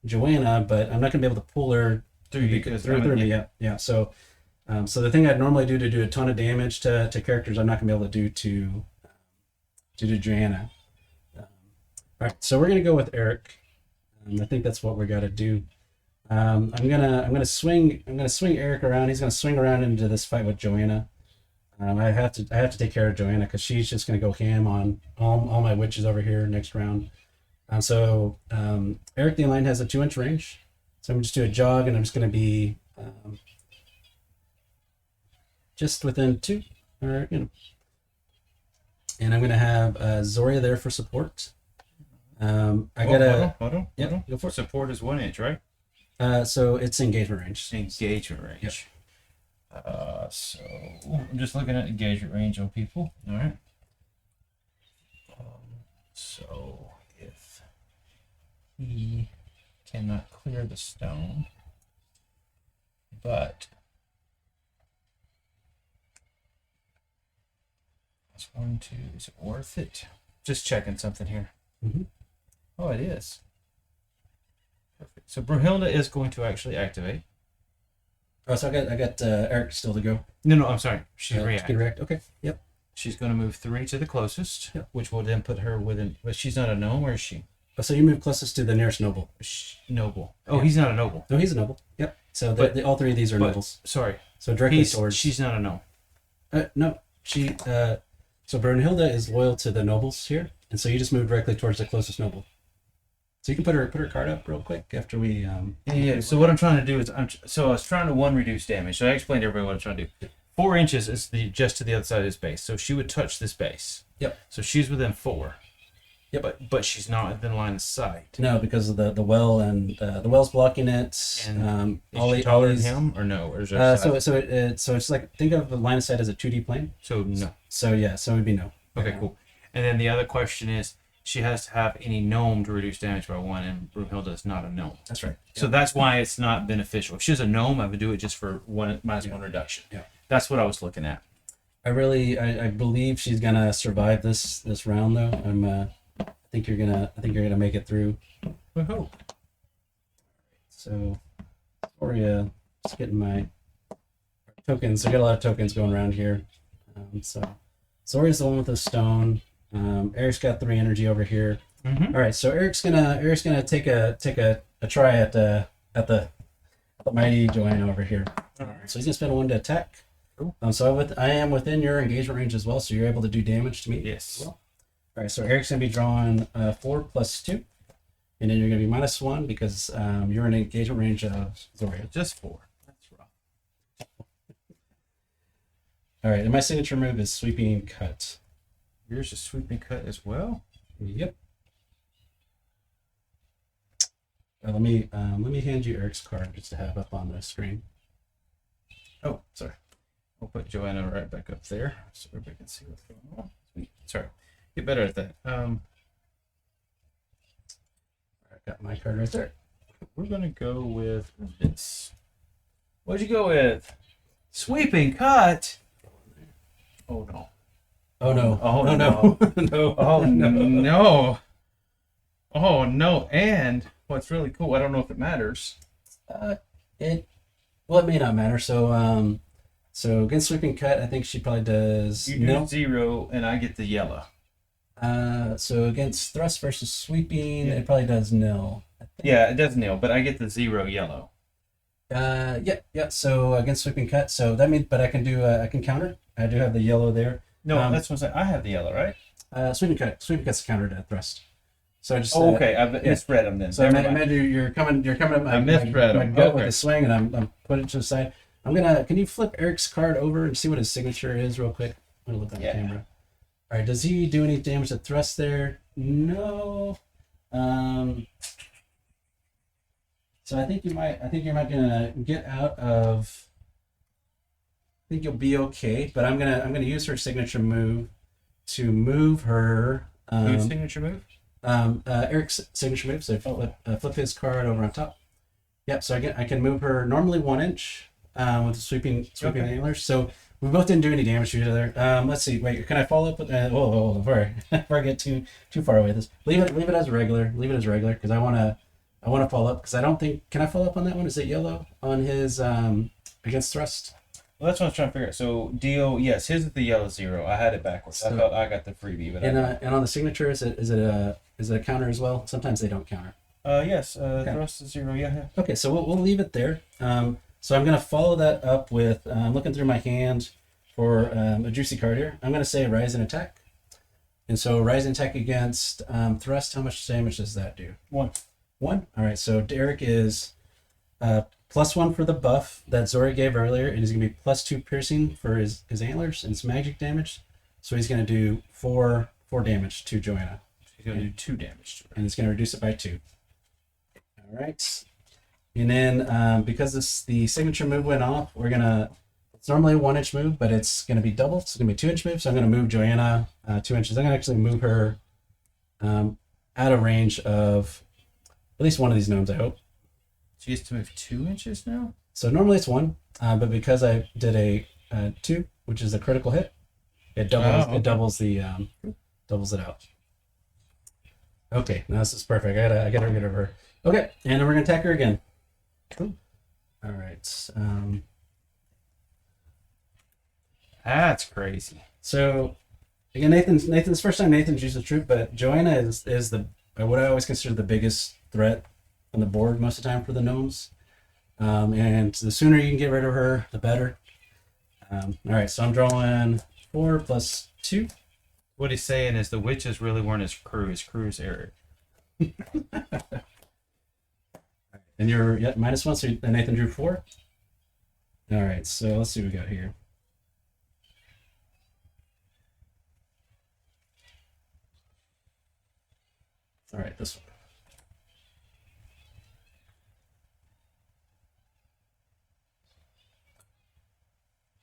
Joanna, but I'm not gonna be able to pull her Through you, 'cause through me. Yeah. So the thing I'd normally do to do a ton of damage to characters, I'm not gonna be able to do to Joanna. All right, so we're gonna go with Eric. I think that's what we got to do. I'm gonna swing Eric around. He's gonna swing around into this fight with Joanna. I have to take care of Joanna because she's just gonna go ham on all my witches over here next round. So Eric the Lion has a 2-inch range, so I'm just do a jog, and I'm just gonna be just within 2, or and I'm gonna have Zoria there for support. Hold on. Yeah, go for it. Support is 1 inch, right? So it's engagement range. Engagement range. So I'm just looking at engagement range on people. All right. So if he cannot clear the stone, but that's 1, 2. Is it worth it? Just checking something here. Mm-hmm. Oh, it is. Perfect. So Brunhilde is going to actually activate. Oh, so I got Eric still to go. No, I'm sorry. She React. Okay. Yep. She's going to move 3 to the closest, Yep. which will then put her within. But she's not a gnome, or is she? Oh, so you move closest to the nearest noble. Noble. Oh, Yeah. he's not a noble. No, he's a noble. Yep. So But- all 3 of these are but- nobles. Sorry. So directly He's, towards. she's not a gnome. No, she. So Brunhilde is loyal to the nobles here, and so you just move directly towards the closest noble. So you can put her card up real quick after we. Yeah. So what I'm trying to do is, I was trying to reduce damage. So I explained to everybody what I'm trying to do. 4 inches is just to the other side of this base. So she would touch this base. Yep. So she's within 4. But she's not in the line of sight. No, because of the well and the well's blocking it. And is all she the- taller all than these- him or no? Or is there so it's like, think of the line of sight as a 2D plane. so no? So yeah, so it would be no. Okay, cool. And then the other question is, she has to have any gnome to reduce damage by 1, and Broomhilda is not a gnome. That's right. So that's why it's not beneficial. If she was a gnome, I would do it just for -1 reduction. Yeah. That's what I was looking at. I believe she's gonna survive this round though. I think you're gonna make it through. We hope. So, Soria, just getting my tokens. I got a lot of tokens going around here. So, Soria's the one with the stone. Eric's got 3 energy over here. Mm-hmm. All right, so Eric's gonna take a try at the mighty Joanna over here. All right. So he's gonna spend 1 to attack. Cool. So I am within your engagement range as well, so you're able to do damage to me. Yes. As well. All right, so Eric's gonna be drawing 4 + 2, and then you're gonna be -1 because you're in engagement range of Zoria. Just 4. That's rough. All right, and my signature move is sweeping cut. Yours is sweeping cut as well. Yep. Let me hand you Eric's card just to have up on the screen. Oh, sorry. We'll put Joanna right back up there so everybody can see what's going on. Sweet. Sorry. Get better at that. I got my card right there. We're gonna go with this. What'd you go with? Sweeping cut. Oh no. Oh no! Oh, no! no. No! Oh no. Oh no. And what's really cool, I don't know if it matters. It may not matter. So against sweeping cut, I think she probably does You do nil. 0 and I get the yellow. So against thrust versus sweeping, it probably does nil. Yeah, it does nil, but I get the 0 yellow. Yeah. So against sweeping cut, so that means, but I can counter. I do have the yellow there. No, that's what I'm saying. I have the yellow, right? Sweeping cut's countered at thrust. So I just Oh, okay. I misread them then. So imagine you're coming up my misread my them. gut Okay. with a swing, and I'm putting it to the side. Can you flip Eric's card over and see what his signature is real quick? I'm gonna look on the camera. All right, does he do any damage to thrust there? No. So I think you might gonna get out of. I think you'll be okay, but I'm gonna use her signature move to move her. Whose signature move? Eric's signature move. So flip his card over on top. Yep. So I can move her normally 1 inch with the sweeping antlers. So we both didn't do any damage to each other. Let's see. Wait, can I follow up with? Before I get too far away with this, leave it as regular. Leave it as regular because I want to follow up because I don't think. Can I follow up on that one? Is it yellow on his against thrust? Well, that's what I was trying to figure out. So deal, yes, his is the yellow 0. I had it backwards. I So- thought I got the freebie, but And on the signature, is it a counter as well? Sometimes they don't counter. yes, thrust is 0. Yeah. Okay, so we'll leave it there. So I'm going to follow that up with looking through my hand for a juicy card here. I'm going to say Rise and Attack. And so Rise and Attack against Thrust, how much damage does that do? 1. 1? All right, so Derek is +1 for the buff that Zori gave earlier, and he's going to be +2 piercing for his antlers and it's magic damage. So he's going to do 4 damage to Joanna. He's going to do 2 damage to her. And it's going to reduce it by 2. All right. And then because the signature move went off, it's normally a 1 inch move, but it's going to be double. It's going to be a 2 inch move. So I'm going to move Joanna 2 inches. I'm going to actually move her out of range of at least one of these gnomes, I hope. She gets to move 2 inches now? So normally it's 1, but because I did a 2, which is a critical hit, it doubles. Okay. It doubles doubles it out. Okay, now this is perfect. I gotta get over her. Okay, and then we're gonna attack her again. Cool. All right. That's crazy. So again, Nathan's first time Nathan's used the troop, but Joanna is the what I always consider the biggest threat on the board most of the time for the gnomes. And the sooner you can get rid of her, the better. All right, so I'm drawing 4 + 2. What he's saying is the witches really weren't his crew. His crew is Eric. And you're -1, so Nathan drew 4. All right, so let's see what we got here. All right, this one.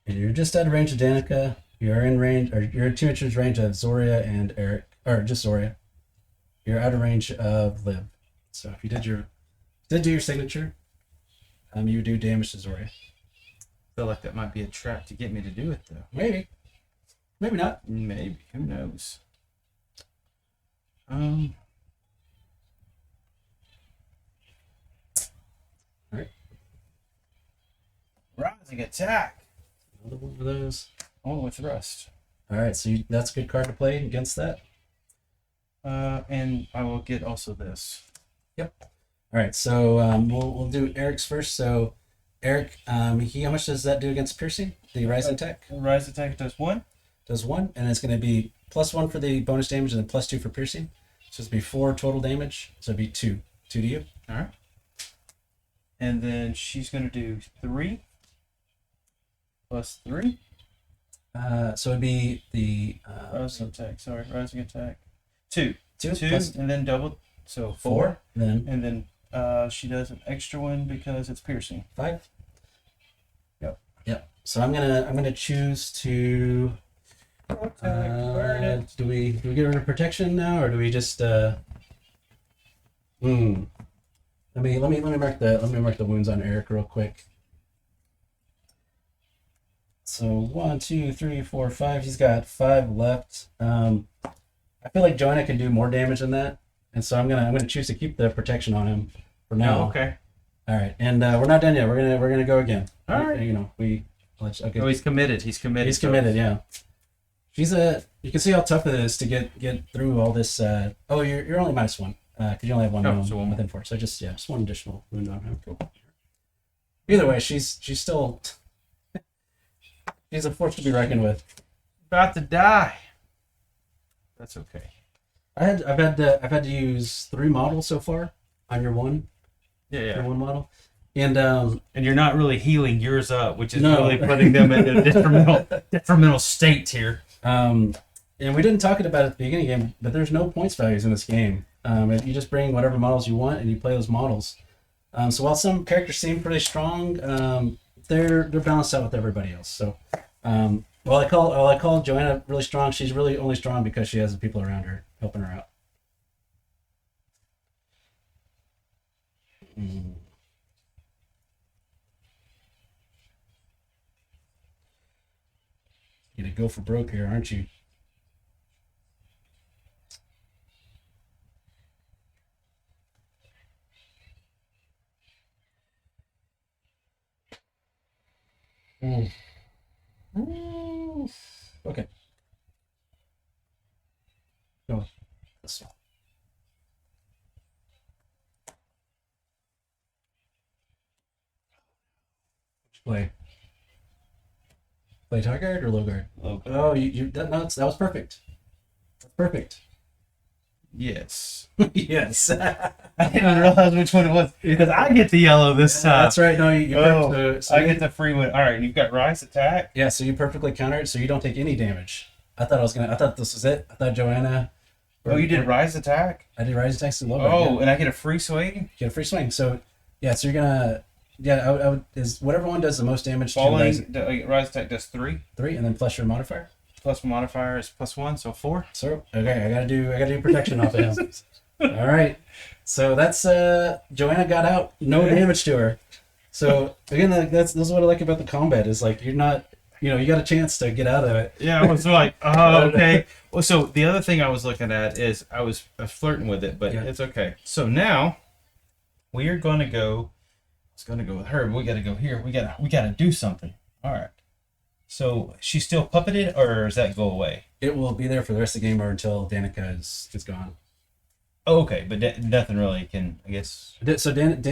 And you're just out of range of Danica. You're in range, or you're in 2 inches range of Zoria and Eric, or just Zoria. You're out of range of Lib. So if you did do your signature, you do damage to Zoria. I feel like that might be a trap to get me to do it, though. Maybe not. Maybe. Who knows? All right. Rising attack. Another one of those. Oh, with rust. All right, so that's a good card to play against that. And I will get also this. Yep. All right, so we'll do Eric's first. So Eric, how much does that do against piercing? The rising attack Rise attack does 1. does 1, and it's going to be +1 for the bonus damage and then +2 for piercing. So it's be 4 total damage. So it'd be 2 to you. All right. And then she's going to do 3 plus 3. So it'd be the Rising attack. Sorry, rising attack. 2. 2 2, plus and then double. So 4. 4. Then And then she does an extra one because it's piercing. 5. Yep. So I'm gonna choose to. Burn it. Do we get rid of protection now, or do we just? Let me mark the wounds on Eric real quick. So 1, 2, 3, 4, 5. He's got 5 left. I feel like Joanna can do more damage than that, and so I'm gonna choose to keep the protection on him for now. Oh, okay. All right, and we're not done yet. We're gonna go again. All right. You know okay. Oh, he's committed. He's committed. He's committed. Yeah. You can see how tough it is to get through all this. Oh, you're only -1 because you only have 1 Oh, gnome so 1 within 4. So just 1 additional wound on him. Cool. Either way, she's still she's a force to be reckoned with. About to die. That's okay. I've had to use 3 models so far on your one Yeah. one model, and And you're not really healing yours up, which is No. really putting them in a detrimental state here. and we didn't talk about it at the beginning of the game, but there's no points values in this game. You just bring whatever models you want and you play those models. So while some characters seem pretty strong, they're balanced out with everybody else. So while I call Joanna really strong, she's really only strong because she has the people around her helping her out. You're gonna go for broke here, aren't you? Okay. Go. This one. Play. Play high guard or low guard? Okay. Oh, that was perfect. That's perfect. Yes. Yes. I didn't realize which one it was because I get the yellow this time. That's right. No, you I get the free one. All right, you've got rise attack. Yeah, so you perfectly counter it, so you don't take any damage. I thought this was it. I thought Joanna. Oh, you did rise attack. I did rise attacks and low guard. Oh, yeah. and I get a free swing. You get a free swing. So yeah, so you're gonna I would is whatever one does the most damage to Falling rise attack does 3 3, and then plus your modifier. plus modifier is +1, so 4. So okay, I gotta do protection off of him. All right, so that's Joanna got out, no damage to her. So again, this is what I like about the combat is like you're not, you got a chance to get out of it. Yeah, I was like, oh, okay. Well, so the other thing I was looking at is I was flirting with it, but Yeah. it's okay. So now we are going to go. It's going to go with her. But we got to go here. We got to do something. All right. So she's still puppeted, or does that go away? It will be there for the rest of the game or until Danica is gone. Oh, okay, but nothing really can, I guess. So it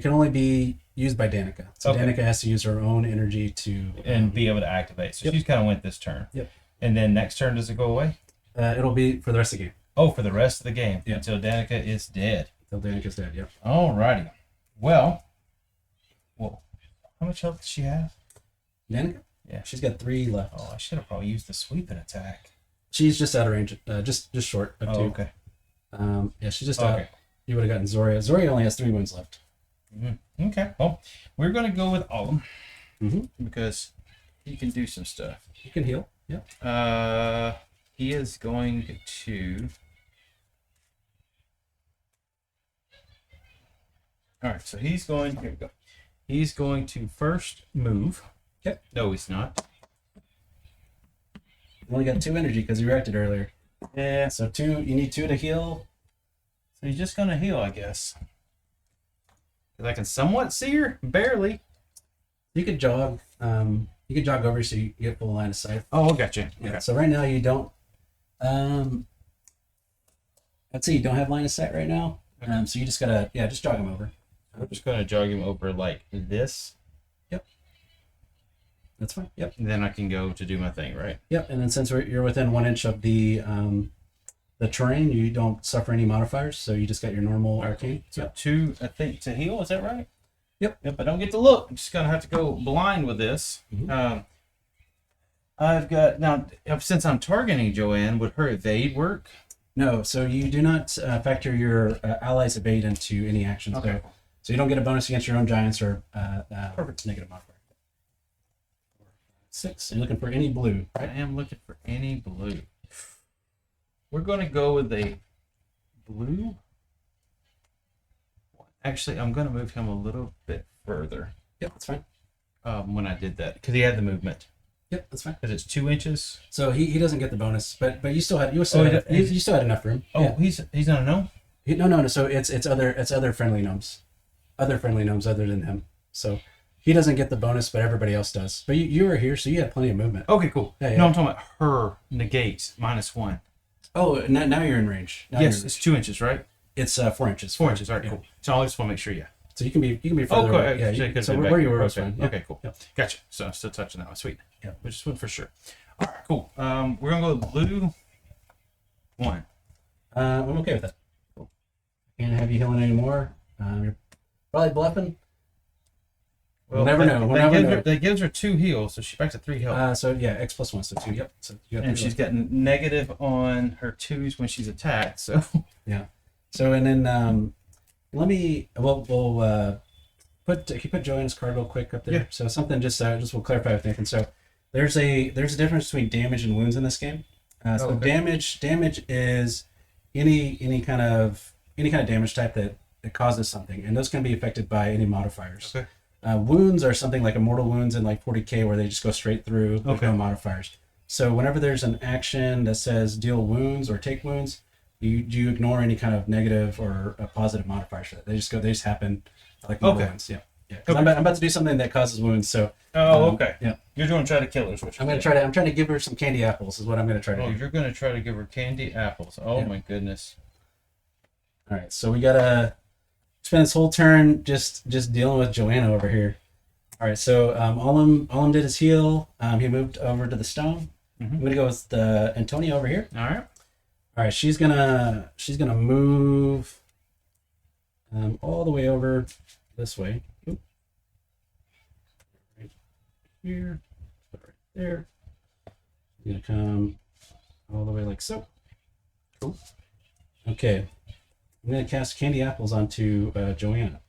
can only be used by Danica. So Okay. Danica has to use her own energy to And be able to activate. So Yep. she's kind of went this turn. Yep. And then next turn, does it go away? It'll be for the rest of the game Oh, for the rest of the game Yeah. until Danica is dead. until Danica's dead. Yep. Alrighty. Well, how much health does she have? Danica? Yeah. She's got 3 left. Oh, I should have probably used the sweeping attack. She's just out of range. Just short of 2. Oh, okay. Yeah, she's just out. Okay. You would have gotten Zoria. Zoria only has 3 wounds left. Okay. Well, we're gonna go with Alum Mm-hmm. because he can do some stuff. You can heal. Yeah. He is going to. All right. So he's going. Here we go. He's going to first move. Yep. No, he's not. You only got 2 energy because you reacted earlier. Yeah. So 2. You need 2 to heal. So he's just gonna heal, I guess. Because I can somewhat see her, barely. You could jog. You could jog over so you get full line of sight. Oh, gotcha. Yeah. Okay. So right now you don't. I'd say you don't have line of sight right now. Okay. So you just gotta just jog him over. I'm just gonna jog him over like this, That's fine. Yep. and then I can go to do my thing, right? Yep. And then since you're within 1 inch of the terrain, you don't suffer any modifiers. So you just got your normal arcane. So 2, I think, to heal. Is that right? Yep. Yep. I don't get to look. I'm just gonna have to go blind with this. Mhm. I've got now. Since I'm targeting Joanne, would her evade work? No. So you do not factor your allies' evade into any actions. Okay. So you don't get a bonus against your own giants or Perfect. negative modifier. 6. You're looking for any blue. I am looking for any blue. We're going to go with a blue. Actually, I'm going to move him a little bit further Yep. That's fine. when I did that because he had the movement. Yep. That's fine. Because it's 2 inches. So he doesn't get the bonus, but you still had you he still had enough room. Oh, Yeah. he's not a gnome. No. So it's other friendly gnomes, other than him. So he doesn't get the bonus, but everybody else does. But you were here, so you had plenty of movement. Okay, cool. Yeah, yeah. No, I'm talking about her negate -1. Oh, now you're in range. Now Yes, you're in it's 2 inches, right? range. It's 4 inches. 4 inches. All right, Yeah. cool. So I just want to make sure, yeah. So you can be further. Oh, cool. away. Yeah. So where you were was fine. Yeah. Okay, cool. Yep. Gotcha. So I'm still touching that one. Sweet. Yeah. We just went for sure. All right, cool. We're gonna go with blue 1. I'm okay with that. Cool. Can't have you healing anymore. You're probably bluffing. We'll never know. We'll never know. That gives her 2 heals, so she's back to 3 health. So yeah, X plus 1, so 2. Yep. So you got And 3 she's left. got negative on her 2s when she's attacked. So Yeah. So and then we'll can you put Joanne's card real quick up there? Yeah. So something just we'll clarify with Nathan. So there's a difference between damage and wounds in this game. So okay. damage is any kind of damage type that causes something, and those can be affected by any modifiers. Okay. Wounds are something like immortal wounds in like 40k where they just go straight through. There's Okay. no modifiers. So whenever there's an action that says deal wounds or take wounds, you ignore any kind of negative or positive modifiers for that. They just happen like normal Okay. wounds. Yeah. Because I'm about to do something that causes wounds. So okay. yeah. You're going to try to kill her. I'm trying to give her some candy apples. Is what I'm gonna try to Oh, do. you're going to try to give her candy apples. Oh Yeah. my goodness. All right. So we gotta spend this whole turn just dealing with Joanna over here. All right. So Olim did his heal. He moved over to the stone. Mhm. I'm gonna go with Antonia over here. All right. All right. She's gonna move all the way over this way. Oop. Right here. Put it right there. I'm gonna come all the way like so. Cool. Okay. I'm going to cast Candy Apples onto Joanna.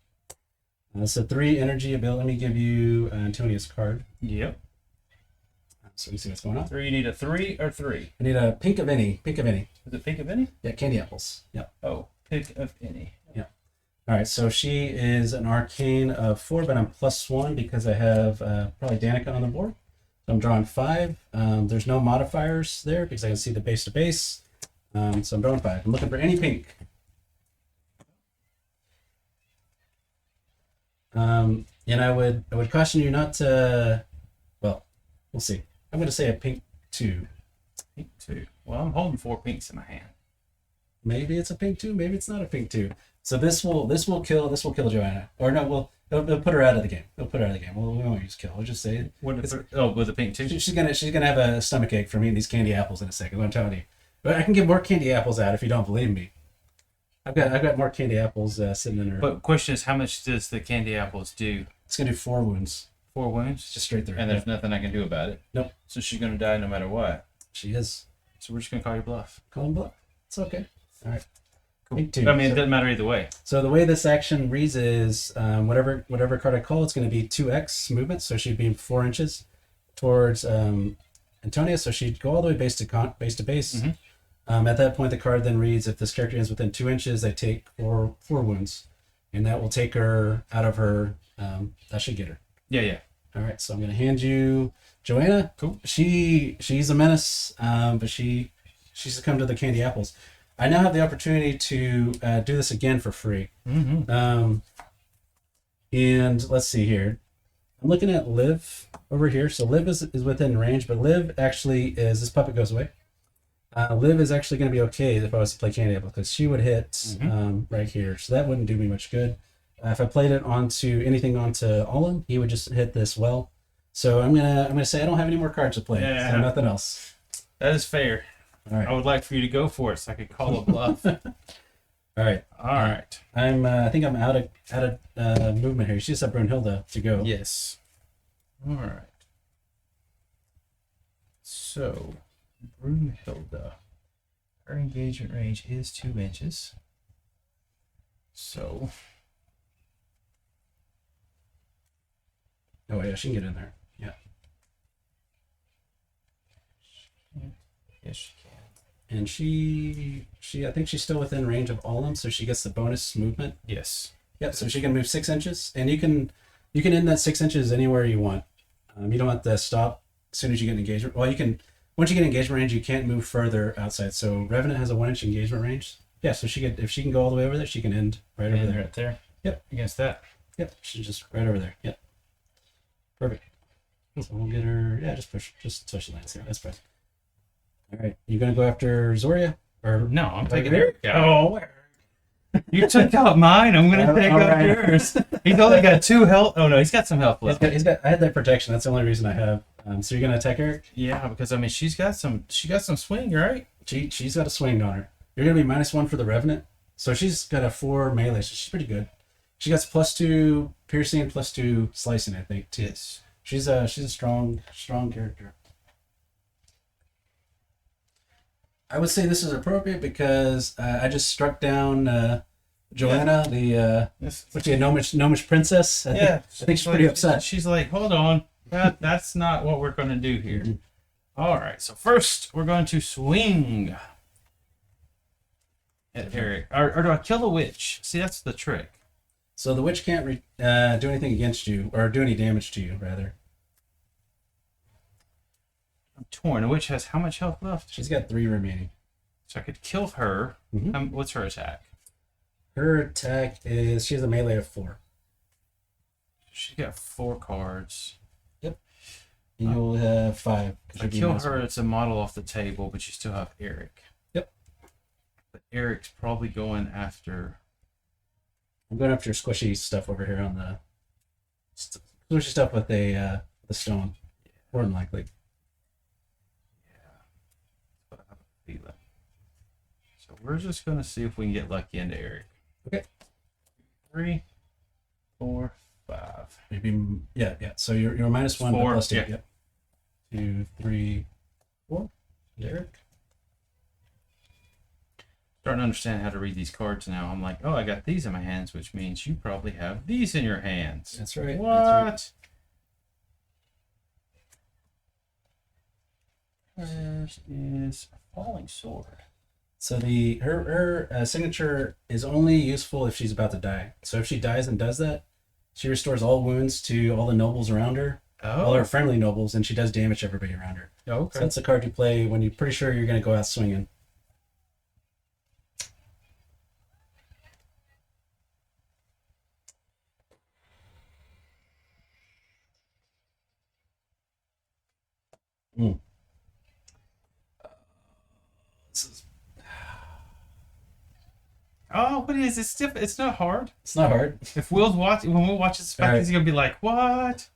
It's a 3 energy ability. Let me give you Antonia's card. Yep. So we see what's going on. 3. You need a 3 or 3. I need a pink of any. Pink of any. Is it pink of any? Yeah, Candy Apples. Yep. Oh, pick of any. All right, so she is an arcane of 4, but I'm +1 because I have probably Danica on the board. So I'm drawing 5. There's no modifiers there because I can see the base to base. So I'm drawing 5. I'm looking for any pink. And I would caution you not to. Well, we'll see. I'm going to say a pink 2. Pink 2. Well, I'm holding 4 pinks in my hand. Maybe it's a pink 2. Maybe it's not a pink 2. So this will kill Joanna. Or no, it'll put her out of the game. It'll put her out of the game. We won't use kill. We'll just say With a pink 2? she's gonna have a stomach ache from eating these candy apples in a second. I'm telling you. But I can get more candy apples out if you don't believe me. I've got more candy apples sitting in her. But question is, how much does the candy apples do? It's gonna do 4 wounds, 4 wounds? just straight through. And there's nothing I can do about it? Nope. So she's going to die no matter what? She is. So we're just going to call your bluff. Call him bluff. It's okay. All right. Take 2. I mean, it So- doesn't matter either way. So the way this action reads is whatever card I call, it's going to be 2x movement. So she'd be 4 inches towards Antonia. So she'd go all the way base to base. Mm-hmm. At that point, the card then reads, if this character ends within 2 inches, they take four wounds. And that will take her out of her, that should get her. Yeah. All right, so I'm going to hand you Joanna. Cool. She's a menace, but she succumbed to the candy apples. I now have the opportunity to do this again for free. Mm-hmm. And let's see here. I'm looking at Liv over here. So Liv is within range, but Liv actually is, this puppet goes away. Liv is actually going to be okay if I was to play candy apple, because she would hit right here. So that wouldn't do me much good. If I played it onto Olin, he would just hit this well. So I'm gonna say I don't have any more cards to play. Yeah. So nothing else. That is fair. All right. I would like for you to go for it so I could call a bluff. All right. All right. I think I'm out of movement here. She just have Brunhilde to go. Yes. All right. So, Brunhilde. Her engagement range is 2 inches. So, Oh yeah, she can get in there. Yeah. yes, she can. And she I think she's still within range of all of them, so she gets the bonus movement. Yes. Yep. So she can move 6 inches, and you can end that 6 inches anywhere you want. You don't have to stop as soon as you get engagement. Well, you can. Once you get engagement range, you can't move further outside. So Revenant has a 1 inch engagement range. Yeah. So if she can go all the way over there, she can end right over there. Right there. Yep. Against that. Yep. She's just right over there. Yep. Perfect. So we'll get her. Yeah. Just touch the lands here. That's fine. All right. You gonna go after Zoria or No, I'm taking Eric? Eric out. Oh, you took out mine. I'm going to take all out right. yours. He's only got 2 health. Oh, no, he's got some health left. He's got. I had that protection. That's the only reason I have. So you're gonna attack Eric? Yeah, because, I mean, she got some swing, right? She's got a swing on her. You're gonna be -1 for the Revenant. So she's got a 4 melee. So she's pretty good. She gets +2 piercing, +2 slicing, I think, too. Yes. She's a strong character. I would say this is appropriate because I just struck down Joanna, the what's she, a gnomish princess. I think she's pretty upset. She's like, hold on, that's not what we're going to do here. All right, so first we're going to swing at Eric, or do I kill the witch? See, that's the trick. So the witch can't do anything against you, or do any damage to you, rather. I'm torn. The witch has how much health left? She's got 3 remaining. So I could kill her. Mhm. What's her attack? Her attack is, she has a melee of 4. She got 4 cards. And you'll have 5. If I kill her, it's a model off the table, but you still have Eric. Yep. But Eric's probably going after. I'm going after squishy stuff over here on the squishy stuff with the stone. More than likely. But I have a feeling. So we're just going to see if we can get lucky into Eric. Okay. 3, 4, 5. Maybe, yeah. So you're -1, but 4, +2. yeah. Yep. 2, 3, 4. Eric. Starting to understand how to read these cards now. I'm like, oh, I got these in my hands, which means you probably have these in your hands. That's right. What? That's Hers is a falling sword. So her signature is only useful if she's about to die. So if she dies and does that, she restores all wounds to all the nobles around her, all her friendly nobles, and she does damage to everybody around her. Oh, okay. So that's a card you play when you're pretty sure you're going to go out swinging. Oh, what is it? It's not hard. It's not hard. If Will's watching, when Will watches this back, All right. he's gonna be like, "What?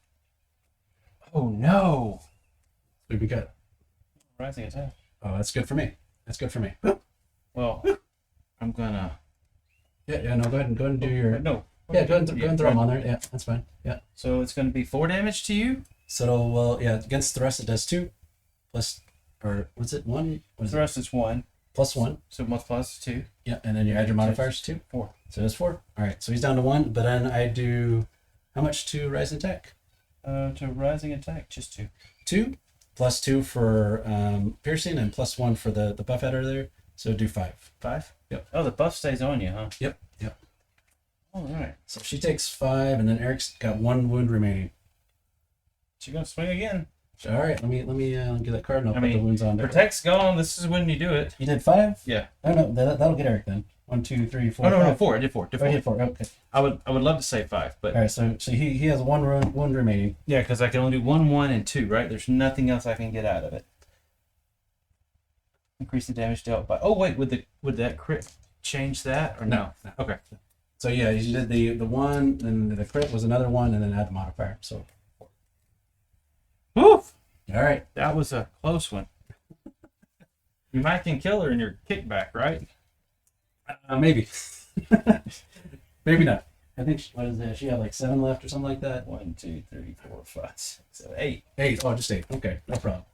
Oh no!" What do we got? Rising attack. Oh, that's good for me. That's good for me. Well, I'm gonna. Yeah. No, go ahead and do your. No. Yeah, go ahead and throw them on there. Yeah, that's fine. Yeah. So it's gonna be 4 damage to you. So against the rest it does 2, plus, or what's it, 1? What is The it? rest is 1. +1. So multiplies to 2. Yeah, and then you add your modifiers 2. 4. So that's 4. All right, so he's down to 1. But then I do how much to rising attack? To rising attack, just 2. 2 +2 for piercing and +1 for the buff adder there. So do 5. 5? Yep. Oh, the buff stays on you, huh? Yep. All right. So she takes 5, and then Eric's got 1 wound remaining. She's going to swing again. All right, let me get that card and I'll put the wounds on there. Protect's gone. This is when you do it. You did 5? Yeah. Oh no, that'll get Eric then. 1, 2, 3, 4. Oh, no, 5. 4. I did 4. Oh, you did 4. Okay. I would love to say 5, but All right, so he has 1 wound remaining. yeah, because I can only do 1, 1, and 2, right? There's nothing else I can get out of it. Increase the damage dealt by. Oh wait, would that crit change that or no? Okay. So yeah, you did the 1, and the crit was another 1, and then add the modifier. So. Woof! All right. That was a close one. You might can kill her in your kickback, right? Maybe. Maybe not. I think what is that? She had like 7 left or something like that. 1, 2, 3, 4, 5, 6, 7, 8. 8. Oh, just 8. Okay, no problem.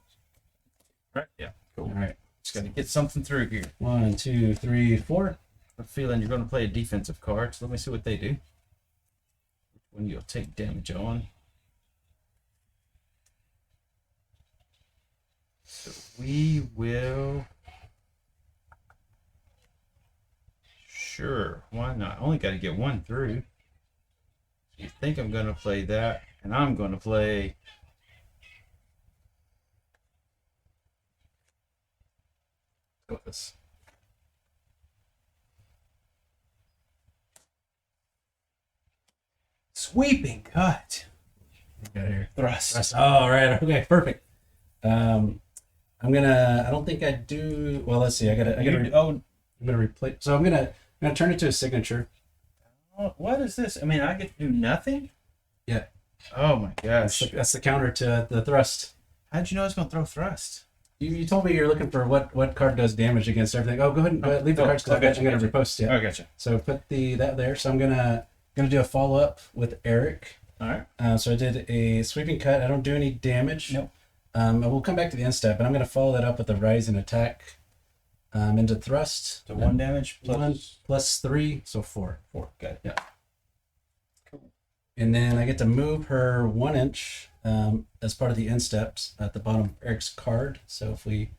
Right? Yeah. Cool. All right. Just got to get something through here. 1, 2, 3, 4. I have a feeling you're going to play a defensive card, so let me see what they do. When you'll take damage on. So we will. Sure, why not? Only got to get 1 through. You think I'm going to play that, and I'm going to play. Go with this. Sweeping cut. Got here. Thrust. Oh, all right. Okay, perfect. I'm gonna. I don't think I do. Well, let's see. I'm gonna replace. So I'm gonna turn it to a signature. What is this? I mean, I get to do nothing? Yeah. Oh my gosh. That's the counter to the thrust. How'd you know I was going to throw thrust? You told me you're looking for what card does damage against everything. Oh, go ahead and leave the cards because I'm gonna repost it. I gotcha. So put that there. So I'm gonna do a follow up with Eric. All right. So I did a sweeping cut. I don't do any damage. Nope. We'll come back to the end step, but I'm gonna follow that up with a rising attack. Into thrust. So 1 damage plus 1 plus 3, so 4. 4. Got it. Yeah. Cool. And then I get to move her 1 inch as part of the end steps at the bottom of Eric's card. So if we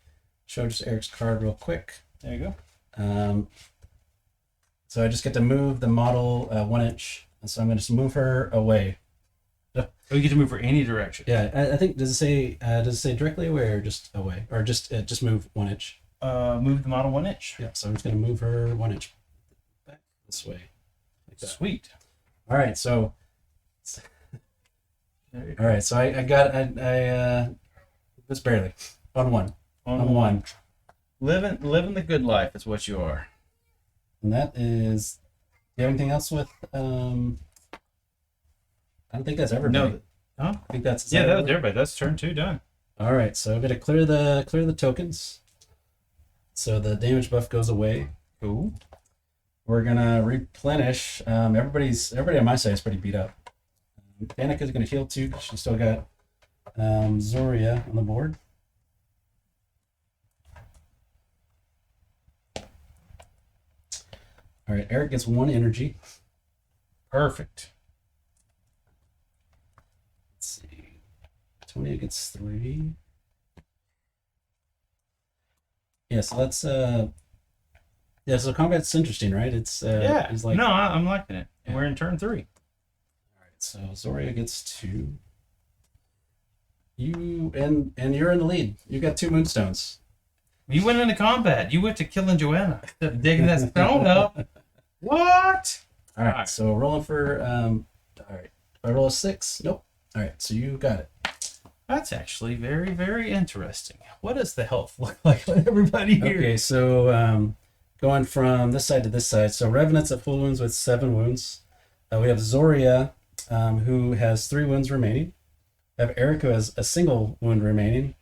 show just Eric's card real quick. There you go. So I just get to move the model 1 inch. And so I'm going to just move her away. Oh, you get to move for any direction. Yeah, I think does it say directly away or just away or just move 1 inch? Move the model 1 inch. Yeah, so I'm just going to move her 1 inch back this way. Like that. Sweet. All right, so I just barely on 1. On 1. Living the good life is what you are. And that is. Do you have anything else with? I don't think that's everybody. No. Huh? I think that's that was everybody. That's turn 2 done. All right, so I'm gonna clear the tokens. So the damage buff goes away. Cool. We're gonna replenish. Everybody on my side is pretty beat up. Danica's gonna heal too because she's still got Zoria on the board. All right, Eric gets 1 energy. Perfect. Let's see. Tonya gets 3. Yeah, so that's so combat's interesting, right? It's It's like, no, I'm liking it. Yeah. We're in turn 3. All right, so Zoria gets 2. You and you're in the lead. You got 2 Moonstones. You went into combat. You went to killing Joanna. Digging that stone up. What? All right, so rolling for all right. If I roll a 6, nope. All right, so you got it. That's actually very, very interesting. What does the health look like on everybody here? Okay, so going from this side to this side. So Revenant's at full wounds with 7 wounds. We have Zoria, who has 3 wounds remaining. I have Eric, who has a single wound remaining.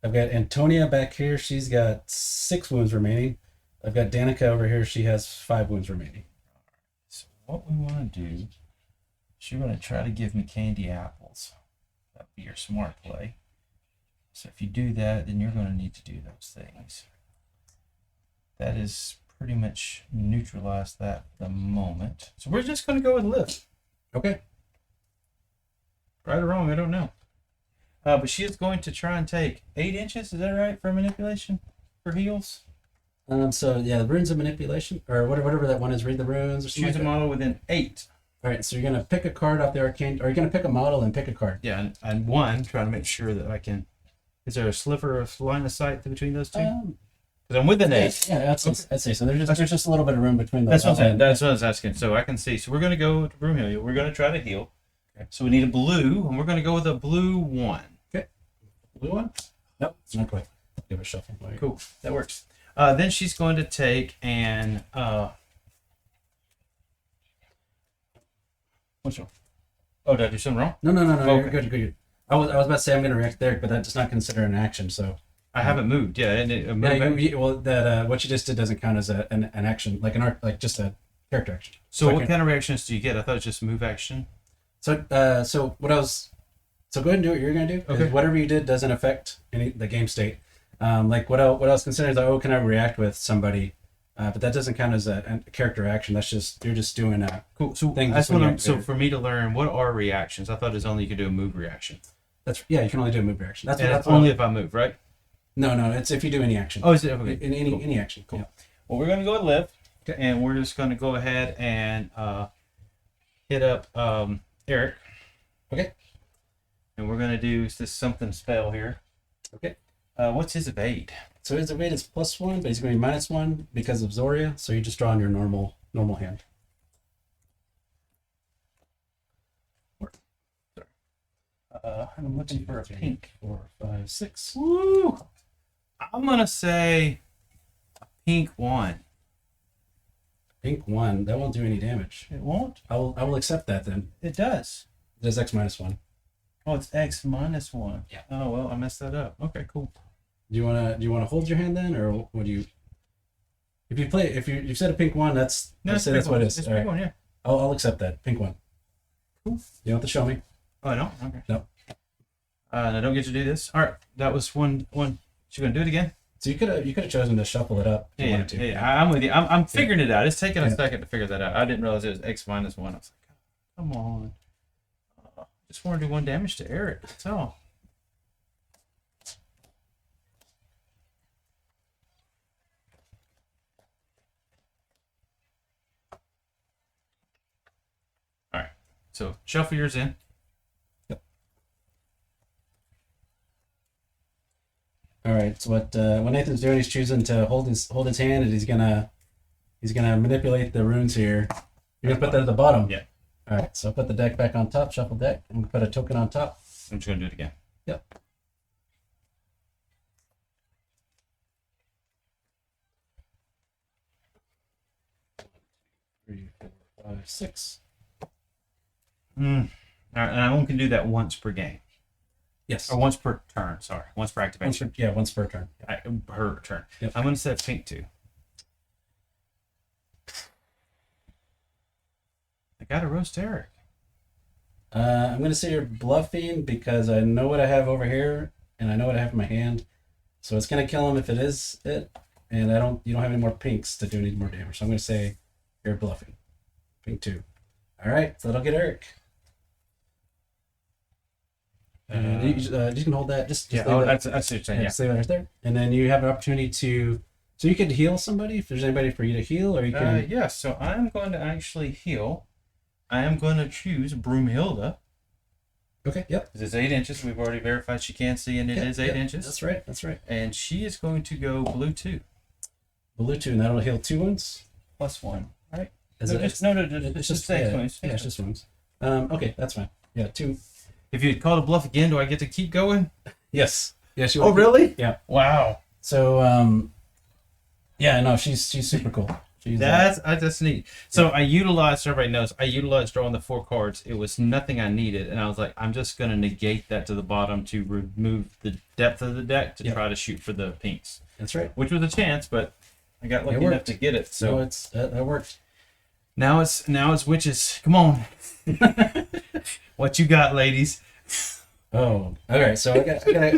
I've got Antonia back here. She's got 6 wounds remaining. I've got Danica over here. She has 5 wounds remaining. So what we want to do is you're going to try to give me candy apples. That'd be your smart play. So if you do that, then you're going to need to do those things. that is pretty much neutralized that at the moment. So we're just going to go with lift. Okay. Right or wrong, I don't know. But she is going to try and take 8 inches. Is that right for manipulation for heals? So yeah, the runes of manipulation, or whatever that one is. Read the runes or something. Choose a model within 8. All right, so you're gonna pick a card off the arcane, or you're gonna pick a model and pick a card. Yeah, and 1, trying to make sure that I can. Is there a sliver of line of sight between those two? Because I'm within 8. Yeah, I'd say so. There's just a little bit of room between those. That's what I'm saying. That's what I was asking. So I can see. So we're going to go to Broom Heal. We're going to try to heal. Okay. So we need a blue, and we're going to go with a blue 1. Okay. Blue one? Nope, it's not quite. Give it a shuffle. Cool. That works. Then she's going to take an. What's wrong? Oh, did I do something wrong? No. Okay. You're good. I was about to say I'm going to react there, but that does not consider an action. So I haven't moved. Yeah. What you just did doesn't count as an action, like just a character action. So what kind of reactions do you get? I thought it was just move action. So go ahead and do what you're going to do. Okay. Whatever you did doesn't affect the game state. Like what I was considering is like, can I react with somebody? But that doesn't count as a character action. That's just you're just doing a cool. So thing. That's what so for me to learn, what are reactions? I thought it was only you could do a move reaction. You can only do a move reaction. That's only if I move, right? No, it's if you do any action. Oh, is it? Okay. In any action. Cool. Yeah. Well, we're gonna go with lift, okay. And we're just gonna go ahead and hit up Eric. Okay. And we're gonna do this something spell here. Okay. What's his evade? So his evade is +1, but he's going to be -1 because of Zoria. So you just draw on your normal hand. I'm looking for a pink. 4, 5, 6. Woo! I'm gonna say a pink 1. Pink 1. That won't do any damage. It won't. I will accept that then. It does. It is X -1. Oh, it's X -1. Yeah. Oh well, I messed that up. Okay, cool. Do you wanna hold your hand then, or what do you? If you said a pink 1, that's what it is. It's All pink right. 1, yeah. I'll accept that pink 1. Cool. You don't have to show me. Oh, I don't. Okay. No. I don't get to do this. All right, that was one. She gonna do it again? So you could have chosen to shuffle it up. If you wanted to. Yeah. I'm with you. I'm figuring it out. It's taking a second to figure that out. I didn't realize it was X -1. I was like, come on. Just want to do 1 damage to Eric. That's all. All right. So shuffle yours in. All right. So what Nathan's doing, he's choosing to hold his hand, and he's gonna manipulate the runes here. You're gonna put that at the bottom. Yeah. All right. So put the deck back on top. Shuffle deck, and put a token on top. I'm just gonna do it again. Yep. 3, 4, 5, 6. All right, and I only can do that once per game. Yes. Or once per turn. Sorry, once per activation. Once per turn. Per turn. Yep. I'm gonna set pink 2. I got to roast Eric. I'm going to say you're bluffing because I know what I have over here and I know what I have in my hand. So it's going to kill him if it is it. And you don't have any more pinks to do any more damage. So I'm going to say you're bluffing. Pink 2. All right. So that'll get Eric. You can hold that. Just Yeah, leave that's what you're saying. Yeah. Just leave it right there. And then you have an opportunity to. So you could heal somebody if there's anybody for you to heal, or you can. Yeah, so I'm going to actually heal. I am going to choose Broomhilda. Okay, yep. Because it's 8 inches. We've already verified she can see, and it is 8 inches. That's right, that's right. And she is going to go blue 2. Blue 2, and that'll heal 2 wounds? +1. All right. It's just 6 wounds. Yeah, it's just wounds. Okay, that's fine. Yeah, 2. If you call a bluff again, do I get to keep going? Yes. Yes. Oh, really? Yeah. Wow. So, yeah, no, she's super cool. That's neat. So I utilized, everybody knows, I utilized drawing the 4 cards. It was nothing I needed, and I was like, I'm just going to negate that to the bottom to remove the depth of the deck to try to shoot for the pinks. That's right. Which was a chance, but I got lucky enough to get it. So no, that worked. Now it's witches. Come on. What you got, ladies? Oh, all right. So I'm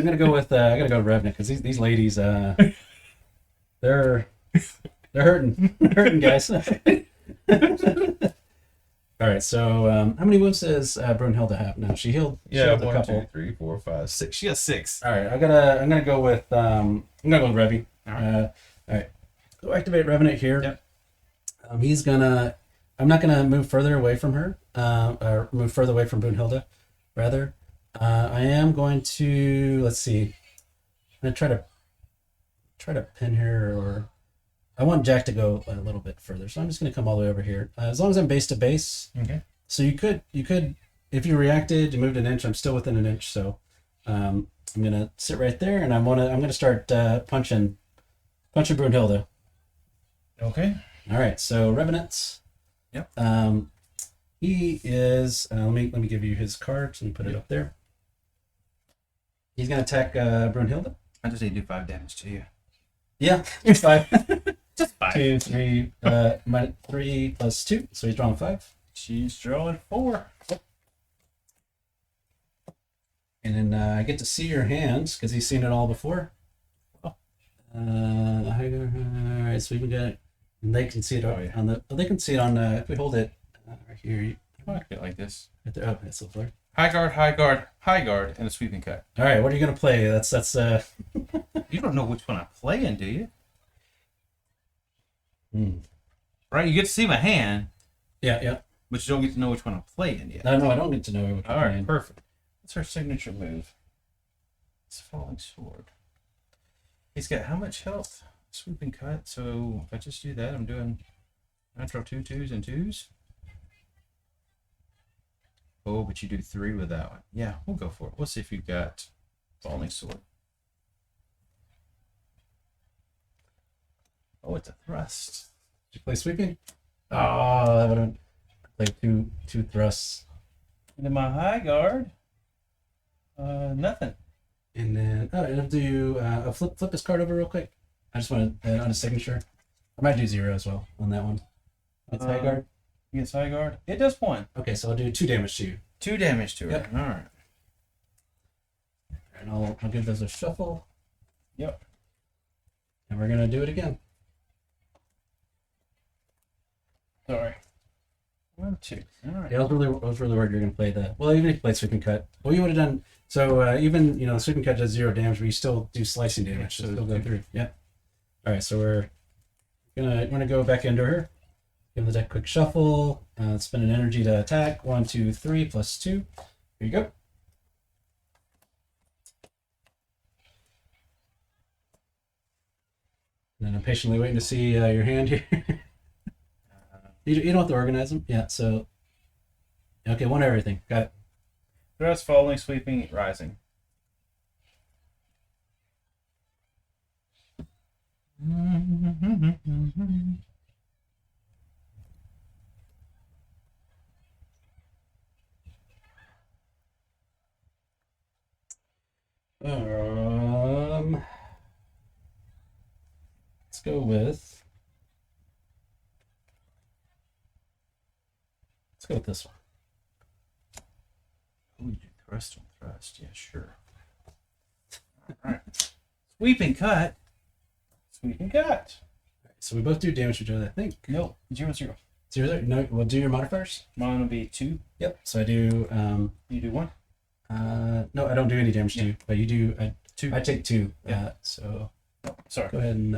gonna go with Revna because these ladies they're They're hurting. They're hurting, guys. All right. So, how many wounds does Brunhilde have now? She healed. She Yeah, healed a 1, couple. 2, 3, 4, 5, 6. She has 6. All right. I'm gonna go with Revy. All right. All right. Go activate Revenant here. Yep. He's gonna. I'm not gonna move further away from her. Or move further away from Brunhilde, rather. I am going to. Let's see. I'm gonna try to pin her, or I want Jack to go a little bit further, so I'm just gonna come all the way over here. As long as I'm base to base. Okay. So you could, if you reacted, you moved an inch. I'm still within an inch, so I'm gonna sit right there, and I'm gonna start punching Brunhilde. Okay. All right, so Revenants. Yep. He is. Let me give you his cards and put it up there. He's gonna attack Brunhilde. I just need to do 5 damage to you. Yeah, it's 5. Just 5. 2, 3, minus 3 plus 2, so he's drawing 5. She's drawing 4. And then I get to see your hands because he's seen it all before. Oh. All right, so we got it. And they can see it Oh, yeah. on the. They can see it on. If we hold it right here, I like it like this. right there. Oh, that's so far. High guard, high guard, high guard, and a sweeping cut. All right, what are you gonna play? That's. You don't know which one I'm playing, do you? Right? You get to see my hand, Yeah. but you don't get to know which one I'm playing yet. No, I don't get to know what you're All right, playing. perfect. What's her signature move? It's falling sword. He's got how much health? Sweeping cut. So if I just do that, I'm doing natural 2 2s and 2s. Oh, but you do 3 with that one. Yeah, we'll go for it. We'll see if you've got falling sword. Oh, it's a thrust. Did you play sweeping? Oh, I would have played two thrusts. And then my high guard. Nothing. And then and I'll do flip this card over real quick. I just want to on a signature. I might do 0 as well on that one. That's high guard. Against high guard. It does 1. Okay, so I'll do 2 damage to you. 2 damage to her. Yep. All right. And I'll give those a shuffle. Yep. And we're gonna do it again. Sorry. 1, 2. All right. Yeah, I was really worried you're gonna play that. Well, even if you played sweeping cut, well, you would have done. So even sweeping cut does 0 damage, but you still do slicing damage. So it'll go through. Yeah. All right, so we're gonna go back into her. Give the deck a quick shuffle. Spend an energy to attack. 1, 2, 3 plus 2. Here you go. And then I'm patiently waiting to see your hand here. You don't have to organize them. Yeah, so. Okay, one everything. Got it. Thrust, falling, sweeping, rising. Let's go with. Let's go with this one. Ooh, you do thrust on thrust. Yeah, sure. All right. Sweeping cut. Sweeping cut. So we both do damage to each other, I think. No, 0 0. 0 0. No, we'll do your modifiers. Mine will be 2. Yep. So I do. You do 1. No, I don't do any damage to you, but you do. 2. I take 2. Yeah. So Sorry. go ahead and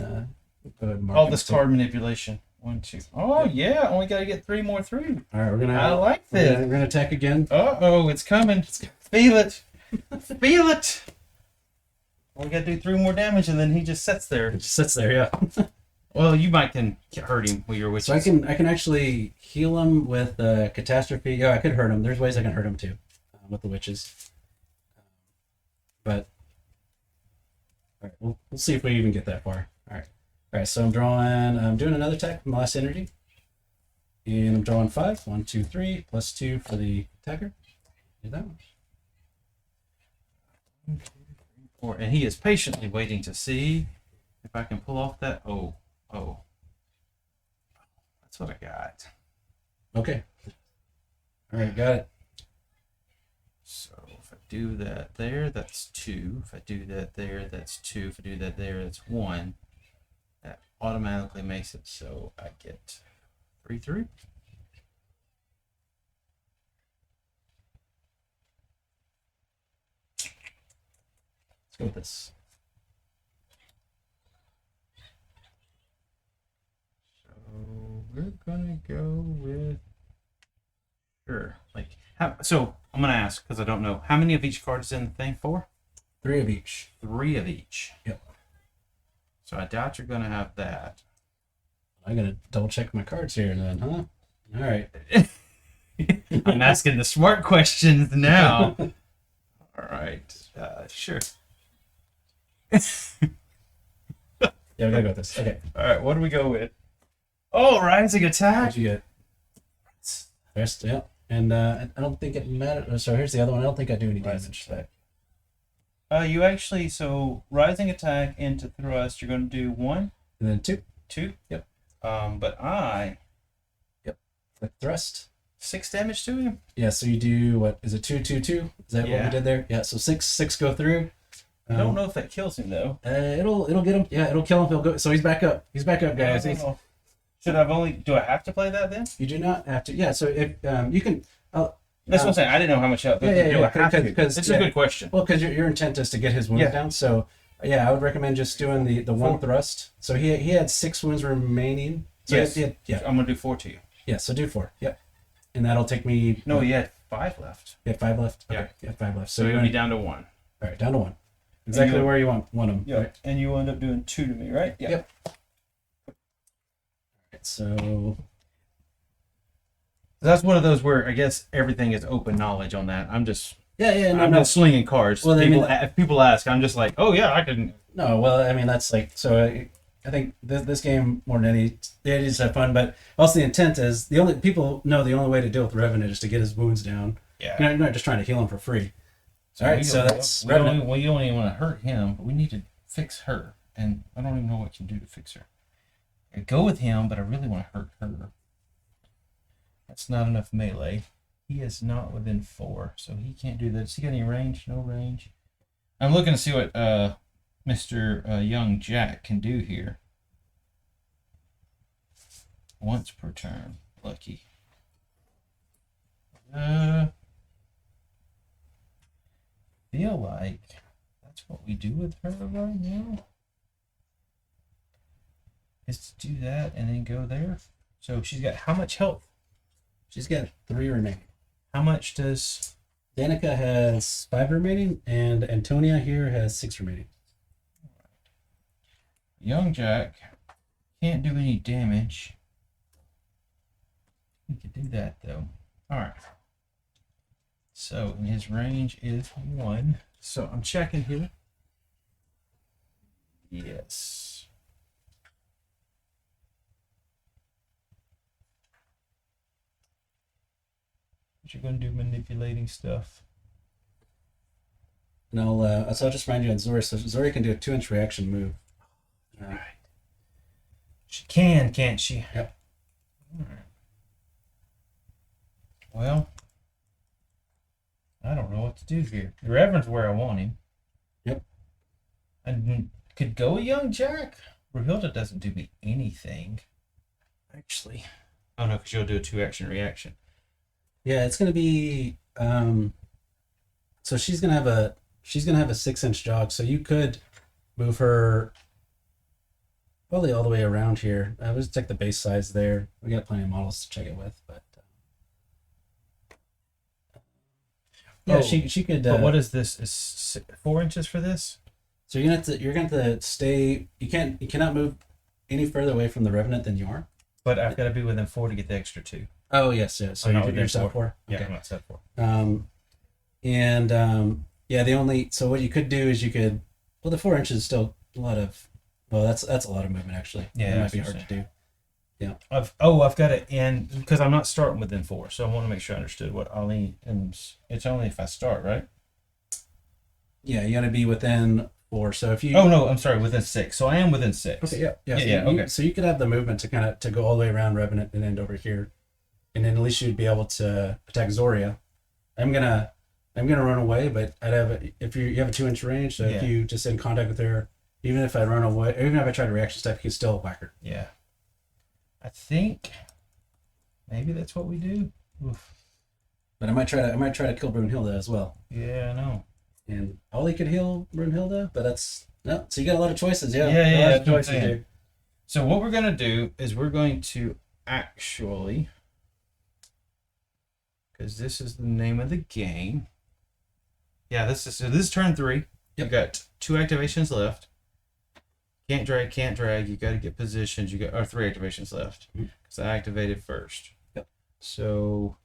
mark All it. this card manipulation. 1 2. Oh yeah, only got to get 3 more through. All right, we're gonna. I like We're this. gonna attack again. Oh, it's coming. Feel it. Feel it. Only got to do 3 more damage, and then he just sits there. It just sits there. Yeah. Well, you might can hurt him with your witches. So I can actually heal him with catastrophe. Yeah, I could hurt him. There's ways I can hurt him too, with the witches. But all right, we'll see if we even get that far. All right. So I'm doing another attack from the last energy, and I'm drawing 5. 1, 2, 3 plus 2 for the attacker. Do that one. 1, 2, 3, 4, and he is patiently waiting to see if I can pull off that. Oh, that's what I got. Okay. All right, got it. So if I do that there, that's 2. If I do that there, that's 2. If I do that there, that's 1. That automatically makes it so I get 3/3. Let's go with this. So we're gonna go with like so I'm gonna ask because I don't know how many of each card is in the thing for. 3 of each. 3 of each. Yep. So I doubt you're gonna have that. I'm gonna double check my cards here then, huh? All right. I'm asking the smart questions now. All right. Sure. Yeah, we gotta go with this. Okay. All right. What do we go with? Oh, rising attack. What'd you get? Rest, yeah. And I don't think it matters. So here's the other one. I don't think I do any damage. You actually rising attack into thrust. You're going to do 1, And then 2. 2. Yep. But Like thrust. 6 damage to him. Yeah. So you do what? Is it 2, 2, 2? Is that what we did there? Yeah. So 6 go through. I don't know if that kills him though. It'll get him. Yeah, it'll kill him. He'll go. So he's back up. He's back up, guys. Should I've only? Do I have to play that then? You do not have to. Yeah. So if you can. That's what I'm saying. I didn't know how much help. Yeah, Do I have to? because It's a good question. Well, because your intent is to get his wounds down. So yeah, I would recommend just doing the 1 thrust. So he had 6 wounds remaining. So Yes. yeah. I'm gonna do 4 to you. Yeah. So do 4. Yep. And that'll take me. No, you had 5 left. You have 5 left. Yeah. Okay. You have 5 left. So So you'll you're be down to 1. all right. Down to 1. Exactly where you want them. Yeah. Right? And you end up doing 2 to me, right? Yeah. Yep. So That's one of those where I guess everything is open knowledge on that. I'm just I'm no. just slinging cards. Well, I mean, if people ask, I'm just like, oh yeah, I can. No, well, I mean that's like so. I think this game more than any, they just have fun, but also the intent is the only people know the only way to deal with Revenant is to get his wounds down. Yeah. You're not just trying to heal him for free. All right, so that's we don't even want to hurt him, but we need to fix her, and I don't even know what you can do to fix her. I go with him, but I really want to hurt her. That's not enough melee. He is not within 4, so he can't do that. Does he got any range? No range. I'm looking to see what Mr. Young Jack can do here. Once per turn. Lucky. Feel like that's what we do with her right now. Is to do that and then go there. So she's got how much health? she's got 3 remaining. How much does Danica has 5 remaining, and Antonia here has 6 remaining. Young Jack can't do any damage? He could do that though. Alright. So and his range is 1. So I'm checking here. Yes. But you're gonna do manipulating stuff. And so I'll just remind you on Zori. So Zori can do a 2-inch reaction move. Right. She can, can't she? Yep. Alright. Well, I don't know what to do here. The Reverend's where I want him. Yep. I could go a Young Jack. Brunhilde doesn't do me anything. Actually. Oh no, because you'll do a 2-action reaction. Yeah, it's gonna be. So she's gonna have a 6-inch jog. So you could move her probably all the way around here. We'll just check the base size there. We got plenty of models to check it with, but yeah, she could. But what is this? Is 4 inches for this? So you're gonna have to stay. You cannot move any further away from the Revenant than you are. But I've got to be within 4 to get the extra 2. Oh yes, yeah. So I'm not you're within set 4. Yeah, Okay. I'm not set 4. Yeah, so what you could do is the 4 inches is still a lot of. Well, that's a lot of movement actually. Yeah, it might that's be what hard I'm to do. Yeah. I've got to end because I'm not starting within 4, so I want to make sure I understood what I'll need. And it's only if I start, right? Yeah, you got to be within 4. So if you. Oh no, I'm sorry, within 6. So I am within 6. Okay. Yeah. Yeah. Okay. So you could have the movement to go all the way around Revenant and end over here, and then at least you'd be able to attack Zoria. I'm gonna run away, but I'd have if you have a 2-inch range. So if you just in contact with her, Even if I run away, even if I try to reaction step, he's still whack her. Yeah. I think maybe that's what we do. Oof. But I might try to kill Brunhilde as well. Yeah, I know. And Ollie could heal Brunhilde, but that's no. So you got a lot of choices, yeah. Yeah, A lot of that's what I'm choices, saying. dude. So what we're gonna do is we're going to actually, because this is the name of the game. Yeah, this is turn 3. Yep. You've got 2 activations left. Can't drag. You got to get positions. You got 3 activations left because I activated first. Yep. So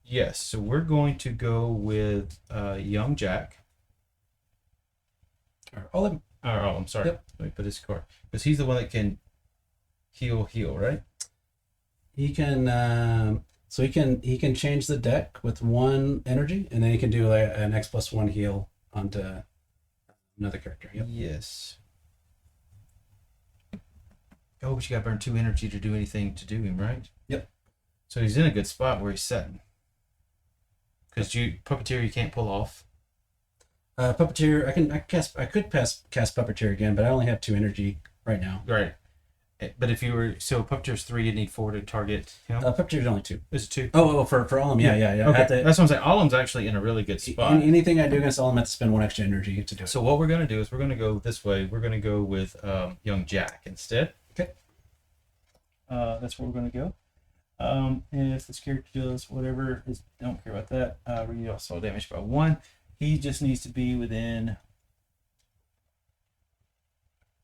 yes, so we're going to go with young Jack. Ollie. Oh, I'm sorry. Yep. Let me put his card because he's the one that can heal, right? He can so he can change the deck with 1 energy, and then he can do like an X+1 heal onto another character. Yep. Yes. Oh, but you got to burn 2 energy to do anything to do him, right? Yep. So he's in a good spot where he's setting. Because Puppeteer you can't pull off. Puppeteer, I could cast Puppeteer again, but I only have 2 energy right now. Right. But if you were Puppeteer's 3, you need 4 to target him. Puppeteer's only 2. Is it 2? Oh, for Ollum, yeah. Okay. That's what I'm saying. Ollum's actually in a really good spot. Anything I do against Ollum, I have to spend 1 extra energy to do it. So what we're going to do is we're going to go this way. We're going to go with young Jack instead. Okay. That's where we're going to go. If this character does whatever, don't care about that. Read also damage by 1. He just needs to be within.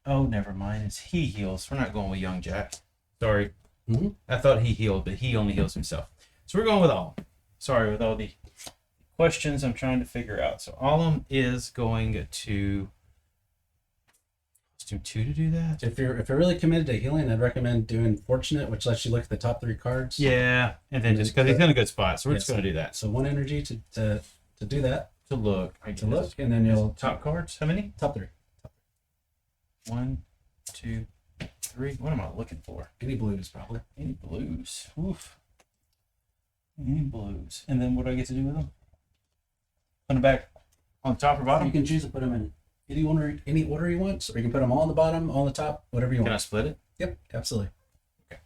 Oh, never mind. He heals. We're not going with young Jack. Sorry. Mm-hmm. I thought he healed, but he only heals himself. So we're going with Ollum. Sorry, with all the questions I'm trying to figure out. So Ollum is going to do 2 to do that. If you're really committed to healing, I'd recommend doing Fortunate, which lets you look at the top 3 cards. Yeah, and then just because he's in a good spot, so we're just Yeah, going to do that. So 1 energy to do that. To look, To look, and then you'll top cards. How many? top 3. 1, 2, 3. What am I looking for? Any blues, probably. Any blues? Oof. Any blues? And then what do I get to do with them? Put them back on top or bottom? You can choose to put them in any order you want, or you can put them all on the bottom, all on the top, whatever you Can I want. split it? Yep, absolutely. Okay.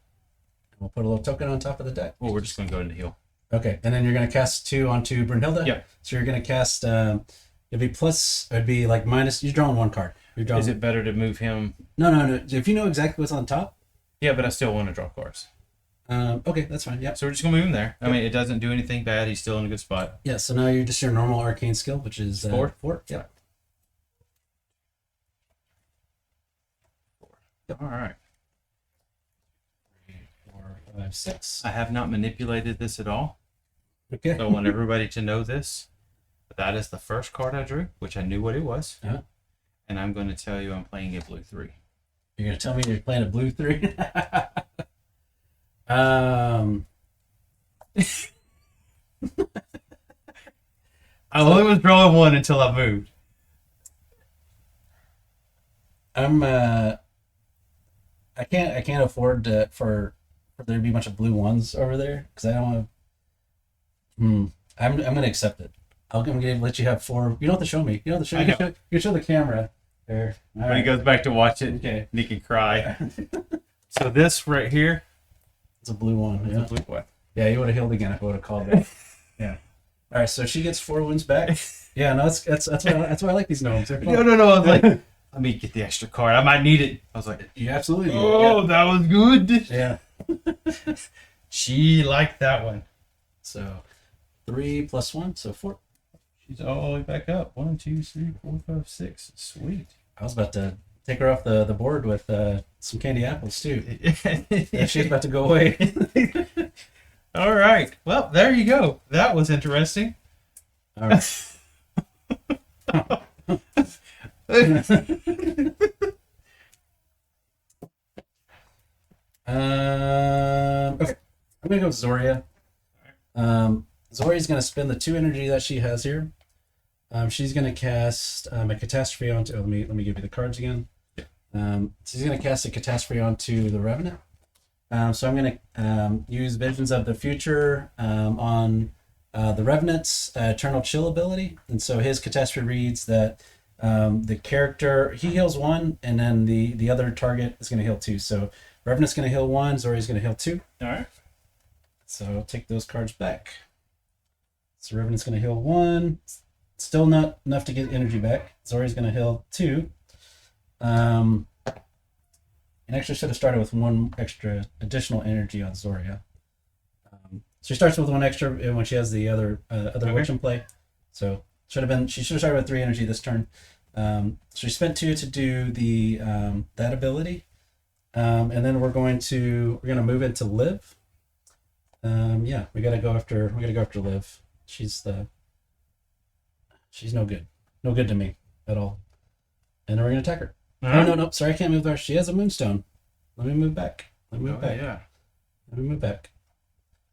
We'll put a little token on top of the deck. Well, we're just going to go into heal. Okay, and then you're going to cast 2 onto Brunhilde. Yeah. So you're going to cast. It'd be plus. It'd be like minus. You're drawing 1 card. You're drawing. Is it better to move him? No. If you know exactly what's on top. Yeah, but I still want to draw cards. Okay, that's fine. Yep. So we're just going to move him there. I mean, it doesn't do anything bad. He's still in a good spot. Yeah. So now you're just your normal arcane skill, which is 4. 4. Yep. All right. 3, 4, 5, 6. I have not manipulated this at all. Okay. So I want everybody to know this. But that is the first card I drew, which I knew what it was. Uh-huh. And I'm going to tell you I'm playing a blue 3. You're gonna tell me you're playing a blue 3? I only was drawing 1 until I moved. I can't afford for there to be a bunch of blue 1s over there because I don't want to. I'm gonna accept it. I'm gonna let you have 4. You don't have to show me. You don't have to show. I You know. can show the camera there. All When he right. goes back to watch it, Okay. he can cry. So this right here It's a blue 1. is Yeah. a blue one. Yeah, you would have healed again if I would have called it. Yeah. All right, so she gets 4 wounds back. Yeah, no, that's why I like these gnomes. They're fun. No. I was like, let me get the extra card. I might need it. I was like, You absolutely do. oh, that was good. Yeah. She liked that one. So 3 plus 1, so 4. She's all the way back up. 1, 2, 3, 4, 5, 6. Sweet. I was about to take her off the board with some candy apples too. Yeah, she's about to go away. All right. Well, there you go. That was interesting. All right. Okay, I'm gonna go with Zoria. Zoria's gonna spend the 2 energy that she has here. She's gonna cast a catastrophe onto. Oh, let me give you the cards again. She's gonna cast a catastrophe onto the Revenant. So I'm gonna use Visions of the Future on the Revenant's Eternal Chill ability, and so his catastrophe reads that The character, he heals 1, and then the other target is going to heal 2. So Revenant's going to heal 1, Zori's going to heal 2. All right. So I'll take those cards back. So Revenant's going to heal 1. Still not enough to get energy back. Zori's going to heal 2. And actually should have started with 1 extra additional energy on Zoria. She starts with 1 extra when she has the other witch in play. So she should have started with 3 energy this turn. So she spent 2 to do the that ability. And then we're gonna move into Liv. Yeah, we gotta go after Liv. She's no good. No good to me at all. And then we're gonna attack her. No, sorry, I can't move there. She has a Moonstone. Let me move back. Let me move back.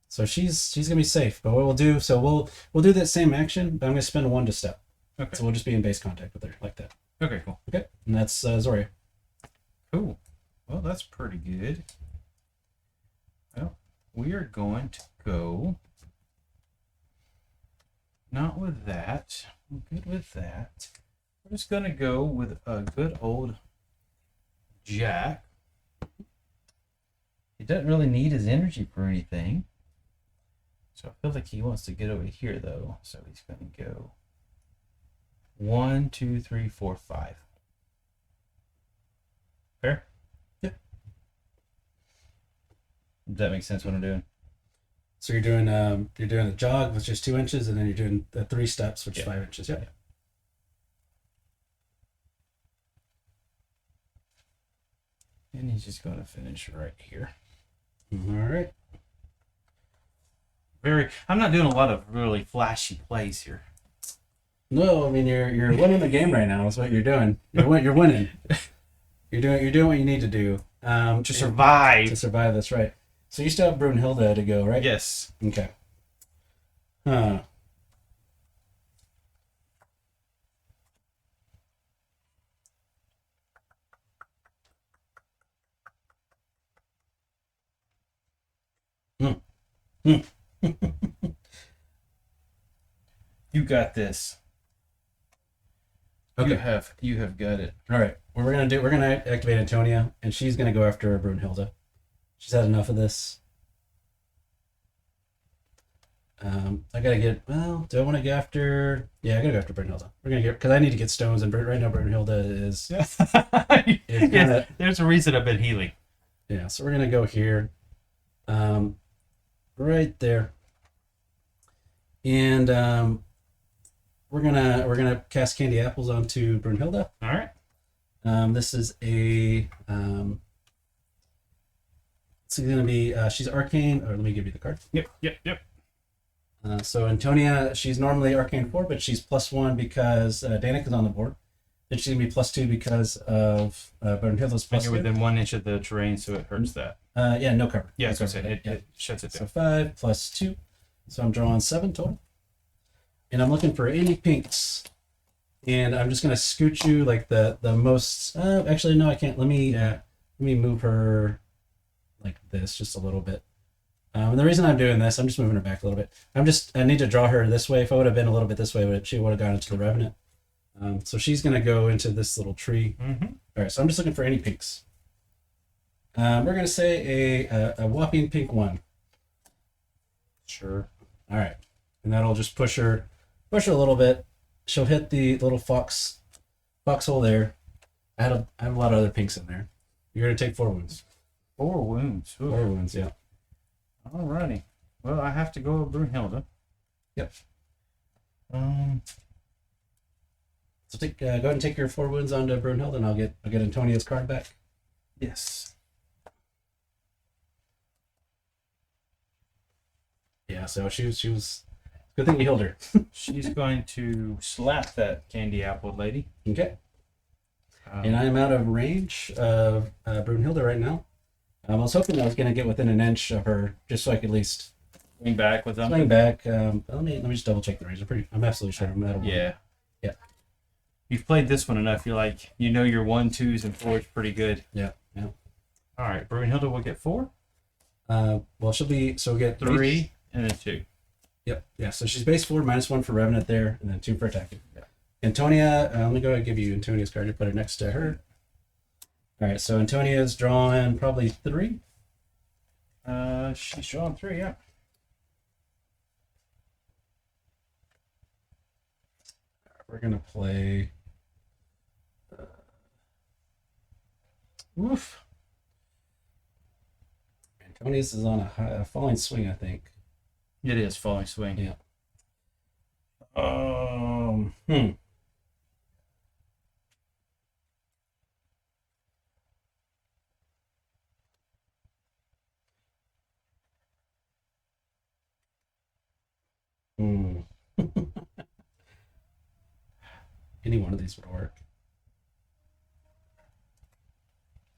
So she's gonna be safe. But what we'll do, we'll do that same action, but I'm gonna spend 1 to step. Okay. So we'll just be in base contact with her like that. Okay, cool. Okay, and that's Zoria. Cool. Well, that's pretty good. Well, we are going to go. Not with that. I'm good with that. We're just gonna go with a good old Jack. He doesn't really need his energy for anything. So I feel like he wants to get over here though. So he's gonna go 1, 2, 3, 4, 5. Fair? Yep. Does that make sense what I'm doing? So you're doing the jog, which is 2 inches, and then you're doing the 3 steps, which is 5 inches. Yeah. And he's just going to finish right here. All right. I'm not doing a lot of really flashy plays here. No, I mean you're winning the game right now. That's what you're doing. You're winning. You're doing what you need to do To survive. To survive. That's right. So you still have Brunhilde to go, right? Yes. Okay. Huh. You got this. Okay. You have got it. All right. What we're gonna activate Antonia, and she's gonna go after Brunhilde. She's had enough of this. I gotta get. Well, do I want to go after? Yeah, I gotta go after Brunhilde. We're gonna get because I need to get stones, and right now Brunhilde is. Yes, there's a reason I've been healing. Yeah, so we're gonna go here, right there, and we're gonna cast candy apples onto Brunhilde. All right. This is a it's gonna be she's arcane. Or let me give you the card. Yep. So Antonia, she's normally arcane 4, but she's +1 because Danik is on the board. Then she's gonna be +2 because of Brunhilde's And you're +2. within 1 inch of the terrain, so it hurts that. Yeah, no cover. Yeah, no that's what I cover. said. Yeah. It shuts it So down. 5 + 2. So I'm drawing 7 total. And I'm looking for any pinks. And I'm just gonna scoot you like the most. Actually, no, I can't. Let me move her like this just a little bit. And the reason I'm doing this, I'm just moving her back a little bit. I need to draw her this way. If I would have been a little bit this way, she would have gone into the Revenant. So she's gonna go into this little tree. Mm-hmm. All right. So I'm just looking for any pinks. We're gonna say a whopping pink 1. Sure. All right, and that'll just push her a little bit. She'll hit the little foxhole there. I have a lot of other pinks in there. You're gonna take 4 wounds. 4 wounds. Ooh. 4 wounds, yeah. Alrighty. Well, I have to go with Brunhilde. Yep. So go ahead and take your 4 wounds onto Brunhilde, and I'll get Antonia's card back. Yes. Yeah. So she was. Good thing you healed her. She's going to slap that candy apple lady. Okay. And I'm out of range of Brunhilde right now. I was hoping I was going to get within an inch of her, just so I could at least Swing back with them. swing back. Let me just double check the range. I'm absolutely sure I'm at a 1. Yeah. Yeah. You've played this one enough. You're like, your 1, 2s, and 4s pretty good. Yeah. All right. Brunhilde will get 4. Well, we'll get 3 and then 2. Yep. Yeah. So she's base 4 -1 for Revenant there, and then 2 for attacking. Yeah. Antonia, let me go ahead and give you Antonia's card. You put it next to her. All right, so Antonia's drawing probably 3. She's drawing 3, yeah. We're gonna play. Oof. Antonia's is on a falling swing, I think. It is falling swing. Yeah. Any one of these would work.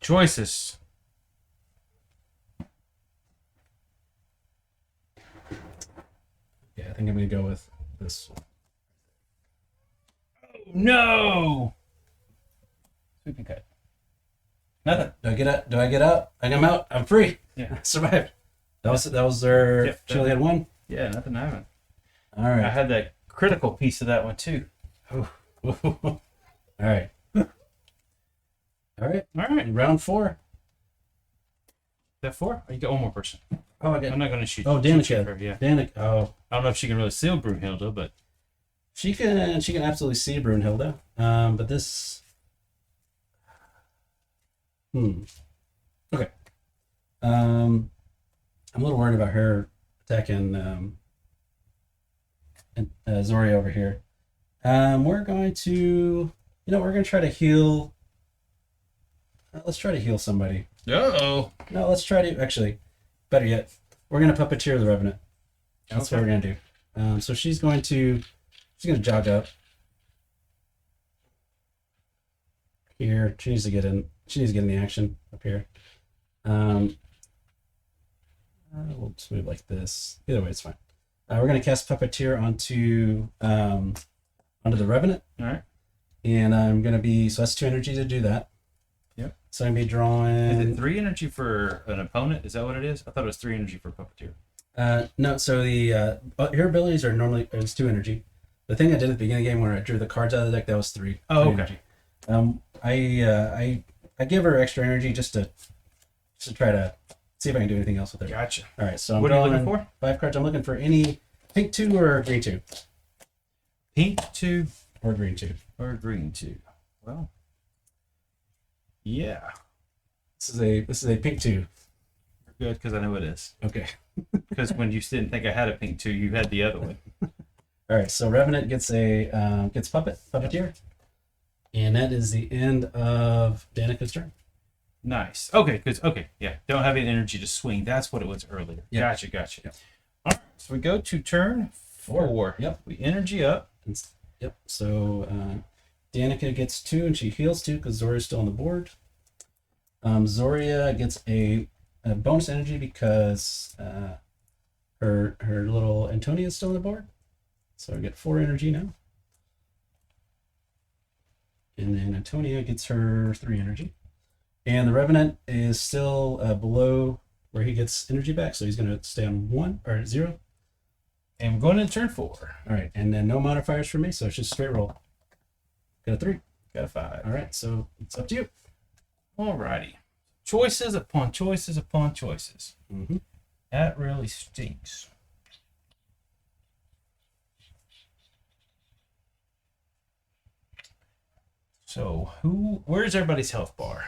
Choices. Yeah, I think I'm gonna go with this one. No. Sweeping cut. Nothing. Do I get up? Do I get up? I'm out. I'm free. Yeah. I survived. That was their. Yep, She only had one. Yeah, nothing happened. All I right. had that critical piece of that one too. All right. All right. All right. Round 4. Is that 4? Oh, you got one more person. Oh, I I'm got. not going to shoot. Oh, shoot Danica. her, yeah. Danica. Oh, I don't know if she can really seal Brunhilde, but she can absolutely see Brunhilde. But this. Okay. I'm a little worried about her attacking Zoria over here. We're going to, we're going to try to heal. Let's try to heal somebody. oh, No, let's try to, actually, better yet, we're going to puppeteer the Revenant. That's what we're going to do. So she's going to jog up. Here, she needs to get in the action up here. We'll just move like this. Either way, it's fine. We're going to cast Puppeteer onto the Revenant. all right. And I'm going to be, so that's 2 energy to do that. Yep. So I'm going to be drawing. Is it 3 energy for an opponent? Is that what it is? I thought it was 3 energy for Puppeteer. No, so the her abilities are normally, it's 2 energy. The thing I did at the beginning of the game when I drew the cards out of the deck, that was 3. Oh, 3 okay. Energy. I give her extra energy just to try to see if I can do anything else with her. Gotcha. All right, so I'm What are you drawing looking for? 5 cards. I'm looking for any pink 2 or green 2. Pink 2 Or green 2. or green 2. Well, yeah. This is a pink 2. Good, because I know it is. Okay. Because when you didn't think I had a pink 2, you had the other one. All right, so Revenant gets Puppeteer. And that is the end of Danica's turn. Nice. Okay, because yeah. Don't have any energy to swing. That's what it was earlier. Yep. Gotcha. Yep. All right, so we go to turn 4. Yep. We energy up. Yep. So Danica gets 2 and she heals 2 because Zoria's still on the board. Zoria gets a bonus energy because her little Antonia is still on the board. So I get 4 energy now. And then Antonia gets her 3 energy. And the Revenant is still below where he gets energy back, so he's going to stay on 1 or 0. And we're going into turn 4. All right, and then no modifiers for me, so it's just straight roll. Got a 3. Got a 5. All right, so it's up to you. Alrighty. Choices upon choices upon choices. Mm-hmm. That really stinks. So where's everybody's health bar?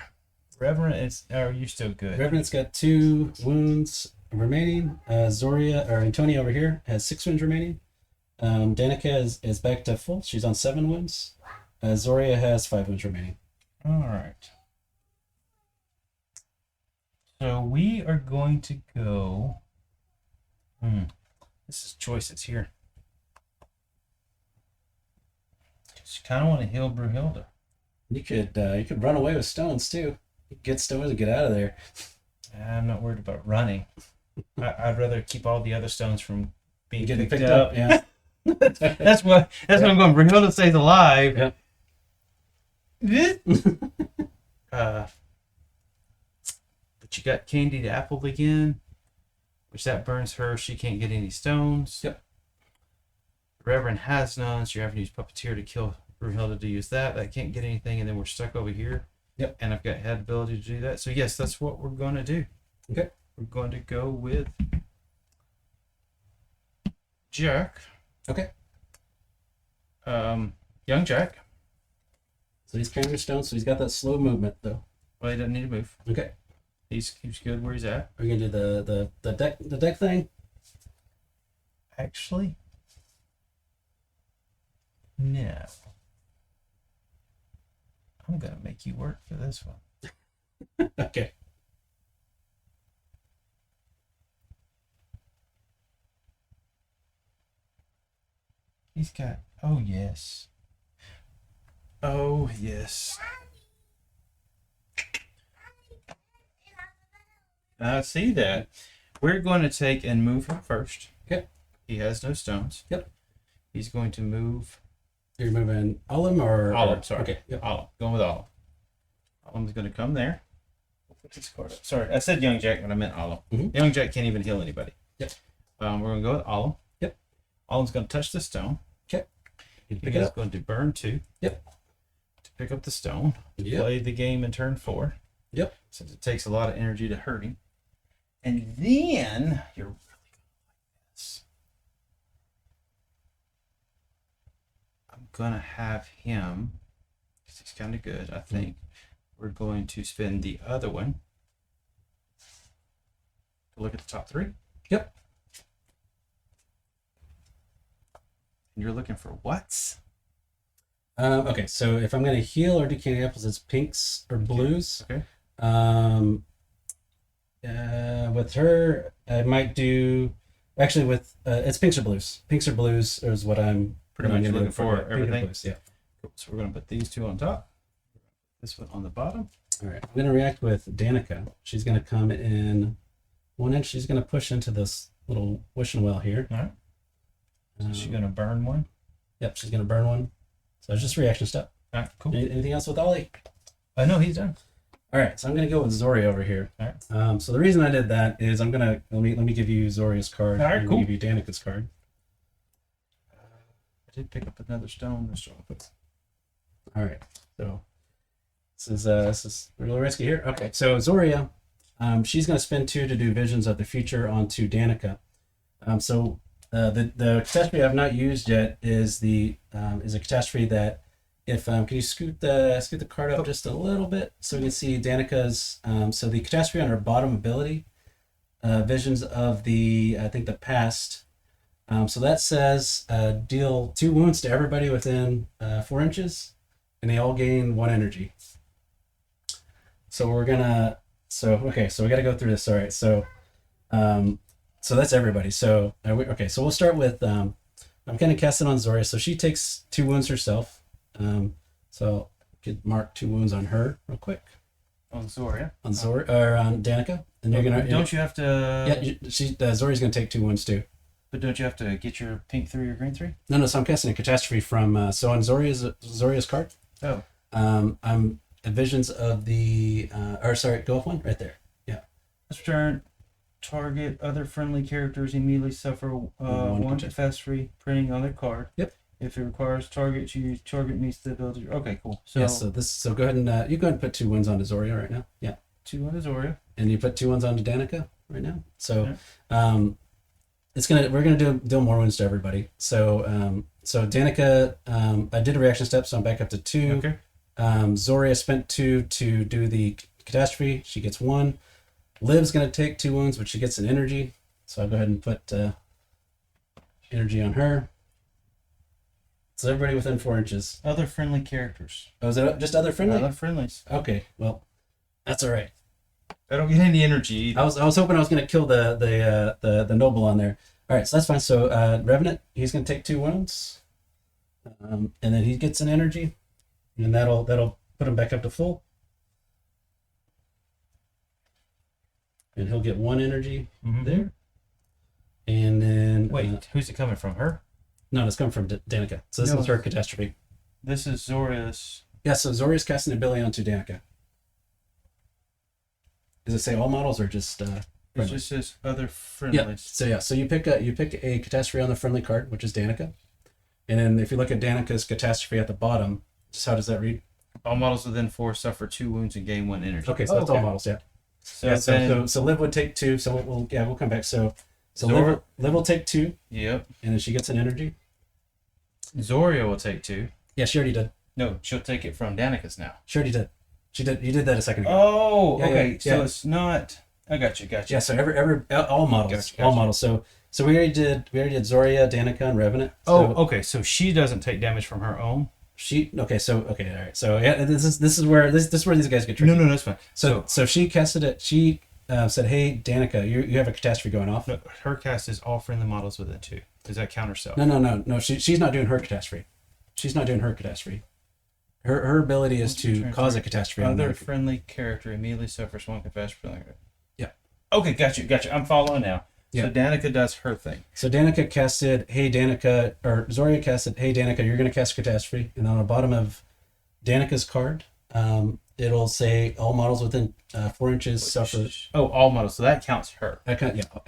Reverend, are you still good? Revenant's got 2 wounds remaining. Zoria or Antonia over here has 6 wounds remaining. Danica is back to full. She's on 7 wounds. Zoria has 5 wounds remaining. All right. So we are going to go. This is choices here. Just kind of want to heal Brunhilde. You could run away with stones too. You could get stones and get out of there. I'm not worried about running. I'd rather keep all the other stones from being Getting picked picked up. up, yeah. That's what I'm going. Brunhilde stays alive. Yeah. But you got Candied Apple again, which that burns her. She can't get any stones. Yep. Reverend has none, so you're having to use Puppeteer to kill Brunhilde to use that. I can't get anything, and then we're stuck over here. Yep. And I've got had ability to do that. So yes, that's what we're going to do. Okay. We're going to go with Jack. Okay. Young Jack. So he's carrying a stone, so he's got that slow movement though. Well, he doesn't need to move. Okay. He's good where he's at. We're gonna do the deck thing. Actually, no. I'm gonna make you work for this one. Okay. He's got. Oh yes. Oh yes. I see that. We're going to take and move him first. Okay. He has no stones. Yep. He's going to move. You're moving Olim or Olim, sorry. Okay. Yep. Olim. Going with Olim. Olim's going to come there. Put this card up. Sorry, I said Young Jack, but I meant Olim. Mhm. Young Jack can't even heal anybody. Yep. We're going to go with Olim. Yep. Olim's going to touch the stone. Okay. You He pick it is up. going to burn 2. Yep. To pick up the stone. Yep. Play the game in turn 4. Yep. Since it takes a lot of energy to hurt him. And then you're really going to like this. I'm going to have him, because he's kind of good, I think. We're going to spend the other one to look at the top 3. Yep. And you're looking for what? Okay, so if I'm going to heal or do candy apples, it's pinks or blues. Okay. With her, I might do. Actually, with it's pinks or blues. Pinks or blues is what I'm Pretty much looking for Pink or everything. blues, yeah. Cool. So we're going to put these 2 on top. This one on the bottom. All right. I'm going to react with Danica. She's going to come in 1 inch. She's going to push into this little wishing well here. All right. So she's going to burn 1. Yep, she's going to burn 1. So it's just a reaction step. All right, cool. Anything else with Ollie? No, he's done. All right, so I'm going to go with Zori over here. All right. So the reason I did that is I'm going to let me give you Zori's card. All right, and cool. Give you Danica's card. I did pick up another stone. All right, so this is really risky here. Okay, so Zoria, she's going to spend 2 to do Visions of the Future onto Danica. The catastrophe I've not used yet is a catastrophe that if can you scoot the card up just a little bit so we can see Danica's. So the catastrophe on her bottom ability, Visions of the past. So that says deal 2 wounds to everybody within 4 inches, and they all gain 1 energy. So we gotta go through this. All right, so that's everybody. So so we'll start with I'm kind of casting on Zoria. So she takes 2 wounds herself. So I could mark 2 wounds on her real quick. On Zoria. On Zoria or on Danica, and you're gonna. Don't you have to? Yeah, Zoria's gonna take 2 wounds too. But don't you have to get your pink 3 or green 3? No. So I'm casting a catastrophe from. So on Zoria's card. Oh. I'm Visions of the. Go up 1 right there. Yeah. This turn, target other friendly characters immediately suffer 1 catastrophe printing on their card. Yep. If it requires target meets the ability. Okay, cool. So, Yeah, so go ahead and you go ahead and put 2 wounds onto Zoria right now. Yeah. 2 on Zoria. And you put 2 wounds onto Danica right now. So we're gonna do more wounds to everybody. So Danica, I did a reaction step, so I'm back up to 2. Okay. Zoria spent 2 to do the catastrophe. She gets 1. Liv's gonna take 2 wounds, but she gets an energy. So I'll go ahead and put energy on her. So everybody within 4 inches. Other friendly characters. Oh, is it just other friendly? Other friendlies. Okay, well, that's all right. I don't get any energy either. I was hoping I was gonna kill the noble on there. All right, so that's fine. So Revenant, he's gonna take 2 wounds, and then he gets an energy, and that'll put him back up to full, and he'll get 1 energy there. And then Wait, who's it coming from? Her? No, it's coming from Danica. So this is her catastrophe. This is Zoria's. Yeah, so Zoria's casting ability onto Danica. Does it say all models or just? It friendly? just says other Yeah. friendlies. So you pick a catastrophe on the friendly card, which is Danica, And then if you look at Danica's catastrophe at the bottom, just how does that read? All models within 4 suffer 2 wounds and gain 1 energy. Okay, so that's all models, yeah. So, So Liv would take 2. So we'll come back. So Zora? Liv will take 2, Yep. and then she gets an energy. Zoria will take 2. Yeah, she already did. No, she'll take it from Danica's now. She already did. She did. You did that a second ago. Oh, Yeah, okay. yeah, So yeah. it's not. I got you. Yeah. So all models, Gotcha. all models. So we already did Zoria, Danica, and Revenant. Oh, So okay. So she doesn't take damage from her own. all right. So yeah, this is where these guys get tricky. No, that's fine. So she casted it. She said, "Hey, Danica, you have a catastrophe going off." No, her cast is all friendly models within 2. Does that count herself? No. She's not doing her catastrophe. She's not doing her catastrophe. Her ability is to cause a catastrophe. Other friendly character immediately suffers 1 catastrophe. Yeah. Okay, got you. I'm following now. Yeah. So Danica does her thing. So Danica casted, "Hey, Danica," or Zoria casted, "Hey, Danica, you're going to cast a catastrophe." And on the bottom of Danica's card, it'll say all models within 4 inches suffer. Oh, all models. So that counts her. That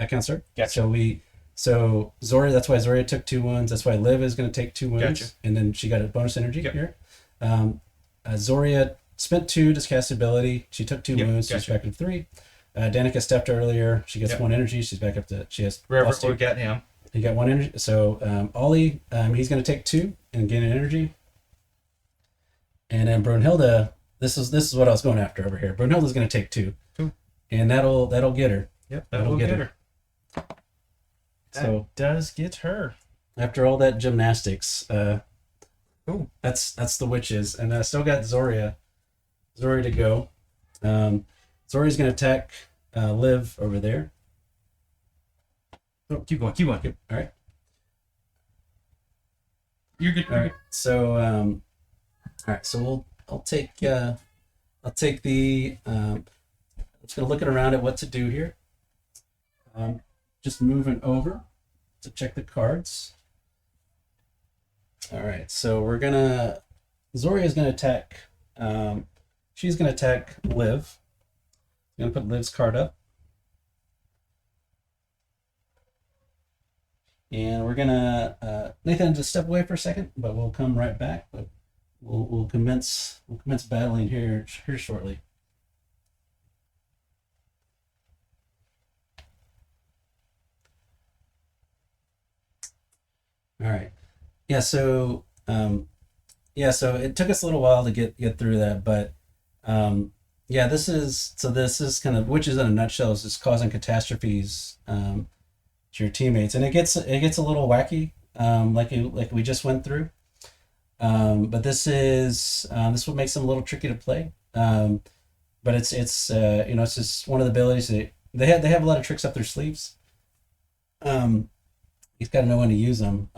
counts her. Gotcha. So Zoria, that's why Zoria took 2 wounds. That's why Liv is going to take 2 wounds. Gotcha. And then she got a bonus energy Yep. here. Zoria spent 2 to cast ability. She took 2 Yep, wounds. She's gotcha. back to 3. Danica stepped earlier. She gets Yep. 1 energy. She's back up to, she has Wherever plus 2. we got him. He got 1 energy. So Ollie, he's going to take 2 and gain an energy. And then Brunhilde, this is what I was going after over here. Brunhilde's going to take 2. Cool. And that'll get her. Yep, That'll that'll get get her. So That does get her. after all that gymnastics, Cool. that's the witches, and I still got Zoria to go. Zoria's going to attack Liv over there. Oh, keep going. All right. You're good. All right. So all right. So I'll take the. I'm just gonna look around at what to do here. Just moving over to check the cards. All right. So Zoria's gonna attack. She's gonna attack Liv. I'm gonna put Liv's card up. And we're gonna Nathan, just step away for a second, but we'll come right back. But we'll commence battling here shortly. All right. Yeah. So so it took us a little while to get through that, but this is kind of witches in a nutshell. Is just causing catastrophes to your teammates, and it gets a little wacky, like we just went through. But this would make them a little tricky to play. But it's just one of the abilities that they have a lot of tricks up their sleeves. You've got to know when to use them.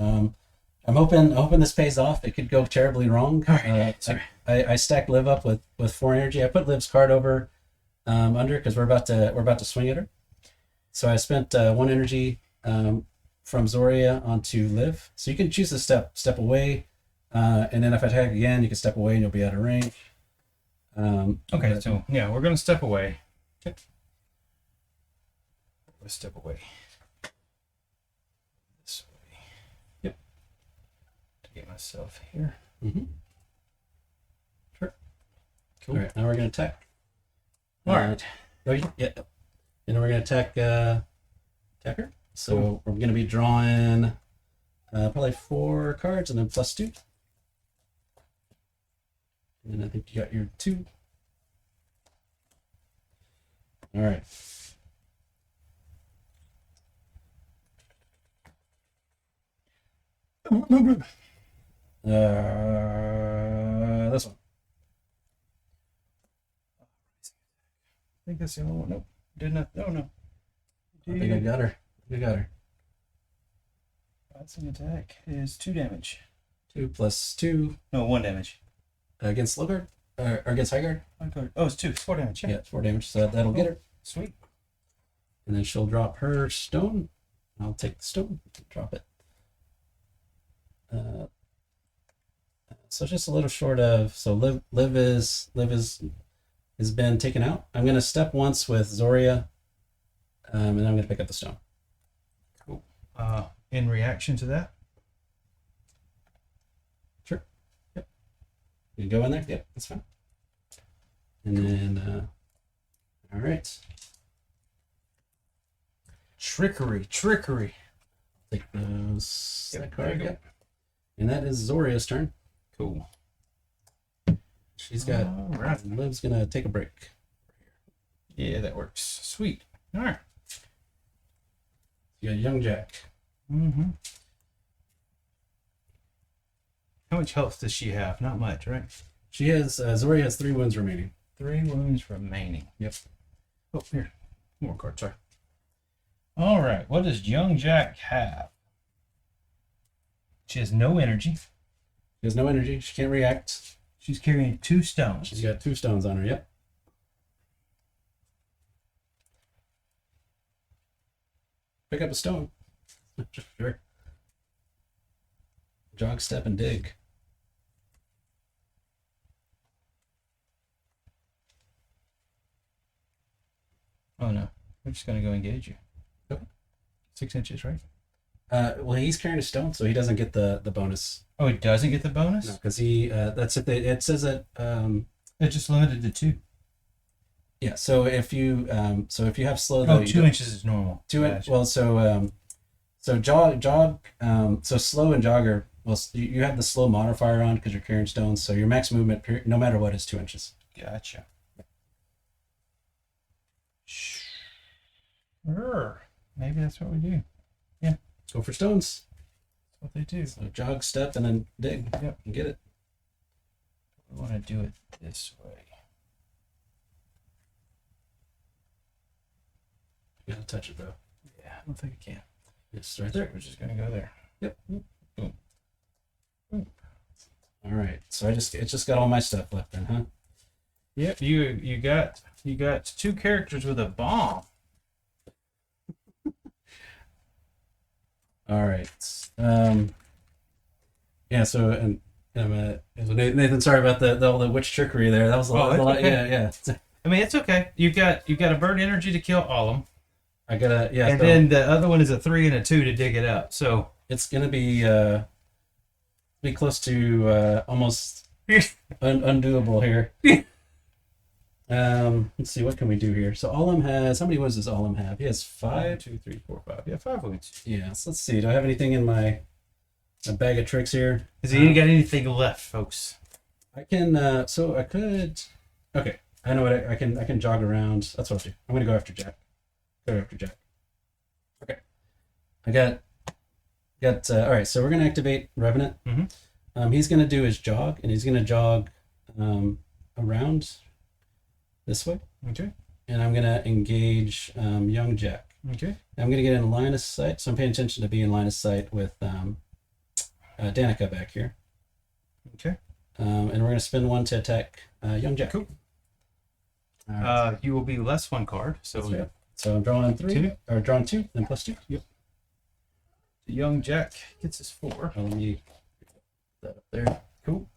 I'm hoping this pays off. It could go terribly wrong. All right. Sorry. I stacked Liv up with 4 energy. I put Liv's card over under because we're about to swing at her. So I spent 1 energy from Zoria onto Liv. So you can choose to step away, and then if I attack again, you can step away and you'll be out of range. Okay, so yeah, we're gonna step away. Okay. Let's step away. This way. Yep. To get myself here. Mm-hmm. Sure. Cool. All right, now we're gonna attack. All right. Yeah. And then we're gonna attack her. So we're gonna be drawing probably 4 cards and then +2. And I think you got your 2. All right. This one. I think that's the only one. Nope. Did not. Oh no. I think I got her. That's an attack. Is 2 damage. 2 + 2 No, 1 damage. against low guard or against high guard. Oh, it's 2. It's 4 damage. Yeah, 4 damage. So that'll get her. Sweet. And then she'll drop her stone. I'll take the stone, drop it. So just a little short of. So Liv has been taken out. I'm gonna step once with Zoria, and then I'm gonna pick up the stone. Cool. In reaction to that, You go in there? Yep, that's fine. And then, all right. Trickery. Take those. Yep, That there you card. go. Yep. And that is Zoria's turn. Cool. She's got. All right. Liv's gonna take a break. Yeah, that works. Sweet. All right. You got Young Jack. Mm-hmm. How much health does she have? Not much, right? She has. Zoria has 3 wounds remaining. 3 wounds remaining. Yep. Oh, here. More cards, sorry. All right. What does young Jack have? She has no energy. She has no energy. She can't react. She's carrying 2 stones. She's got 2 stones on her. Yep. Pick up a stone. Sure. Jog, step, and dig. Oh, no. We're just going to go engage you. Yep. 6 inches, right? Well, he's carrying a stone, so he doesn't get the bonus. Oh, it doesn't get the bonus? No, because he. That's if it says that. It's just limited to 2. Yeah. So if you have slow Oh, though, 2 inches is normal. 2 Gotcha. Well, so jog. So slow and jogger. Well, you have the slow modifier on because you're carrying stones. So your max movement, no matter what, is 2 inches. Gotcha. Sure. Maybe that's what we do. Go for stones. That's what they do. So jog, step, and then dig. Yep. And get it. We want to do it this way. You gotta touch it though. Yeah, I don't think I can. It's right there. We're just going to go there. Yep. Boom. Boom. All right. So it just got all my stuff left then, huh? Yep, you got 2 characters with a bomb. All right. Yeah. So Nathan, sorry about all the witch trickery there. That was a lot. Okay. Yeah. I mean, it's okay. You got a burn energy to kill all of them, I gotta. Yeah. and so then the other one is a 3 and a 2 to dig it up. So it's gonna be close to almost undoable here. Let's see, what can we do here? So Olim has, how many wounds does Olim have? He has 5. 1, 2, 3, 4, 5. Yeah, 5 wounds. Yeah, so let's see. Do I have anything in my bag of tricks here? Has he ain't got anything left, folks? I can, so I could, okay. I know what I can jog around. That's what I'll do. I'm going to go after Jack. Go after Jack. Okay. I got, all right, so we're going to activate Revenant. Mm-hmm. He's going to do his jog, and he's going to jog around this way. Okay. And I'm going to engage young Jack. Okay. I'm going to get in line of sight, so I'm paying attention to be in line of sight with Danica back here. Okay. And we're going to spend 1 to attack young Jack. Cool. All right. You will be less 1 card. So That's right. So I'm drawing 3, 2. or drawing 2, then plus 2. Yep. The young Jack gets his 4. Let me put that up there. Cool.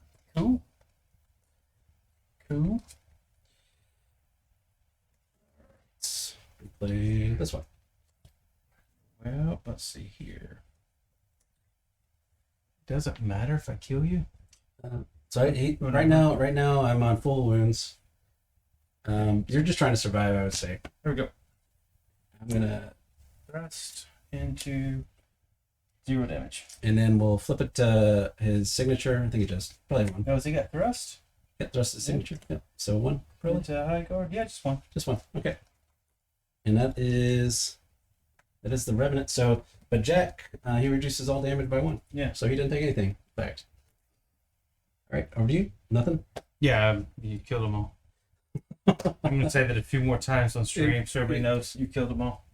Let's play this one. Well, let's see here. Doesn't matter if I kill you. Right now I'm on full wounds. You're just trying to survive, I would say. There we go. I'm gonna Thrust into 0 damage. and then we'll flip it to his signature. I think it does. Probably 1. Oh, has he got thrust? Yep, just the signature. Yep. So 1, probably. Into high guard? Yeah, just 1. Just 1. Okay. And that is the Revenant. So, but Jack, he reduces all damage by 1. Yeah. So he didn't take anything. In fact. All right, over to you. Nothing. Yeah, you killed them all. I'm going to say that a few more times on stream so everybody knows you killed them all.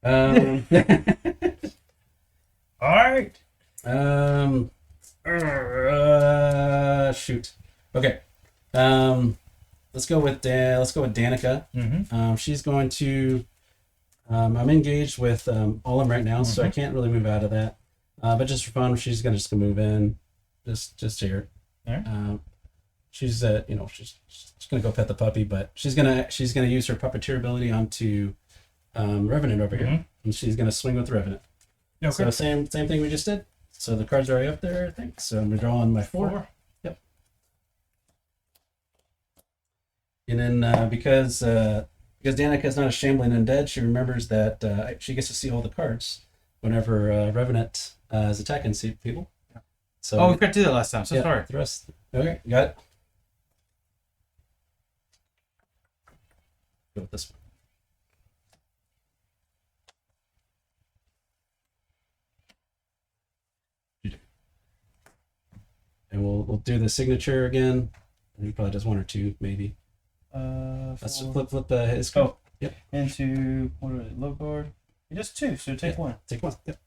All right. Shoot. Okay. Let's go with Danica. Mm-hmm. She's going to. I'm engaged with Olim right now, so I can't really move out of that. But just for fun, she's gonna move in, just here. All right. She's she's gonna go pet the puppy, but she's gonna use her puppeteer ability onto Revenant over here, and she's gonna swing with Revenant. Okay. So same thing we just did. So the cards are already up there, I think. So I'm drawing my 4. Yep. And then because Danika's not a shambling undead, she remembers that she gets to see all the cards whenever Revenant is attacking people. So Oh, we forgot to do that last time. So sorry. The rest. Okay, got it. Go with this one. And we'll do the signature again. He probably does one or two, maybe. Let's flip his card. Oh, yep. Into what are it? Low guard. Just two, so take one. Take one. Yep.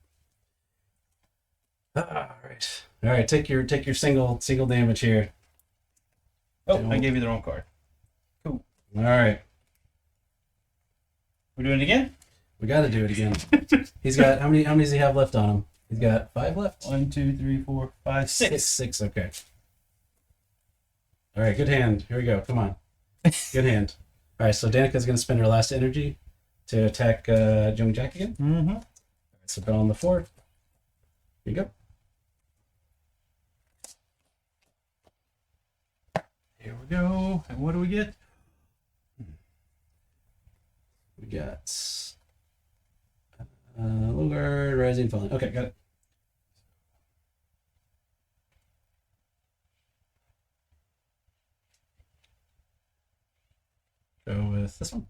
All right. All right. Take your single damage here. Oh, I gave you the wrong card. Cool. All right. We're doing it again. We got to do it again. He's got how many does he have left on him? He's got 5 left. 1, 2, 3, 4, 5, 6. Six. Okay. All right. Good hand. Here we go. Come on. Good hand. All right. So Danika's going to spend her last energy to attack Young Jack again. Mm-hmm. All right, so bet on the 4. Here you go. Here we go. And what do we get? We got low guard, rising, falling. Okay, got it. Go with this one.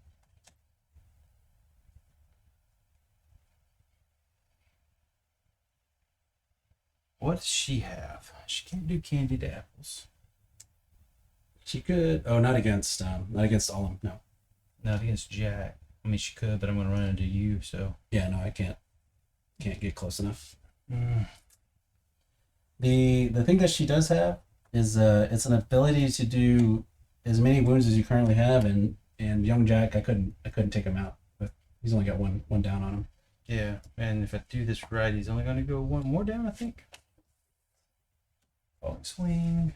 What does she have? She can't do candied apples. She could. Oh, not against Olim. No. Not against Jack. I mean, she could, but I'm going to run into you, so. Yeah, no, I can't. Can't get close enough. Mm. The thing that she does have is it's an ability to do as many wounds as you currently have, and Young Jack, I couldn't take him out, but he's only got one down on him. Yeah, and if I do this right, he's only going to go one more down, I think. Falling swing.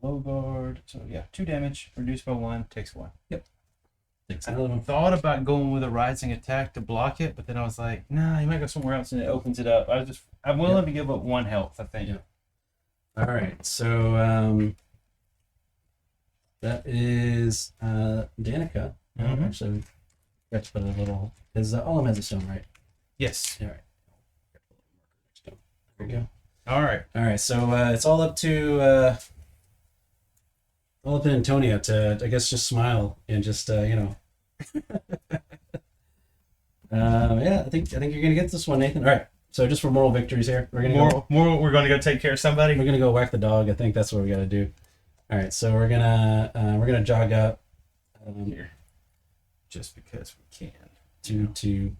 Low guard. So, yeah, 2 damage. Reduced by 1. Takes 1. Yep. Takes I another one. thought about going with a rising attack to block it, but then I was like, nah, you might go somewhere else and it opens it up. I'm willing to give up 1 health, I think. Yep. All right, so that is Danica. Mhm. Actually, we got to put a little. Because Olim has a stone, right? Yes. All right. There we go. All right. All right, so it's all up to Antonia to, I guess, just smile and just yeah, I think you're gonna get this one, Nathan. All right, so just for moral victories here, we're gonna We're going to go take care of somebody. we're gonna go whack the dog. I think that's what we got to do. All right, so we're gonna jog up Here. Just because we can. to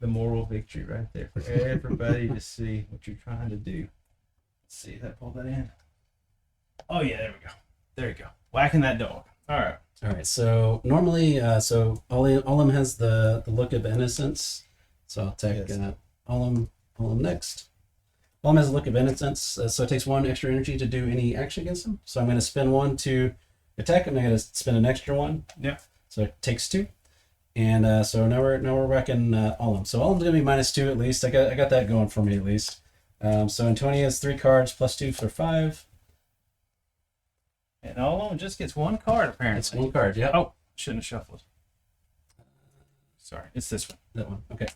The moral victory right there for everybody to see what you're trying to do. Let's see if I pull that in. Oh, yeah, there we go. There you go. Whacking that dog. All right. All right, so normally, so Olim has the look of innocence. So I'll take Yes. Olim next. Olim has a look of innocence, so it takes 1 extra energy to do any action against him. So I'm going to spend 1 to attack him. I'm going to spend an extra 1. Yeah. So it takes 2. And so now we're whacking Olim. So Olim's going to be -2 at least. I got that going for me at least. So Antonia has 3 cards plus 2 for 5. And all of them just gets 1 card, apparently. That's 1 card. Yeah. Oh, shouldn't have shuffled. Sorry, it's this one. That one. Okay.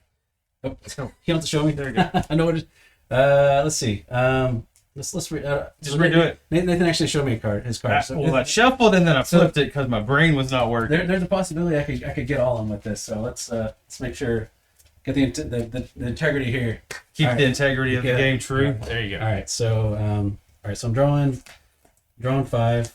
Oh, Let's go. you don't have to show me. There you go. I know what it is. Let's see. Let's Just redo it. Nathan actually showed me his card. Well, I shuffled and then I flipped it because my brain was not working. There's a possibility I could get all in with this. So let's make sure get the integrity here. Keep All the right. integrity of the Yeah. game true. There you go. All right. So so I'm drawing 5,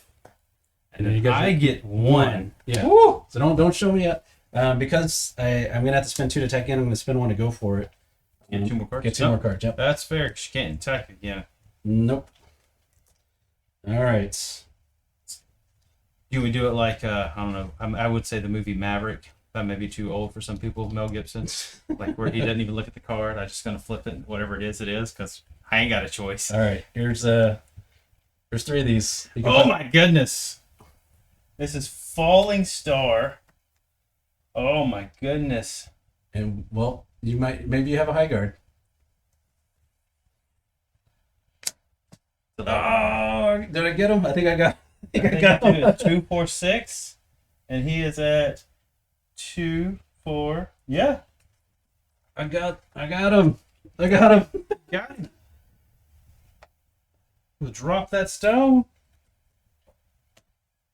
and then you guys I get 1. Yeah. Woo! So don't show me yet. Because I'm gonna have to spend 2 to attack in. I'm gonna spend 1 to go for it. Get 2 more cards. Get 2 more cards. Yep. That's fair because you can't attack again. Nope. All right. You would do it like I don't know. I would say the movie Maverick. That may be too old for some people. Mel Gibson, like where he doesn't even look at the card. I'm just gonna flip it, whatever it is, because I ain't got a choice. All right. There's 3 of these. You can Oh put- my goodness! This is Falling Star. Oh my goodness! And well, maybe you have a high guard. So that, Did I get him? I think I got. I think got I him. do 2, 4, 6, and he is at 2, 4. Yeah, I got him. I got him. got him. We'll drop that stone.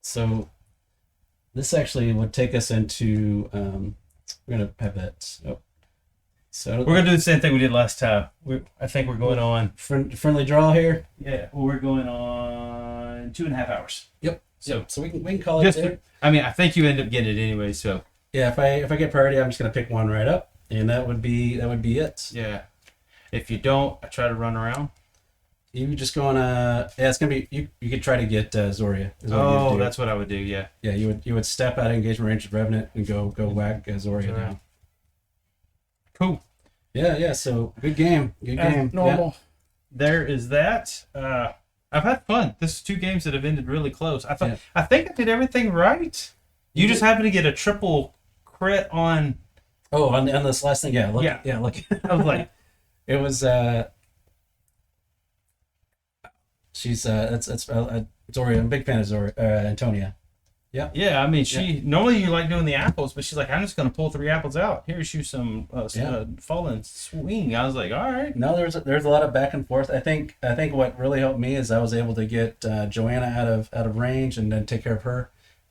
So this actually would take us into. We're gonna have that. Oh, so We're gonna do the same thing we did last time. I think we're going on. friendly draw here. Yeah, well, we're going on 2.5 hours. Yep. So, So we can call it just, there. I mean, I think you end up getting it anyway. So Yeah. If I get priority, I'm just gonna pick one right up, and that would be it. yeah, if you don't, I try to run around. You just go on yeah, it's gonna be you could try to get Zoria. Is what you'd Oh, do. that's what I would do. Yeah. Yeah, you would step out of engagement range of Revenant and go whack Zoria Zoria. down. Cool. Yeah, so good game. Good As game. normal. There is that. I've had fun. This is 2 games that have ended really close. I think I did everything right. You just happened to get a triple crit on. Oh, on this last thing, look. I was like, It was she's that's Zoria. I'm a big fan of Zoria, Antonia. yeah. I mean, normally you like doing the apples, but she's like, I'm just gonna pull 3 apples out. Here's you some fallen swing. I was like, all right. No, there's a lot of back and forth. I think what really helped me is I was able to get Joanna out of range and then take care of her,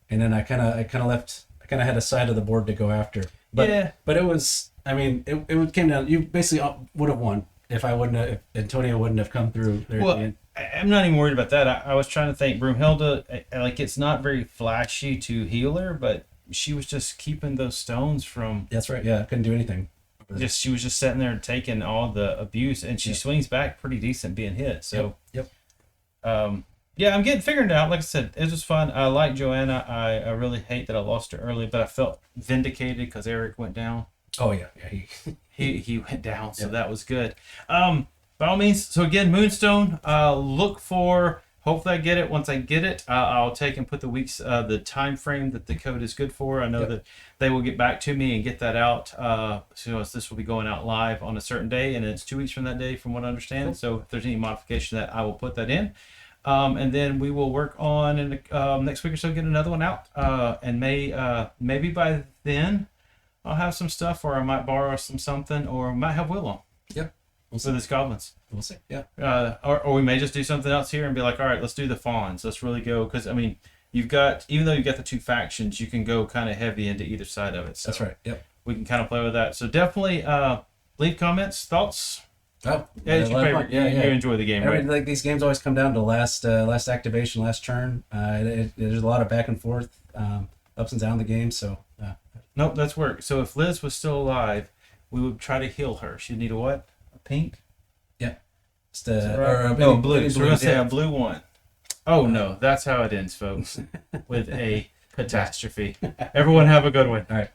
and then I kind of had a side of the board to go after. But it was, I mean, it came down. You basically would have won if Antonia wouldn't have come through there at the end. I'm not even worried about that. I was trying to think. Broomhilda, like, it's not very flashy to heal her, but she was just keeping those stones from. That's right. Yeah, I couldn't do anything. She was just sitting there taking all the abuse, and she swings back pretty decent being hit. So, Yep. Yeah, I'm figuring it out. Like I said, it was fun. I like Joanna. I really hate that I lost her early, but I felt vindicated because Eric went down. Oh yeah. He went down, so that was good. By all means, so again, Moonstone, look for, hopefully I get it. Once I get it, I'll take and put the weeks, the time frame that the code is good for. I know that they will get back to me and get that out. So this will be going out live on a certain day, and it's 2 weeks from that day, from what I understand. Cool. So if there's any modification that, I will put that in. And then we will work on, in the, next week or so, get another one out. And maybe by then I'll have some stuff, or I might borrow something, or might have Will on. Yep. For this goblins. We'll see. Yeah. Or we may just do something else here and be like, all right, let's do the fawns. Let's really go, because I mean, even though you've got the 2 factions, you can go kind of heavy into either side of it. So That's right. Yep. we can kind of play with that. So definitely leave comments, thoughts. Oh, Yeah, it's your favorite. You enjoy the game, right? Like these games always come down to last activation, last turn. There's a lot of back and forth, ups and downs the game. So. Nope, that's work. So if Liz was still alive, we would try to heal her. She'd need a what? A pink? Yeah. Just No, blue. So we're going to say yeah. a blue one. Oh, no. That's how it ends, folks. With a catastrophe. Everyone have a good one. All right.